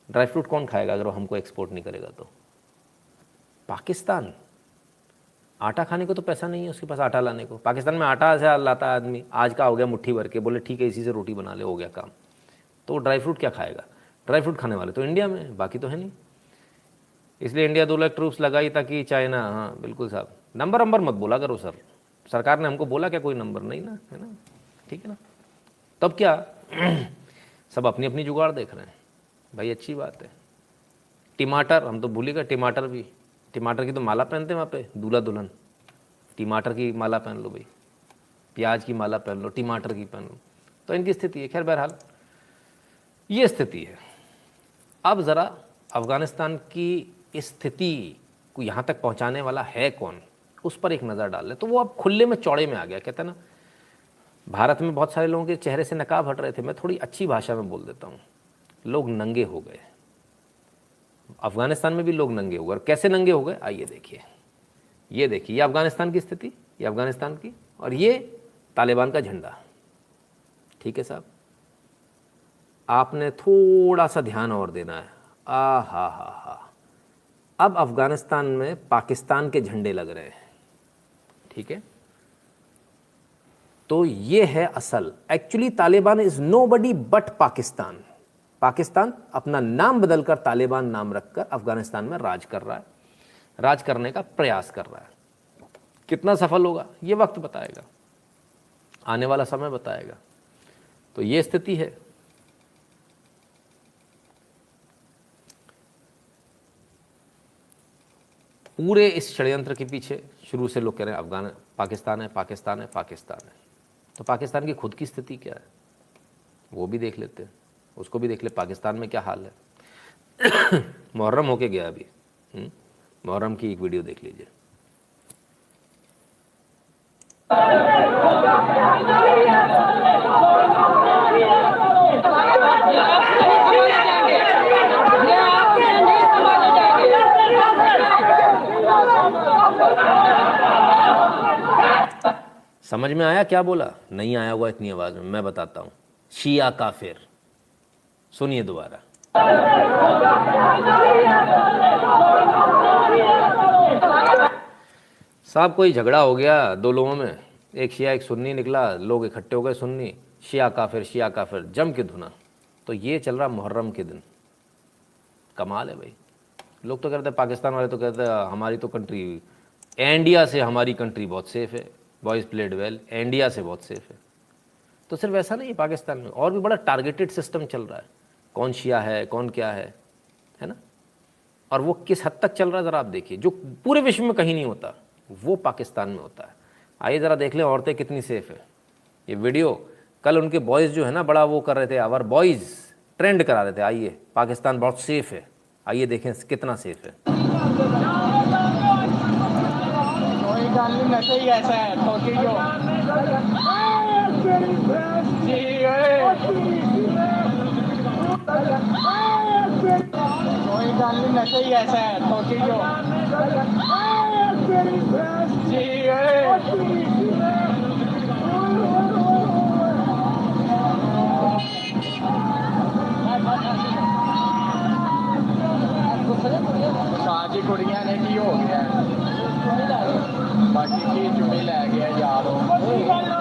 ड्राई फ्रूट कौन खाएगा अगर वो हमको एक्सपोर्ट नहीं करेगा तो? पाकिस्तान आटा खाने को तो पैसा नहीं है उसके पास, आटा लाने को। पाकिस्तान में आटा से लाता है आदमी, आज का हो गया मुट्ठी भर के, बोले ठीक है इसी से रोटी बना ले, हो गया काम। तो ड्राई फ्रूट क्या खाएगा? ड्राई फ्रूट खाने वाले तो इंडिया में, बाकी तो है नहीं। इसलिए इंडिया 2 लाख ट्रूप्स लगाई ताकि चाइना, हाँ बिल्कुल साहब, नंबर मत बोला करो सर, सरकार ने हमको बोला क्या कोई नंबर नहीं ना, है ना, ठीक है ना। तब क्या सब अपनी अपनी जुगाड़ देख रहे हैं भाई, अच्छी बात है। टमाटर हम तो भूल ही गए, टमाटर भी, टमाटर की तो माला पहनते हैं वहाँ पे दूल्हा दुल्हन, टमाटर की माला पहन लो भाई, प्याज की माला पहन लो, टमाटर की पहन लो। तो इनकी स्थिति है। खैर बहरहाल ये स्थिति है। अब ज़रा अफ़गानिस्तान की स्थिति को यहाँ तक पहुँचाने वाला है कौन, उस पर एक नज़र डाल ले तो वो अब खुले में चौड़े में आ गया। कहते हैं ना, भारत में बहुत सारे लोगों के चेहरे से नकाब हट रहे थे। मैं थोड़ी अच्छी भाषा में बोल देता हूँ, लोग नंगे हो गए। अफगानिस्तान में भी लोग नंगे हो गए। और कैसे नंगे हो गए आइए देखिए। ये देखिए, ये अफगानिस्तान की स्थिति, ये अफगानिस्तान की, और ये तालिबान का झंडा। ठीक है साहब, आपने थोड़ा सा ध्यान और देना है। हा अब अफगानिस्तान में पाकिस्तान के झंडे लग रहे हैं। ठीक है, तो ये है असल। Actually Taliban is nobody but Pakistan. Pakistan अपना नाम बदलकर तालिबान नाम रखकर अफगानिस्तान में राज कर रहा है, राज करने का प्रयास कर रहा है। कितना सफल होगा ये वक्त बताएगा, आने वाला समय बताएगा। तो ये स्थिति है। पूरे इस षड्यंत्र के पीछे शुरू से लोग कह रहे हैं पाकिस्तान है, पाकिस्तान है, पाकिस्तान है। तो पाकिस्तान की खुद की स्थिति क्या है वो भी देख लेते हैं, उसको भी देख ले, पाकिस्तान में क्या हाल है। मुहर्रम होके गया अभी, मुहर्रम की एक वीडियो देख लीजिए। समझ में आया क्या बोला? नहीं आया होगा इतनी आवाज में, मैं बताता हूं। शिया काफिर, सुनिए दोबारा। साहब कोई झगड़ा हो गया दो लोगों में, एक शिया एक सुन्नी निकला, लोग इकट्ठे हो गए, सुन्नी शिया काफिर जम के धुना। तो ये चल रहा मुहर्रम के दिन। कमाल है भाई। लोग तो कहते हैं, पाकिस्तान वाले तो कहते हैं हमारी तो कंट्री, इंडिया से हमारी कंट्री बहुत सेफ है, बॉयज़ प्लेड वेल, इंडिया से बहुत सेफ है। तो सिर्फ ऐसा नहीं है, पाकिस्तान में और भी बड़ा टारगेटेड सिस्टम चल रहा है। कौन शिया है, कौन क्या है ना, और वो किस हद तक चल रहा है ज़रा आप देखिए। जो पूरे विश्व में कहीं नहीं होता वो पाकिस्तान में होता है। आइए ज़रा देख लें औरतें कितनी सेफ है। ये वीडियो कल उनके बॉयज़ जो है ना बड़ा वो कर रहे थे, आवर बॉयज़ ट्रेंड करा रहे थे। आइए, पाकिस्तान बहुत सेफ है, आइए देखें कितना सेफ है। ऐसा है जी कुड़ियां ने की हो गया, बाकी की चुनी लै गया यार।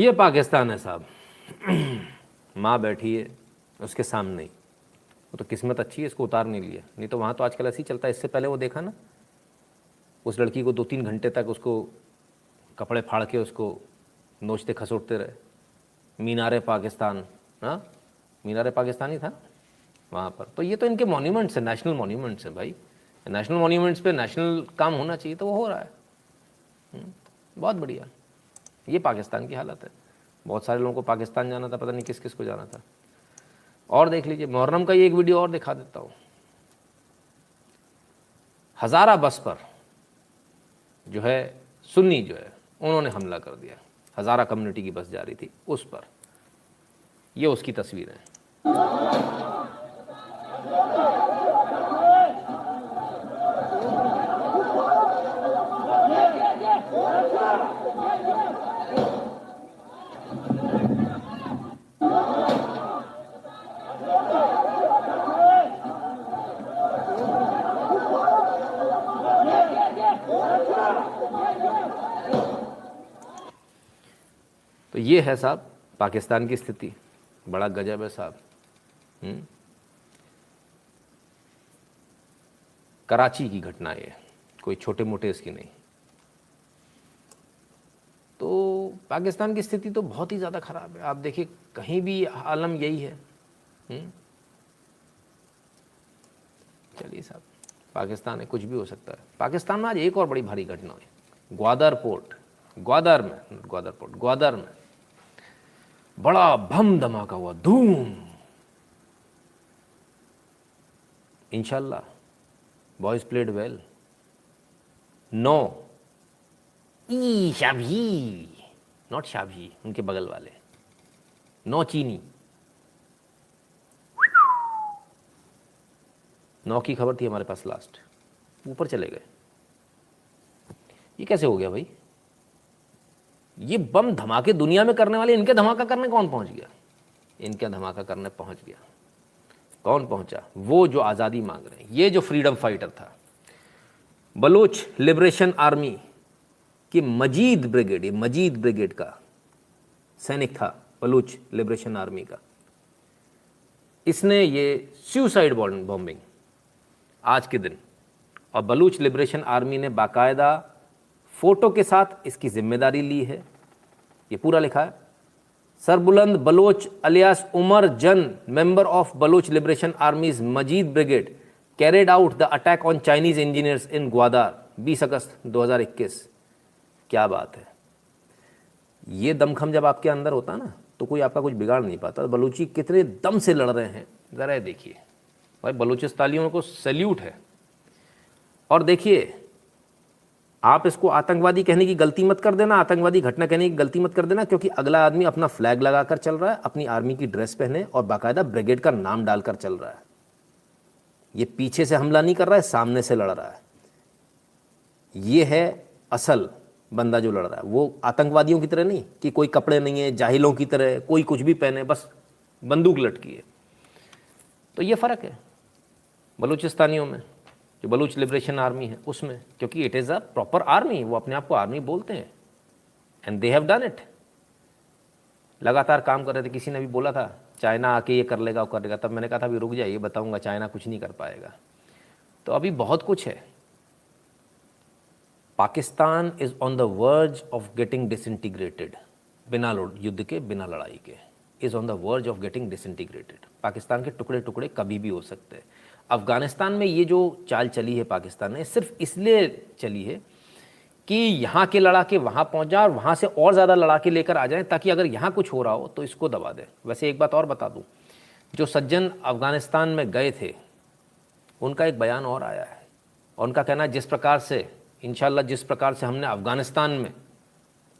ये पाकिस्तान है साहब। माँ बैठी है उसके सामने ही, वो तो किस्मत अच्छी है इसको उतार नहीं लिया, नहीं तो वहाँ तो आजकल ऐसे ही चलता है। इससे पहले वो देखा ना, उस लड़की को 2-3 घंटे तक उसको कपड़े फाड़ के उसको नोचते खसोटते रहे। मीनार पाकिस्तान, हाँ मीनार पाकिस्तानी था वहाँ पर। तो ये तो इनके मॉन्यूमेंट्स हैं, नेशनल मॉन्यूमेंट्स हैं भाई। नेशनल मॉन्यूमेंट्स पे नेशनल काम होना चाहिए तो वो हो रहा है। बहुत बढ़िया। ये पाकिस्तान की हालत है। बहुत सारे लोगों को पाकिस्तान जाना था, पता नहीं किस किस को जाना था। और देख लीजिए, मुहर्रम का ये एक वीडियो और दिखा देता हूँ। हज़ारा बस पर जो है सुन्नी जो है उन्होंने हमला कर दिया। हज़ारा कम्युनिटी की बस जा रही थी उस पर, ये उसकी तस्वीर है। तो ये है साहब पाकिस्तान की स्थिति, बड़ा गजब है साहब। कराची की घटना ये, कोई छोटे मोटे इसकी नहीं। तो पाकिस्तान की स्थिति तो बहुत ही ज़्यादा ख़राब है। आप देखिए कहीं भी आलम यही है। चलिए साहब, पाकिस्तान है, कुछ भी हो सकता है। पाकिस्तान में आज एक और बड़ी भारी घटना हुई। ग्वादर में बड़ा भम धमाका हुआ, धूम। इंशाल्लाह बॉयज प्लेड वेल। नो ई शाबी, नॉट शाबी, उनके बगल वाले, नो चीनी। 9 की खबर थी हमारे पास लास्ट, ऊपर चले गए। ये कैसे हो गया भाई? ये बम धमाके दुनिया में करने वाले, इनके धमाका करने कौन पहुंच गया? इनके धमाका करने पहुंच गया कौन पहुंचा? वो जो आज़ादी मांग रहे हैं, ये जो फ्रीडम फाइटर था। बलूच लिबरेशन आर्मी की मजीद ब्रिगेड का सैनिक था, बलूच लिबरेशन आर्मी का। इसने ये सुसाइड बॉम्बिंग आज के दिन, और बलूच लिबरेशन आर्मी ने बाकायदा फोटो के साथ इसकी जिम्मेदारी ली है। ये पूरा लिखा है, Sarbuland Bloch alias Umar Jan, member of Baloch liberation army's Majeed brigade, carried out the attack on Chinese engineers in Gwadar 20 August 2021। क्या बात है! ये दमखम जब आपके अंदर होता ना तो कोई आपका कुछ बिगाड़ नहीं पाता। बलूची कितने दम से लड़ रहे हैं ज़रा देखिए भाई। बलूचिस्तानियों को सैल्यूट है। और देखिए, आप इसको आतंकवादी कहने की गलती मत कर देना, आतंकवादी घटना कहने की गलती मत कर देना, क्योंकि अगला आदमी अपना फ्लैग लगाकर चल रहा है, अपनी आर्मी की ड्रेस पहने और बाकायदा ब्रिगेड का नाम डालकर चल रहा है। ये पीछे से हमला नहीं कर रहा है, सामने से लड़ रहा है। ये है असल बंदा जो लड़ रहा है। वो आतंकवादियों की तरह नहीं कि कोई कपड़े नहीं है, जाहिलों की तरह कोई कुछ भी पहने, बस बंदूक लटकी है। तो ये फ़र्क है बलूचिस्तानियों में, जो बलूच लिबरेशन आर्मी है उसमें, क्योंकि it is a proper army. वो अपने आप को आर्मी बोलते हैं and they have done it. लगातार काम कर रहे थे। किसी ने भी बोला था चाइना आके ये कर लेगा, वो कर लेगा। तब मैंने कहा था अभी रुक जाइए, बताऊंगा, चाइना कुछ नहीं कर पाएगा। तो अभी बहुत कुछ है। Pakistan is on the verge of getting disintegrated, बिना युद्ध के, बिना लड़ाई के, is on the verge of getting disintegrated. Pakistan के टुकड़े टुकड़े कभी भी हो सकते हैं। अफ़गानिस्तान में ये जो चाल चली है पाकिस्तान ने, सिर्फ इसलिए चली है कि यहाँ के लड़ा के वहाँ पहुँच जाए और वहाँ से और ज़्यादा लड़ा के लेकर आ जाएं, ताकि अगर यहाँ कुछ हो रहा हो तो इसको दबा दें। वैसे एक बात और बता दूँ, जो सज्जन अफ़गानिस्तान में गए थे उनका एक बयान और आया है, और उनका कहना है जिस प्रकार से इंशाल्लाह, जिस प्रकार से हमने अफ़गानिस्तान में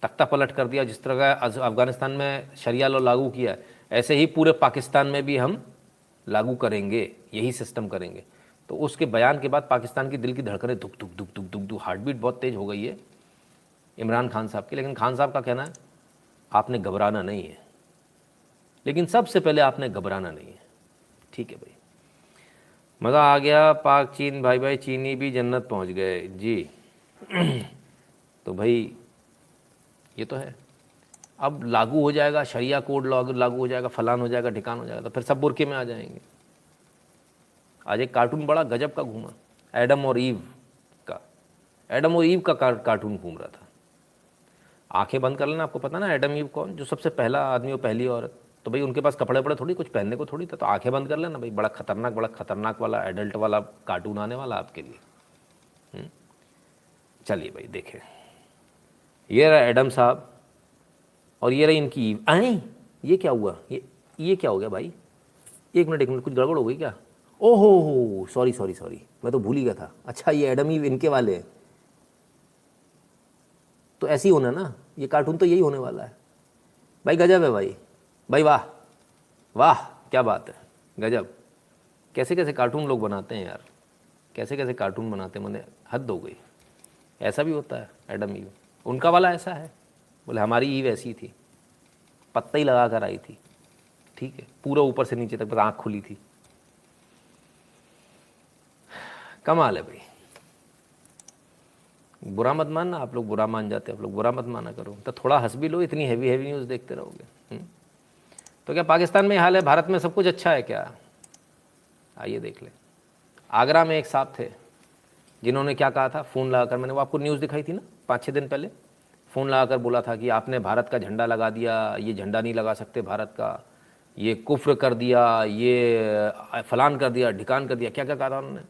तख्ता पलट कर दिया, जिस तरह अफ़गानिस्तान में शरिया लॉ लागू किया, ऐसे ही पूरे पाकिस्तान में भी हम लागू करेंगे, यही सिस्टम करेंगे। तो उसके बयान के बाद पाकिस्तान की दिल की धड़कनें धुक धुक धुक धुक धुक धुक, हार्ट बीट बहुत तेज़ हो गई है इमरान खान साहब की। लेकिन खान साहब का कहना है आपने घबराना नहीं है, लेकिन सबसे पहले आपने घबराना नहीं है। ठीक है भाई, मज़ा आ गया। पाक चीन भाई भाई, चीनी भी जन्नत पहुंच गए जी। तो भाई ये तो है। अब लागू हो जाएगा शरिया कोड, लागू हो जाएगा, फलान हो जाएगा, ठिकान हो जाएगा, तो फिर सब बुरके में आ जाएंगे। आज एक कार्टून बड़ा गजब का घूमा, एडम और ईव का। एडम और ईव का कार्टून घूम रहा था। आंखें बंद कर लेना, आपको पता ना एडम ईव कौन, जो सबसे पहला आदमी और पहली औरत। तो भाई उनके पास कपड़े वपड़े थोड़ी, कुछ पहनने को थोड़ी था, तो आंखें बंद कर लेना भाई, बड़ा खतरनाक वाला एडल्ट वाला कार्टून आने वाला आपके लिए। चलिए भाई देखें, ये रहा एडम साहब और ये रही इनकी ईव। आई ये क्या हुआ, ये क्या हो गया भाई? एक मिनट, कुछ गड़बड़ हो गई क्या? ओहो सॉरी, मैं तो भूल ही गया था। अच्छा ये एडम ईव इनके वाले हैं, तो ऐसे ही होना ना, ये कार्टून तो यही होने वाला है भाई। गजब है भाई, वाह वाह, क्या बात है, गजब। कैसे कैसे कार्टून लोग बनाते हैं यार, कैसे कैसे कार्टून बनाते हैं, मैंने हद हो गई। ऐसा भी होता है एडम ईव, उनका वाला ऐसा है। बोले हमारी ईव ऐसी थी, पत्ता ही लगा कर आई थी, ठीक है, पूरा ऊपर से नीचे तक बस आँख खुली थी। कमाल है भाई। बुरा मत मानना, आप लोग बुरा मान जाते हैं, आप लोग बुरा मत माना करो, तो थोड़ा हंस भी लो, इतनी हैवी न्यूज़ देखते रहोगे। तो क्या पाकिस्तान में हाल है, भारत में सब कुछ अच्छा है क्या? आइए देख लें। आगरा में एक साहब थे जिन्होंने क्या कहा था, फ़ोन लगाकर, मैंने वो आपको न्यूज़ दिखाई थी ना 5-6 दिन पहले, फ़ोन लगाकर बोला था कि आपने भारत का झंडा लगा दिया, ये झंडा नहीं लगा सकते भारत का, ये कुफ्र कर दिया, ये फलान कर दिया, ढिकान कर दिया, क्या क्या कहा था उन्होंने,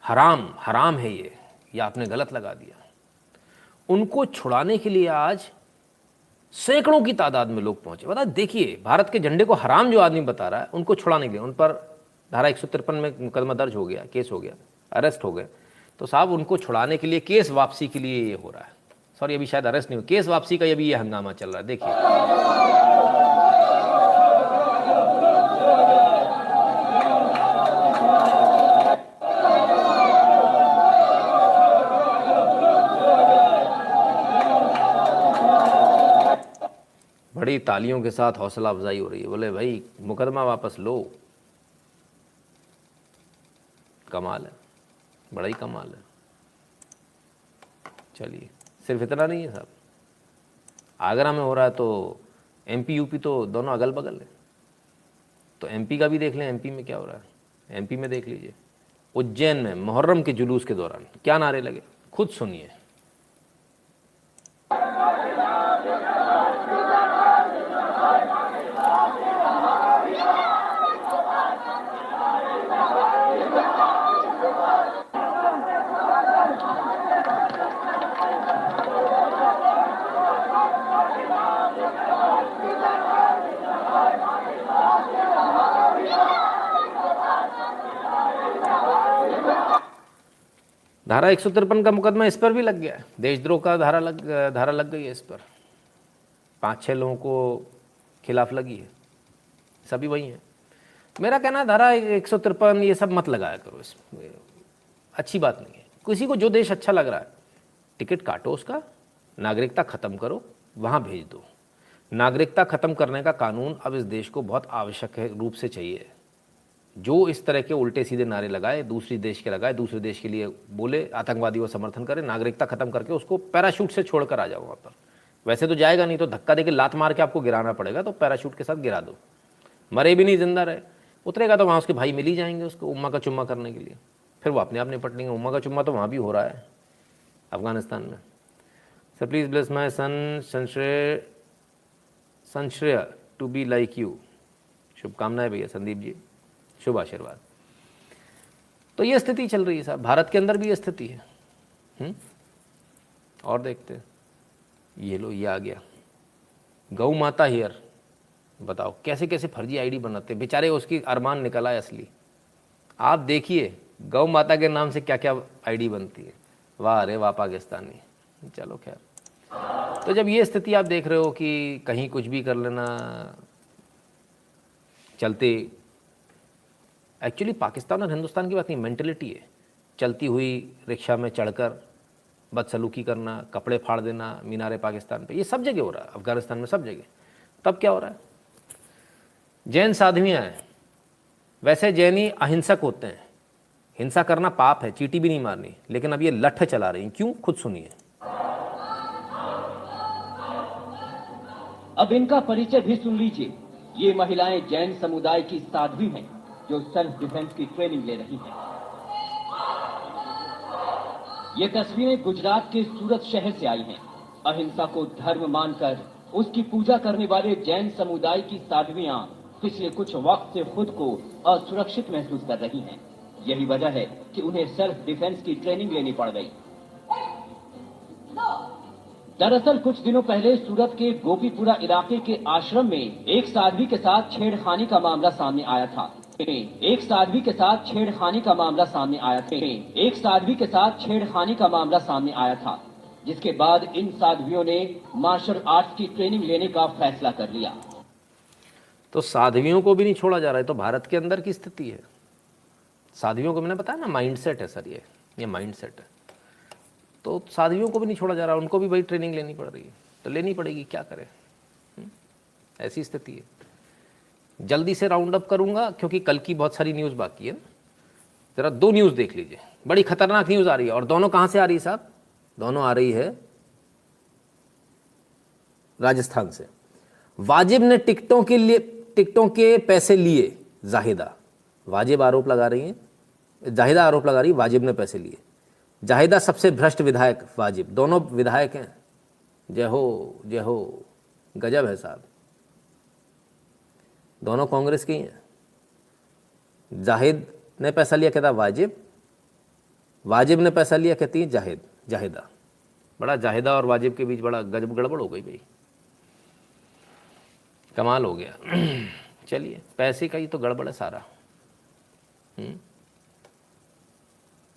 हराम है ये आपने गलत लगा दिया। उनको छुड़ाने के लिए आज सैकड़ों की तादाद में लोग पहुंचे। बता देखिए, भारत के झंडे को हराम जो आदमी बता रहा है, उनको छुड़ाने के लिए उन पर धारा 153 में मुकदमा दर्ज हो गया, केस हो गया, अरेस्ट हो गए। तो साहब उनको छुड़ाने के लिए केस वापसी के लिए ये हो रहा है, सॉरी अभी शायद अरेस्ट नहीं हो, केस वापसी का अभी ये हंगामा चल रहा है। देखिए बड़ी तालियों के साथ हौसला अफजाई हो रही है। बोले भाई मुकदमा वापस लो। कमाल है, बड़ा ही कमाल है। चलिए सिर्फ इतना नहीं है साहब, आगरा में हो रहा है तो एमपी यूपी तो दोनों अगल बगल है, तो एमपी का भी देख लें, एमपी में क्या हो रहा है। एमपी में देख लीजिए, उज्जैन में मुहर्रम के जुलूस के दौरान क्या नारे लगे, खुद सुनिए। धारा 153 का मुकदमा इस पर भी लग गया है, देशद्रोह का धारा लग गई है इस पर, 5-6 लोगों को खिलाफ लगी है, सभी वही हैं। मेरा कहना धारा 153 ये सब मत लगाया करो, इसमें अच्छी बात नहीं है। किसी को जो देश अच्छा लग रहा है टिकट काटो उसका, नागरिकता ख़त्म करो, वहाँ भेज दो। नागरिकता ख़त्म करने का कानून अब इस देश को बहुत आवश्यक रूप से चाहिए। जो इस तरह के उल्टे सीधे नारे लगाए, दूसरे देश के लिए बोले, आतंकवादी को समर्थन करे, नागरिकता ख़त्म करके उसको पैराशूट से छोड़कर आ जाओ वहाँ पर। वैसे तो जाएगा नहीं, तो धक्का देके लात मार के आपको गिराना पड़ेगा, तो पैराशूट के साथ गिरा दो, मरे भी नहीं जिंदा रहे। उतरेगा तो वहाँ उसके भाई मिल ही जाएंगे उसको उम्मा का चुम्मा करने के लिए, फिर वो अपने आप निपट लेंगे। उम्मा का चुम्मा तो वहाँ भी हो रहा है अफगानिस्तान में। Sir please bless my son Sanshray to be like you. शुभकामनाएं भैया संदीप जी, शुभ आशीर्वाद। तो ये स्थिति चल रही है साहब, भारत के अंदर भी ये स्थिति है। और देखते हैं, ये लो ये आ गया गौ माता हियर। बताओ कैसे कैसे फर्जी आईडी बनाते, बेचारे उसकी अरमान निकला है असली। आप देखिए गौ माता के नाम से क्या क्या आईडी बनती है। वाह अरे वाह पाकिस्तानी। चलो खैर, तो जब ये स्थिति आप देख रहे हो कि कहीं कुछ भी कर लेना चलते, एक्चुअली पाकिस्तान और हिंदुस्तान की बात नहीं, मेंटलिटी है। चलती हुई रिक्शा में चढ़कर बदसलूकी करना, कपड़े फाड़ देना मीनारे पाकिस्तान पे, ये सब जगह हो रहा है, अफगानिस्तान में सब जगह। तब क्या हो रहा है, जैन साध्वियाँ हैं, वैसे जैनी अहिंसक होते हैं, हिंसा करना पाप है, चींटी भी नहीं मारनी, लेकिन अब ये लठ चला रही हैं। क्यों, खुद सुनिए। अब इनका परिचय भी सुन लीजिए। ये महिलाएं जैन समुदाय की साध्वी हैं जो सेल्फ डिफेंस की ट्रेनिंग ले रही हैं। ये तस्वीरें गुजरात के सूरत शहर से आई हैं। अहिंसा को धर्म मानकर उसकी पूजा करने वाले जैन समुदाय की साध्वियां पिछले कुछ वक्त से खुद को असुरक्षित महसूस कर रही हैं। यही वजह है कि उन्हें सेल्फ डिफेंस की ट्रेनिंग लेनी पड़ गई। दरअसल कुछ दिनों पहले सूरत के गोपीपुरा इलाके के आश्रम में एक साध्वी के साथ छेड़खानी का मामला सामने आया था। एक साध्वी के साथ छेड़खानी का मामला सामने आया था जिसके बाद इन साध्वियों ने मार्शल आर्ट्स की ट्रेनिंग लेने का फैसला कर लिया। तो साध्वियों को भी नहीं छोड़ा जा रहा है, तो भारत के अंदर की स्थिति है। साध्वियों को मैंने बताया ना, माइंडसेट है सर, ये माइंडसेट है। तो साध्वियों को भी नहीं छोड़ा जा रहा, उनको भी भाई ट्रेनिंग लेनी पड़ रही है, तो लेनी पड़ेगी, क्या करें, ऐसी स्थिति है। जल्दी से राउंड अप करूंगा क्योंकि कल की बहुत सारी न्यूज़ बाकी है। जरा 2 न्यूज़ देख लीजिए, बड़ी खतरनाक न्यूज़ आ रही है। और दोनों कहाँ से आ रही है साहब? दोनों आ रही है राजस्थान से। वाजिब ने टिकटों के पैसे लिए, जाहिदा आरोप लगा रही है वाजिब ने पैसे लिए। जाहिदा सबसे भ्रष्ट विधायक, वाजिब, दोनों विधायक हैं। जय हो, गजब है साहब, दोनों कांग्रेस के ही हैं। जाहिद ने पैसा लिया, कहता वाजिब ने पैसा लिया, कहती है जाहिदा। बड़ा जाहिदा और वाजिब के बीच बड़ा गड़बड़ हो गई भाई, कमाल हो गया। चलिए, पैसे का ही तो गड़बड़ है सारा।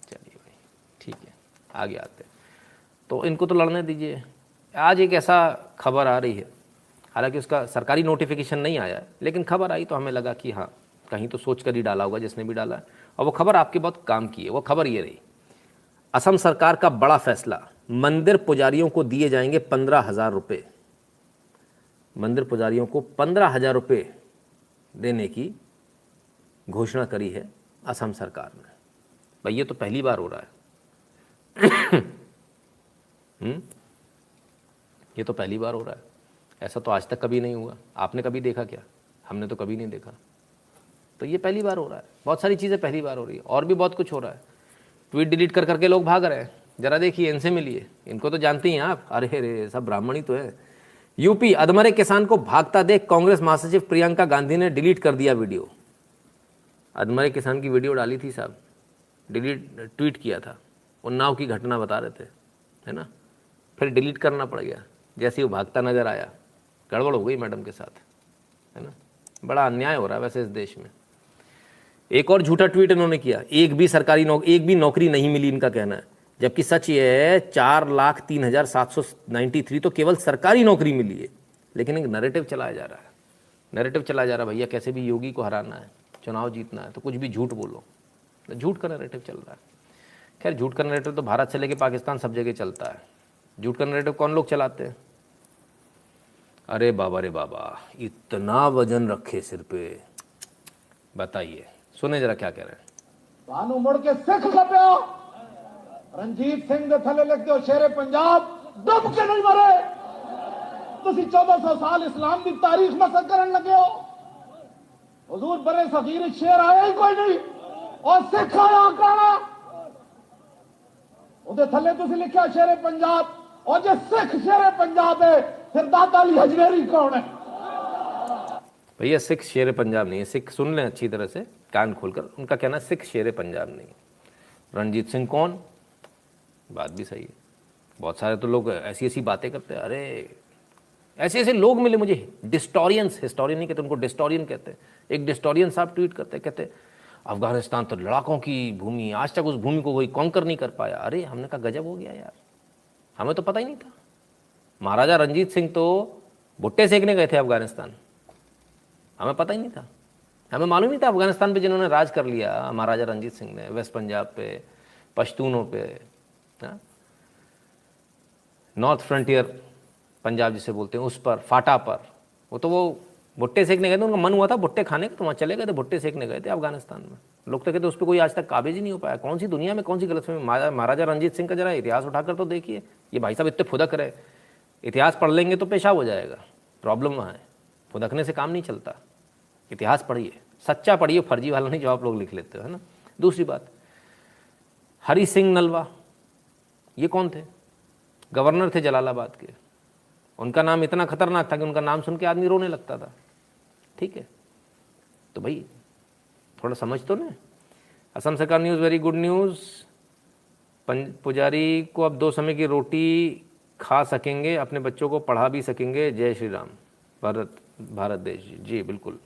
चलिए भाई, ठीक है, आगे आते हैं। तो इनको तो लड़ने दीजिए। आज एक ऐसा खबर आ रही है, हालांकि उसका सरकारी नोटिफिकेशन नहीं आया है, लेकिन खबर आई तो हमें लगा कि हाँ, कहीं तो सोच कर ही डाला होगा जिसने भी डाला है, और वो खबर आपके बहुत काम की है। वो खबर ये रही, असम सरकार का बड़ा फैसला, मंदिर पुजारियों को दिए जाएंगे 15,000 रुपये। मंदिर पुजारियों को 15,000 रुपये देने की घोषणा करी है असम सरकार ने। भाई ये तो पहली बार हो रहा है। ये तो पहली बार हो रहा है, ऐसा तो आज तक कभी नहीं हुआ। आपने कभी देखा क्या? हमने तो कभी नहीं देखा। तो ये पहली बार हो रहा है, बहुत सारी चीज़ें पहली बार हो रही है, और भी बहुत कुछ हो रहा है। ट्वीट डिलीट कर करके लोग भाग रहे हैं। जरा देखिए, इनसे मिलिए, इनको तो जानती हैं आप। अरे सब ब्राह्मण ही तो है। यूपी, अधमरे किसान को भागता देख कांग्रेस महासचिव प्रियंका गांधी ने डिलीट कर दिया वीडियो। अधमरे किसान की वीडियो डाली थी साहब, ट्वीट किया था, उन्नाव की घटना बता रहे थे, है ना, फिर डिलीट करना पड़ गया जैसे वो भागता नजर आया। गड़बड़ हो गई मैडम के साथ, है ना। बड़ा अन्याय हो रहा है वैसे इस देश में। एक और झूठा ट्वीट इन्होंने किया, एक भी नौकरी नहीं मिली, इनका कहना है, जबकि सच ये है 4,03,793 तो केवल सरकारी नौकरी मिली है। लेकिन एक नैरेटिव चलाया जा रहा है, भैया कैसे भी योगी को हराना है, चुनाव जीतना है, तो कुछ भी झूठ बोलो। तो झूठ का नैरेटिव चल रहा है। खैर, झूठ का नैरेटिव तो भारत से लेके पाकिस्तान सब जगह चलता है। झूठ का नैरेटिव कौन लोग चलाते हैं? अरे बाबा, इतना वजन रखे सिर पे, बताइए, सुने जरा क्या कह रहे हैं। बानू मुड़ के सिख लपो, रंजीत सिंह दे थले लिखते हो शेरे पंजाब, दब के नहीं मरे। तुसी 1400 साल इस्लाम की तारीख मसक करन लगे हो। हुजूर बरे सगीर शेर आया ही कोई नहीं, और सिख आया कहना ਉਹਦੇ ਥੱਲੇ ਤੁਸੀਂ ਲਿਖਿਆ शेरे पंजाब, और जो सिख शेरे पंजाब है फिर दादा अली हजवेरी कौन है? भैया सिख शेरे पंजाब नहीं है। सिख सुन लें अच्छी तरह से कान खोलकर, उनका कहना सिख शेरे पंजाब नहीं। रणजीत सिंह कौन? बात भी सही है। बहुत सारे तो लोग ऐसी ऐसी बातें करते हैं। अरे ऐसे ऐसे लोग मिले मुझे, डिस्टोरियंस, हिस्टोरियन नहीं कहते उनको, डिस्टोरियन कहते हैं। एक डिस्टोरियन साहब ट्वीट कहते अफगानिस्तान तो लड़ाकों की भूमि, आज तक उस भूमि को कोई कॉन्कर नहीं कर पाया। अरे हमने कहा गजब हो गया यार, हमें तो पता ही नहीं था। महाराजा रणजीत सिंह तो भुट्टे सेकने गए थे अफगानिस्तान, हमें पता ही नहीं था। हमें मालूम नहीं था अफगानिस्तान पे जिन्होंने राज कर लिया महाराजा रणजीत सिंह ने, वेस्ट पंजाब पे, पश्तूनों पे, नॉर्थ फ्रंटियर पंजाब जिसे बोलते हैं उस पर, फाटा पर, वो भुट्टे सेकने गए थे। उनका मन हुआ था भुट्टे खाने का, तो वहाँ चले गए थे, भुट्टे सेकने गए थे अफगानिस्तान में। लोग तो कहते उस पर कोई आज तक काबिज ही नहीं हो पाया। कौन सी दुनिया में कौन सी गलतफहमी। महाराजा रणजीत सिंह का जरा इतिहास उठाकर तो देखिए। ये भाई साहब इतने फुदक रहे, इतिहास पढ़ लेंगे तो पेशाब हो जाएगा। प्रॉब्लम वहाँ है। फुदकने से काम नहीं चलता, इतिहास पढ़िए, सच्चा पढ़िए, फर्जी वाला नहीं जो आप लोग लिख लेते हो, है ना। दूसरी बात, हरि सिंह नलवा, ये कौन थे? गवर्नर थे जलालाबाद के। उनका नाम इतना खतरनाक था कि उनका नाम सुन के आदमी रोने लगता था। ठीक है, तो भाई थोड़ा समझ तो ना। असम सरकार न्यूज़, वेरी गुड न्यूज़। पुजारी को अब 2 समय की रोटी खा सकेंगे, अपने बच्चों को पढ़ा भी सकेंगे। जय श्री राम। भारत देश जी बिल्कुल।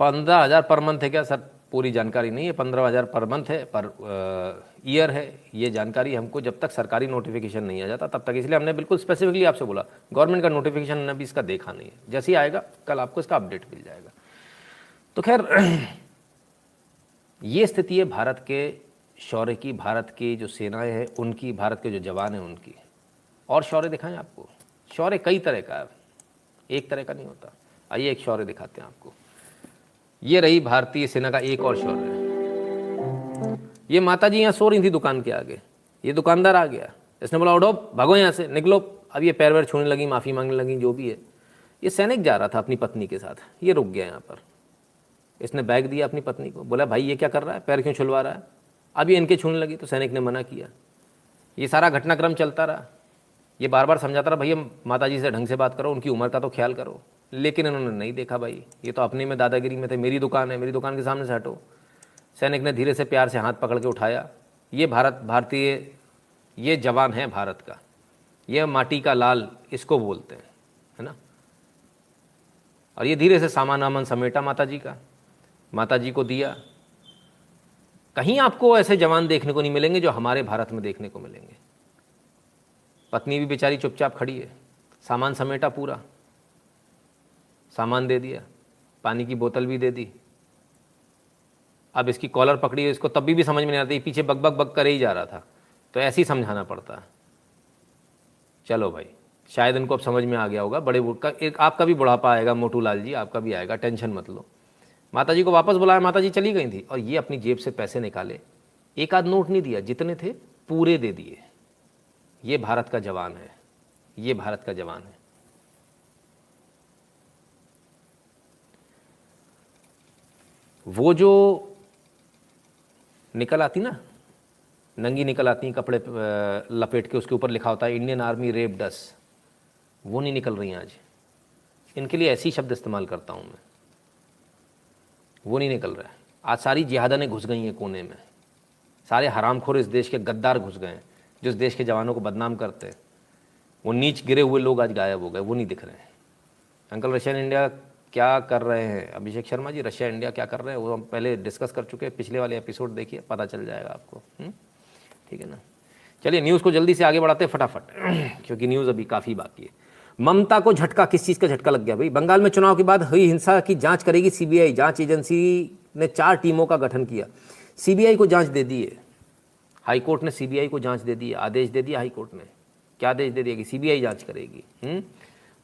15,000 पर मंथ है क्या सर? पूरी जानकारी नहीं है, 15,000 पर मंथ है, पर ईयर है। ये जानकारी हमको जब तक सरकारी नोटिफिकेशन नहीं आ जाता तब तक, इसलिए हमने बिल्कुल स्पेसिफिकली आपसे बोला, गवर्नमेंट का नोटिफिकेशन हमने अभी इसका देखा नहीं है, जैसे ही आएगा कल आपको इसका अपडेट मिल जाएगा। तो खैर ये स्थिति है भारत के शौर्य की, भारत की जो सेनाएं हैं उनकी, भारत के जो जवान हैं उनकी। और शौर्य दिखाएं आपको। शौर्य कई तरह का है, एक तरह का नहीं होता। आइए एक शौर्य दिखाते हैं आपको। ये रही भारतीय सेना का एक और शौर्य। ये माताजी यहाँ सो रही थी दुकान के आगे, ये दुकानदार आ गया, इसने बोला उठो, भागो यहाँ से, निकलो। अब ये पैर वैर छूने लगी, माफ़ी मांगने लगी, जो भी है। ये सैनिक जा रहा था अपनी पत्नी के साथ, ये रुक गया यहाँ पर। इसने बैग दिया अपनी पत्नी को, बोला भाई ये क्या कर रहा है, पैर क्यों छुलवा रहा है? अब ये इनके छूने लगी तो सैनिक ने मना किया। ये सारा घटनाक्रम चलता रहा। ये बार बार समझाता रहा, भैया माताजी से ढंग से बात करो, उनकी उम्र का तो ख्याल करो। लेकिन इन्होंने नहीं देखा, भाई ये तो अपने में दादागिरी में थे, मेरी दुकान है, मेरी दुकान के सामने से हटो। सैनिक ने धीरे से प्यार से हाथ पकड़ के उठाया। ये भारतीय ये जवान है भारत का, ये माटी का लाल इसको बोलते हैं, है ना। और ये धीरे से सामान वामान समेटा माताजी का, माताजी को दिया। कहीं आपको ऐसे जवान देखने को नहीं मिलेंगे जो हमारे भारत में देखने को मिलेंगे। पत्नी भी बेचारी चुपचाप खड़ी है, सामान समेटा, पूरा सामान दे दिया, पानी की बोतल भी दे दी। अब इसकी कॉलर पकड़ी है, इसको तब भी समझ में नहीं आती, पीछे बक बक बक करे ही जा रहा था, तो ऐसे ही समझाना पड़ता है। चलो भाई, शायद इनको अब समझ में आ गया होगा। बड़े का एक आपका भी बुढ़ापा आएगा, मोटू लाल जी आपका भी आएगा, टेंशन मत लो। माताजी को वापस बुलाया, माताजी चली गई थी, और ये अपनी जेब से पैसे निकाले, एक आध नोट नहीं दिया, जितने थे पूरे दे दिए। ये भारत का जवान है, ये भारत का जवान है। वो जो निकल आती ना, नंगी निकल आती, कपड़े लपेट के, उसके ऊपर लिखा होता है इंडियन आर्मी रेप्ड अस, वो नहीं निकल रही हैं आज। इनके लिए ऐसी शब्द इस्तेमाल करता हूँ मैं, वो नहीं निकल रहा है आज। सारी जिहादनें घुस गई हैं कोने में, सारे हरामखोर इस देश के गद्दार घुस गए हैं, जो इस देश के जवानों को बदनाम करते हैं। वो नीच गिरे हुए लोग आज गायब हो गए, वो नहीं दिख रहे हैं। अंकल रशिया इंडिया क्या कर रहे हैं? अभिषेक शर्मा जी, रशिया इंडिया क्या कर रहे हैं वो हम पहले डिस्कस कर चुके हैं, पिछले वाले एपिसोड देखिए, पता चल जाएगा आपको। ठीक है ना। चलिए न्यूज़ को जल्दी से आगे बढ़ाते हैं फटाफट, क्योंकि न्यूज़ अभी काफ़ी बाकी है। ममता को झटका, किस चीज़ का झटका लग गया भाई? बंगाल में चुनाव के बाद हुई हिंसा की जांच करेगी सीबीआई। जांच एजेंसी ने 4 टीमों का गठन किया, सीबीआई को जांच दे दी है। हाईकोर्ट ने सीबीआई को जांच दे दी है, आदेश दे दिया हाईकोर्ट ने। क्या आदेश दे दिया कि सीबीआई जांच करेगी।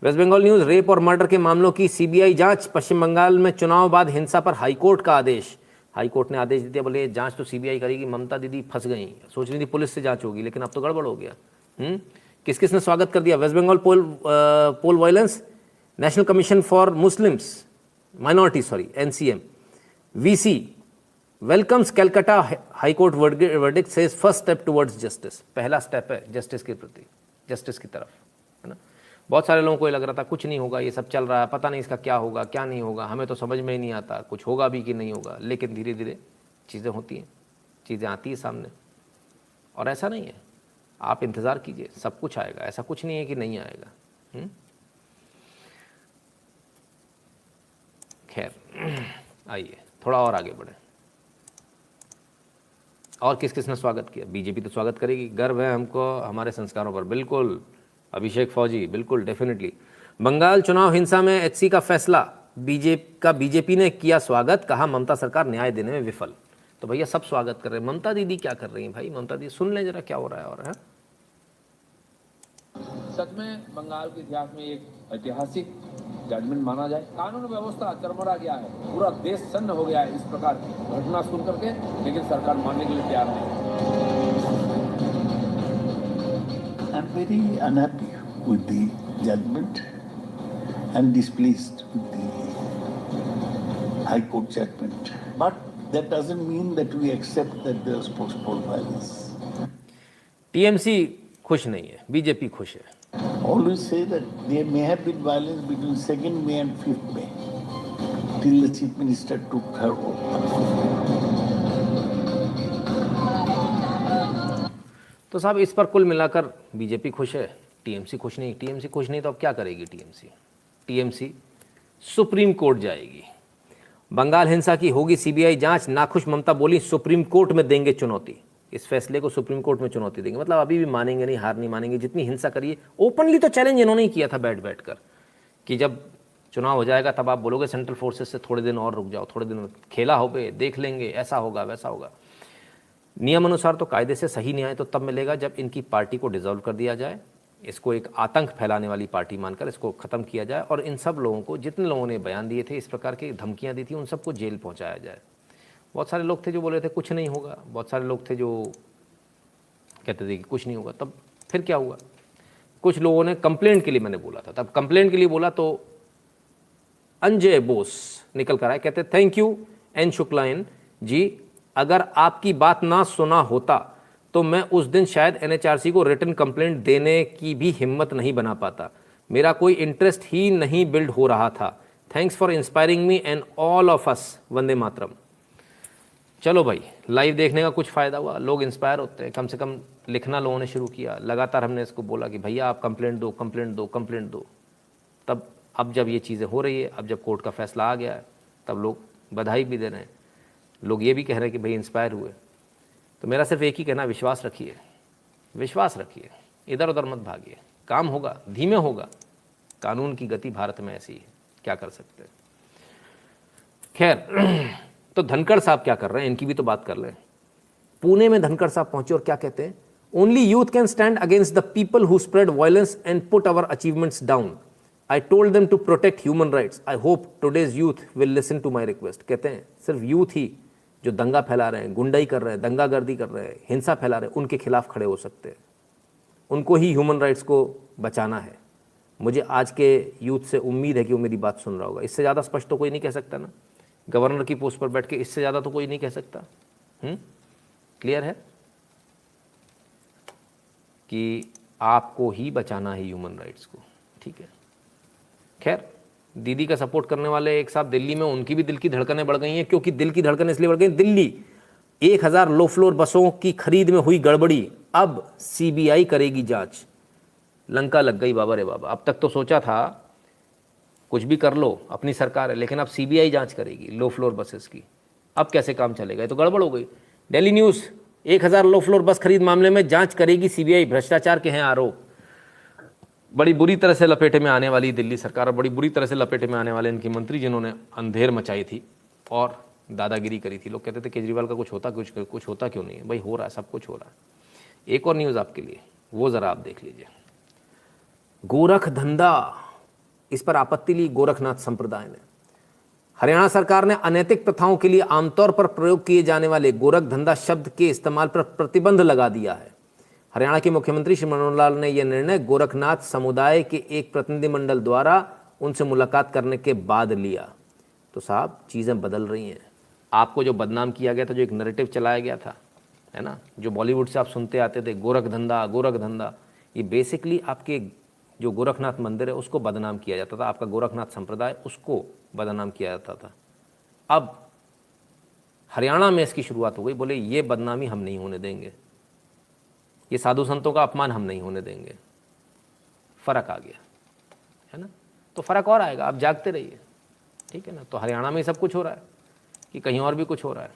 वेस्ट बंगाल न्यूज़, रेप और मर्डर के मामलों की सीबीआई जांच। पश्चिम बंगाल में चुनाव बाद हिंसा पर हाईकोर्ट का आदेश। हाईकोर्ट ने आदेश दिया, बोले जांच तो सीबीआई करेगी। ममता दीदी फंस गई, सोच रही थी पुलिस से जांच होगी, लेकिन अब तो गड़बड़ हो गया। किस किस ने स्वागत कर दिया? West Bengal poll violence, national commission for Muslims minority, sorry NCM, VC welcomes Calcutta high court verdict, says first step towards justice. पहला स्टेप है जस्टिस के प्रति, जस्टिस की तरफ, है ना। बहुत सारे लोगों को ये लग रहा था कुछ नहीं होगा, ये सब चल रहा है, पता नहीं इसका क्या होगा क्या नहीं होगा, हमें तो समझ में ही नहीं आता कुछ होगा भी कि नहीं होगा। लेकिन धीरे धीरे चीज़ें होती हैं, चीज़ें आती हैं सामने, और ऐसा नहीं है, आप इंतज़ार कीजिए, सब कुछ आएगा, ऐसा कुछ नहीं है कि नहीं आएगा। खैर आइए थोड़ा और आगे बढ़े। और किस किस ने स्वागत किया? बीजेपी तो स्वागत करेगी, गर्व है हमको हमारे संस्कारों पर, बिल्कुल। अभिषेक फौजी, बिल्कुल डेफिनेटली। बंगाल चुनाव हिंसा में एचसी का फैसला, बीजेपी ने किया स्वागत, कहा ममता सरकार न्याय देने में विफल। तो भैया सब स्वागत कर रहे हैं, ममता दीदी क्या कर रही हैं भाई? ममता दीदी सुन लें जरा क्या हो रहा है। और है सच में बंगाल के इतिहास में एक ऐतिहासिक जजमेंट माना जाए। कानून व्यवस्था चरमरा गया है, पूरा देश सन्न हो गया है इस प्रकार की घटना सुन करके, लेकिन सरकार मानने के लिए तैयार नहीं। I'm very unhappy with the judgment and displeased with the High Court judgment. But that doesn't mean that we accept that there was post-poll violence. TMC खुश नहीं है, बीजेपी खुश है. Always say that there may have been violence between 2nd May and 5th May till the Chief Minister took her oath. तो साहब इस पर कुल मिलाकर बीजेपी खुश है, टीएमसी खुश नहीं. टीएमसी खुश नहीं तो अब क्या करेगी टीएमसी? टीएमसी सुप्रीम कोर्ट जाएगी. बंगाल हिंसा की होगी सीबीआई जांच. नाखुश ममता बोली सुप्रीम कोर्ट में देंगे चुनौती. इस फैसले को सुप्रीम कोर्ट में चुनौती देंगे. मतलब अभी भी मानेंगे नहीं, हार नहीं मानेंगे. जितनी हिंसा करिए, ओपनली तो चैलेंज इन्होंने ही किया था बैठ बैठ कर कि जब चुनाव हो जाएगा तब आप बोलोगे सेंट्रल फोर्सेस से थोड़े दिन और रुक जाओ, थोड़े दिन खेला हो गए, देख लेंगे, ऐसा होगा वैसा होगा. नियम अनुसार तो कायदे से सही न्याय तो तब मिलेगा जब इनकी पार्टी को डिसॉल्व कर दिया जाए, इसको एक आतंक फैलाने वाली पार्टी मानकर इसको ख़त्म किया जाए और इन सब लोगों को, जितने लोगों ने बयान दिए थे, इस प्रकार की धमकियां दी थी, उन सबको जेल पहुंचाया जाए. बहुत सारे लोग थे जो बोल रहे थे कुछ नहीं होगा, बहुत सारे लोग थे जो कहते थे कि कुछ नहीं होगा. तब फिर क्या हुआ? कुछ लोगों ने कंप्लेंट के लिए, मैंने बोला था तब कंप्लेंट के लिए बोला तो अंजय बोस निकल कर आए, कहते थैंक यू एन शुक्लाइन जी, अगर आपकी बात ना सुना होता तो मैं उस दिन शायद एनएचआरसी को रिटन कंप्लेंट देने की भी हिम्मत नहीं बना पाता. मेरा कोई इंटरेस्ट ही नहीं बिल्ड हो रहा था. Thanks for inspiring me and all of us. वंदे मातरम. चलो भाई, लाइव देखने का कुछ फ़ायदा हुआ, लोग इंस्पायर होते हैं. कम से कम लिखना लोगों ने शुरू किया. लगातार हमने इसको बोला कि भैया आप कंप्लेंट दो, कंप्लेंट दो, कंप्लेंट दो. तब अब जब ये चीज़ें हो रही है, अब जब कोर्ट का फैसला आ गया है, तब लोग बधाई भी दे रहे हैं. लोग ये भी कह रहे हैं कि भाई इंस्पायर हुए. तो मेरा सिर्फ एक ही कहना, विश्वास रखिए, विश्वास रखिए, इधर उधर मत भागिए. काम होगा, धीमे होगा. कानून की गति भारत में ऐसी है, क्या कर सकते हैं. खैर, तो धनखड़ साहब क्या कर रहे हैं, इनकी भी तो बात कर लें. पुणे में धनखड़ साहब पहुंचे और क्या कहते हैं? Only youth can stand against the people who spread violence and put our achievements down. I told them to protect human rights. I hope today's youth will listen to my request. कहते हैं सिर्फ youth ही जो दंगा फैला रहे हैं, गुंडाई कर रहे हैं, दंगागर्दी कर रहे हैं, हिंसा फैला रहे हैं, उनके खिलाफ खड़े हो सकते हैं. उनको ही ह्यूमन राइट्स को बचाना है. मुझे आज के यूथ से उम्मीद है कि वो मेरी बात सुन रहा होगा. इससे ज़्यादा स्पष्ट तो कोई नहीं कह सकता ना. गवर्नर की पोस्ट पर बैठ के इससे ज़्यादा तो कोई नहीं कह सकता. क्लियर है कि आपको ही बचाना है ह्यूमन राइट्स को. ठीक है. खैर, दीदी का सपोर्ट करने वाले एक साथ दिल्ली में, उनकी भी दिल की धड़कनें बढ़ गई हैं. क्योंकि दिल की धड़कनें इसलिए बढ़ गई, दिल्ली 1000 लो फ्लोर बसों की खरीद में हुई गड़बड़ी, अब सीबीआई करेगी जांच. लंका लग गई बाबा रे बाबा. अब तक तो सोचा था कुछ भी कर लो, अपनी सरकार है, लेकिन अब सीबीआई जांच करेगी लो फ्लोर बसेस की. अब कैसे काम चलेगा? ये तो गड़बड़ हो गई. दिल्ली न्यूज़, 1000 लो फ्लोर बस खरीद मामले में जांच करेगी सीबीआई. भ्रष्टाचार के हैं आरोप. बड़ी बुरी तरह से लपेटे में आने वाली दिल्ली सरकार और बड़ी बुरी तरह से लपेटे में आने वाले इनके मंत्री जिन्होंने अंधेर मचाई थी और दादागिरी करी थी. लोग कहते थे केजरीवाल का कुछ होता क्यों नहीं है? भाई हो रहा है, सब कुछ हो रहा है. एक और न्यूज़ आपके लिए, वो ज़रा आप देख लीजिए. गोरख धंधा, इस पर आपत्ति ली गोरखनाथ संप्रदाय ने. हरियाणा सरकार ने अनैतिक प्रथाओं के लिए आमतौर पर प्रयोग किए जाने वाले गोरख धंधा शब्द के इस्तेमाल पर प्रतिबंध लगा दिया है. हरियाणा के मुख्यमंत्री श्री मनोहर लाल ने यह निर्णय गोरखनाथ समुदाय के एक प्रतिनिधिमंडल द्वारा उनसे मुलाकात करने के बाद लिया. तो साहब चीज़ें बदल रही हैं. आपको जो बदनाम किया गया था, जो एक नैरेटिव चलाया गया था, है ना, जो बॉलीवुड से आप सुनते आते थे, गोरख धंधा, ये बेसिकली आपके जो गोरखनाथ मंदिर है उसको बदनाम किया जाता था. आपका गोरखनाथ संप्रदाय, उसको बदनाम किया जाता था. अब हरियाणा में इसकी शुरुआत हो गई. बोले ये बदनामी हम नहीं होने देंगे, ये साधु संतों का अपमान हम नहीं होने देंगे. फ़र्क आ गया, है ना. तो फ़र्क और आएगा, आप जागते रहिए. ठीक है ना. तो हरियाणा में सब कुछ हो रहा है कि कहीं और भी कुछ हो रहा है?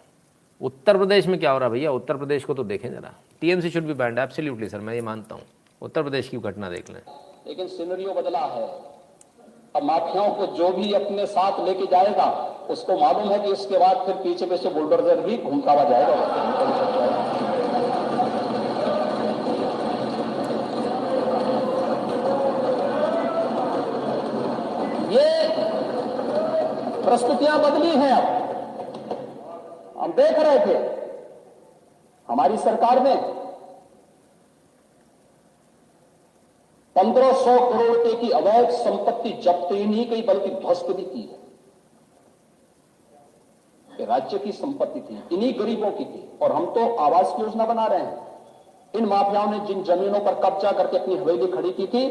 उत्तर प्रदेश में क्या हो रहा है भैया? उत्तर प्रदेश को तो देखें जरा. TMC should be band, absolutely sir, मैं ये मानता हूँ. उत्तर प्रदेश की घटना देख लें. लेकिन सिनेरियो बदला है. अब माफियाओं को जो भी अपने साथ लेके जाएगा उसको मालूम है कि इसके बाद फिर पीछे से बुलडोजर भी घूमता हुआ जाएगा. ये परिस्थितियां बदली हैं. अब हम देख रहे थे हमारी सरकार ने 1500 करोड़ रुपए की अवैध संपत्ति जब्त ही नहीं की बल्कि ध्वस्त भी की है। ये राज्य की संपत्ति थी, इन्हीं गरीबों की थी, और हम तो आवास की योजना बना रहे हैं। इन माफियाओं ने जिन जमीनों पर कब्जा करके अपनी हवेली खड़ी की थी,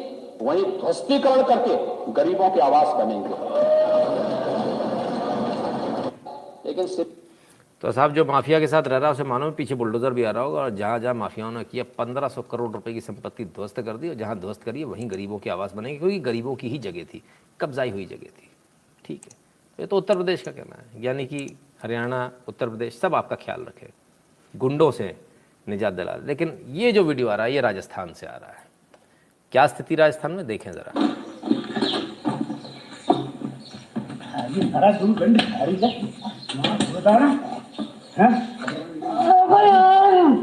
वहीं ध्वस्तीकरण करके गरीबों के आवास बनेंगे। लेकिन तो साहब जो माफिया के साथ रह रहा है उसे मानो में पीछे बुलडोजर भी आ रहा होगा, और जहाँ जहाँ माफियाओं ने किया 1500 करोड़ रुपए की संपत्ति ध्वस्त कर दी, और जहाँ ध्वस्त करी वहीं गरीबों के आवास बनेंगे, क्योंकि गरीबों की ही जगह थी, कब्जाई हुई जगह थी। ठीक है, तो ये तो उत्तर प्रदेश का कहना है, यानी कि हरियाणा, उत्तर प्रदेश सब आपका ख्याल रखे, गुंडों से निजात दिला। लेकिन ये जो वीडियो आ रहा है ये राजस्थान से आ रहा है। क्या स्थिति राजस्थान में, देखें जरा।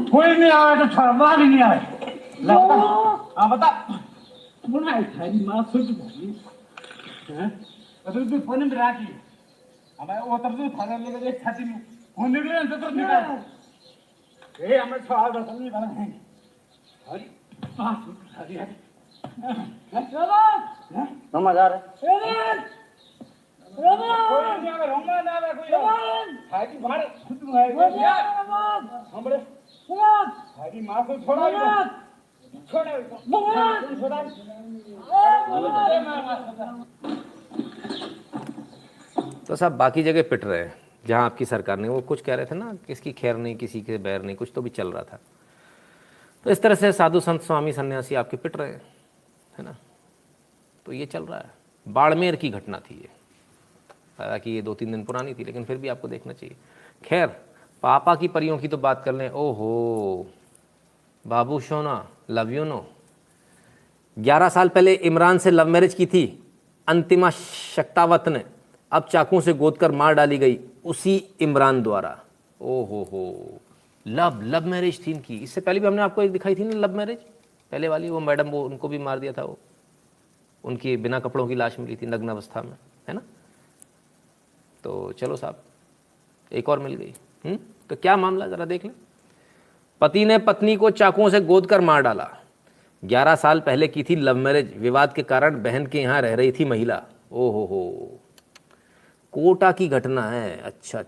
कोई नहीं आया तो छड़वा भी नहीं आया। बता माँ सोच तू फोन में राखी हमारे वो तब तो थाने लेकर एक छाती में फोन निकले तो निकाल ए हमें सवाल बता नहीं बना है हरी पास हरी है मजा आ रहा है कोई नहीं अगर होगा ना कोई हाजी बाहर खुद में है हमरे हाजी मां को छोड़ा छोड़ा तो साहब बाकी जगह पिट रहे हैं जहां आपकी सरकार ने, वो कुछ कह रहे थे ना, किसकी खैर नहीं, किसी के बैर नहीं, कुछ तो भी चल रहा था। तो इस तरह से साधु संत स्वामी सन्यासी आपके पिट रहे हैं, है ना। तो ये चल रहा है। बाड़मेर की घटना थी ये, हालांकि ये 2-3 दिन पुरानी थी, लेकिन फिर भी आपको देखना चाहिए। खैर, पापा की परियों की तो बात कर लें। ओहो बाबू सोना, लव यू नो। 11 साल पहले इमरान से लव मैरिज की थी अंतिमा शक्तावत ने, अब चाकू से गोदकर मार डाली गई उसी इमरान द्वारा। ओहो लव मैरिज थी इनकी। इससे पहले भी हमने आपको एक दिखाई थी ना लव मैरिज, पहले वाली, वो मैडम, वो उनको भी मार दिया था, वो उनकी बिना कपड़ों की लाश मिली थी नग्न अवस्था में, है ना। तो चलो साहब एक और मिल गई। तो क्या मामला जरा देख लें। पति ने पत्नी को चाकुओं से गोदकर मार डाला। 11 साल पहले की थी लव मैरिज, विवाद के कारण बहन के यहाँ रह रही थी महिला। ओहो कोटा की घटना है। अच्छा,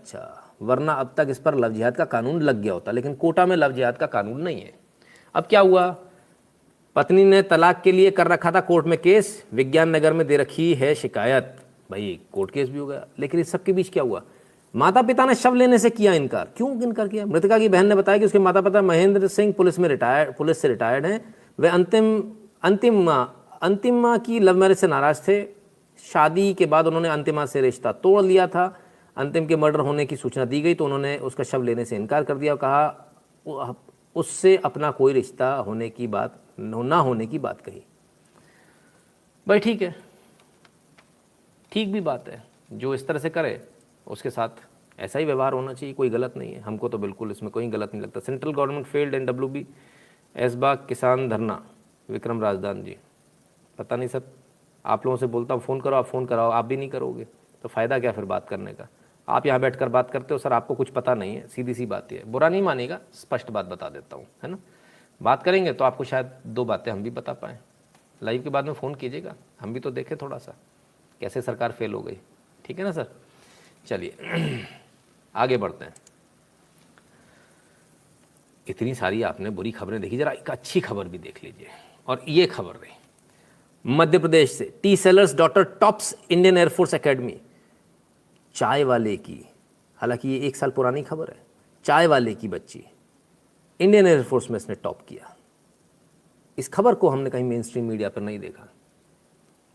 वरना अब तक इस पर लव जिहाद का कानून लग गया होता, लेकिन कोटा में लव जिहाद का कानून नहीं है। अब क्या हुआ, पत्नी ने तलाक के लिए कर रखा था कोर्ट में केस, विज्ञान नगर में दे रखी है शिकायत। भाई कोर्ट केस भी हो गया, लेकिन इस सब के बीच क्या हुआ, माता पिता ने शव लेने से किया इनकार। क्यों इनकार किया? मृतका की बहन ने बताया कि उसके माता पिता महेंद्र सिंह पुलिस से रिटायर्ड हैं। वे अंतिमा की लव मैरिज से नाराज थे। शादी के बाद उन्होंने अंतिमा से रिश्ता तोड़ लिया था। अंतिम के मर्डर होने की सूचना दी गई तो उन्होंने उसका शव लेने से इनकार कर दिया और कहा उससे अपना कोई रिश्ता होने की बात ना होने की बात कही। भाई ठीक है, ठीक भी बात है, जो इस तरह से करे उसके साथ ऐसा ही व्यवहार होना चाहिए, कोई गलत नहीं है। हमको तो बिल्कुल इसमें कोई गलत नहीं लगता। Central government failed and WB Aishbagh किसान धरना, विक्रम राजदान जी। पता नहीं सर, आप लोगों से बोलता हूँ फ़ोन करो, आप फ़ोन कराओ, आप भी नहीं करोगे तो फ़ायदा क्या फिर बात करने का। आप यहाँ बैठकर बात करते हो सर, आपको कुछ पता नहीं है, सीधी सी बात है। बुरा नहीं मानेगा, स्पष्ट बात बता देता हूँ, है ना। बात करेंगे तो आपको शायद 2 बातें हम भी बता पाएँ। लाइव के बाद में फ़ोन कीजिएगा, हम भी तो देखें थोड़ा सा कैसे सरकार फेल हो गई। ठीक है ना सर। चलिए आगे बढ़ते हैं। इतनी सारी आपने बुरी खबरें देखी, जरा एक अच्छी खबर भी देख लीजिए। और ये खबर रही मध्य प्रदेश से, T sellers daughter tops Indian air force academy. चाय वाले की, हालांकि ये 1 साल पुरानी खबर है, चाय वाले की बच्ची इंडियन एयरफोर्स में इसने टॉप किया। इस खबर को हमने कहीं मेन स्ट्रीम मीडिया पर नहीं देखा।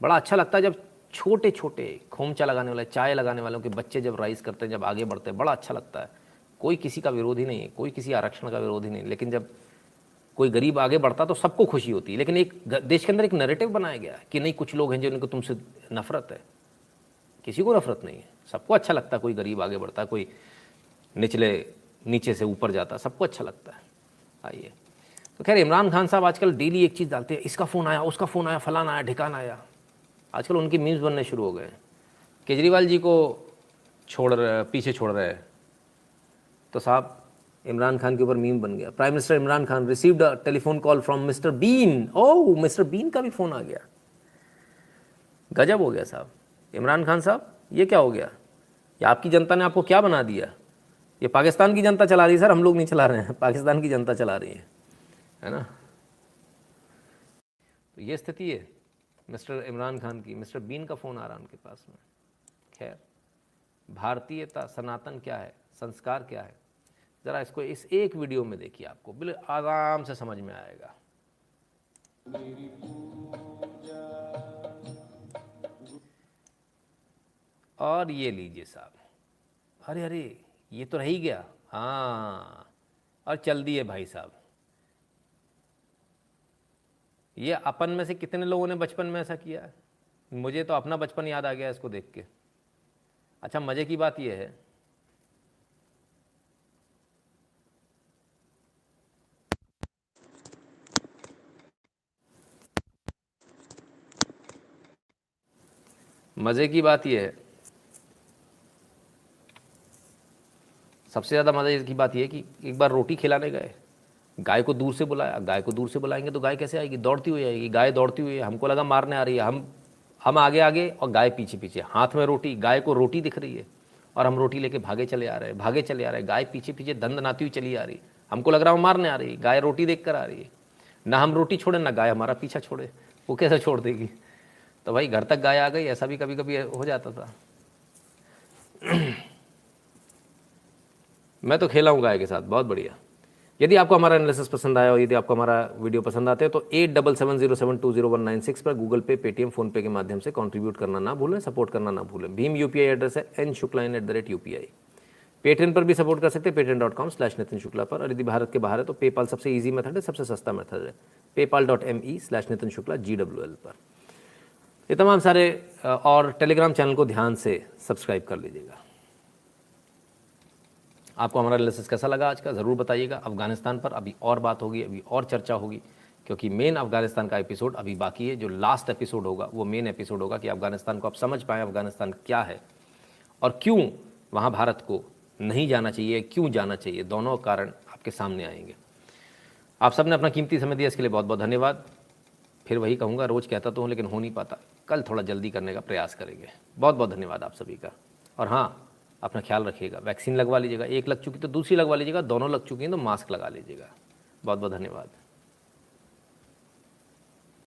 बड़ा अच्छा लगता है जब छोटे छोटे खोमचा लगाने वाले, चाय लगाने वालों के बच्चे जब राइज करते हैं, जब आगे बढ़ते हैं, बड़ा अच्छा लगता है। कोई किसी का विरोधी नहीं है, कोई किसी आरक्षण का विरोधी नहीं, लेकिन जब कोई गरीब आगे बढ़ता तो सबको खुशी होती है। लेकिन एक देश के अंदर एक नैरेटिव बनाया गया कि नहीं, कुछ लोग हैं जिनको तुमसे नफरत है। किसी को नफरत नहीं है, सबको अच्छा लगता है कोई गरीब आगे बढ़ता है, कोई नीचे से ऊपर जाता, सबको अच्छा लगता है। आइए, तो खैर इमरान खान साहब आजकल डेली एक चीज़ डालते हैं, इसका फ़ोन आया, उसका फ़ोन आया, फलाना आया, ढिकाना आया। आजकल उनकी मीम्स बनने शुरू हो गए। केजरीवाल जी को पीछे छोड़ रहे हैं, तो साहब इमरान खान के ऊपर मीम बन गया। Prime minister Imran Khan received a telephone call from mister Bean. Oh, mister Bean का भी फ़ोन आ गया। गजब हो गया साहब। इमरान खान साहब, ये क्या हो गया? ये आपकी जनता ने आपको क्या बना दिया? ये पाकिस्तान की जनता चला रही है सर, हम लोग नहीं चला रहे हैं, पाकिस्तान की जनता चला रही है ना। तो ये स्थिति है मिस्टर इमरान खान की। मिस्टर बीन का फ़ोन आ रहा है उनके पास में। खैर, भारतीयता, सनातन क्या है, संस्कार क्या है, ज़रा इसको इस एक वीडियो में देखिए, आपको बिल्कुल आराम से समझ में आएगा। और ये लीजिए साहब, अरे अरे ये तो रह ही गया, हाँ, और चल दिए भाई साहब। ये अपन में से कितने लोगों ने बचपन में ऐसा किया है? मुझे तो अपना बचपन याद आ गया इसको देख के। अच्छा, मज़े की बात ये है, मज़े की बात ये है, सबसे ज़्यादा मज़े की बात ये है कि एक बार रोटी खिलाने गए, गाय को दूर से बुलाया। गाय को दूर से बुलाएंगे तो गाय कैसे आएगी? दौड़ती हुई आएगी। गाय दौड़ती हुई, हमको लगा मारने आ रही है, हम आगे आगे और गाय पीछे पीछे, हाथ में रोटी, गाय को रोटी दिख रही है और हम रोटी लेके भागे चले आ रहे हैं। गाय पीछे पीछे दंदनाती हुई चली आ रही, हमको लग रहा है मारने आ रही है, गाय रोटी देख कर आ रही है। ना हम रोटी छोड़े ना गाय हमारा पीछा छोड़े, वो कैसे छोड़ देगी? तो भाई घर तक गाय आ गई, ऐसा भी कभी कभी हो जाता था। मैं तो खेला हूँ गाय के साथ, बहुत बढ़िया। यदि आपको हमारा एनालिसिस पसंद आया और यदि आपको हमारा वीडियो पसंद आते हैं तो 8770720196 पर गूगल पे, पेटीएम, फ़ोनपे के माध्यम से कंट्रीब्यूट करना ना भूलें, सपोर्ट करना ना भूलें। भीम यूपीआई एड्रेस है nshukla@UPI। पेटीएम पर भी सपोर्ट कर सकते हैं, patreon.com/नितिन शुक्ला पर। और यदि भारत के बाहर है तो पेपाल सबसे ईजी मेथड है, सबसे सस्ता मेथड है, paypal.me/नितिन शुक्ला GWL पर। ये तमाम सारे और टेलीग्राम चैनल को ध्यान से सब्सक्राइब कर लीजिएगा। आपको हमारा एनालिसिस कैसा लगा आज का, ज़रूर बताइएगा। अफ़गानिस्तान पर अभी और बात होगी, अभी और चर्चा होगी, क्योंकि मेन अफ़गानिस्तान का एपिसोड अभी बाकी है। जो लास्ट एपिसोड होगा वो मेन एपिसोड होगा कि अफ़गानिस्तान को आप समझ पाएँ अफ़गानिस्तान क्या है और क्यों वहाँ भारत को नहीं जाना चाहिए, क्यों जाना चाहिए। दोनों कारण आपके सामने आएंगे। आप सब ने अपना कीमती समय दिया, इसके लिए बहुत बहुत धन्यवाद। फिर वही कहूँगा, रोज़ कहता तो हूँ लेकिन हो नहीं पाता, कल थोड़ा जल्दी करने का प्रयास करेंगे। बहुत बहुत धन्यवाद आप सभी का। और हाँ, अपना ख्याल रखिएगा, वैक्सीन लगवा लीजिएगा, एक लग चुकी तो दूसरी लगवा लीजिएगा, दोनों लग चुकी हैं तो मास्क लगा लीजिएगा। बहुत बहुत धन्यवाद।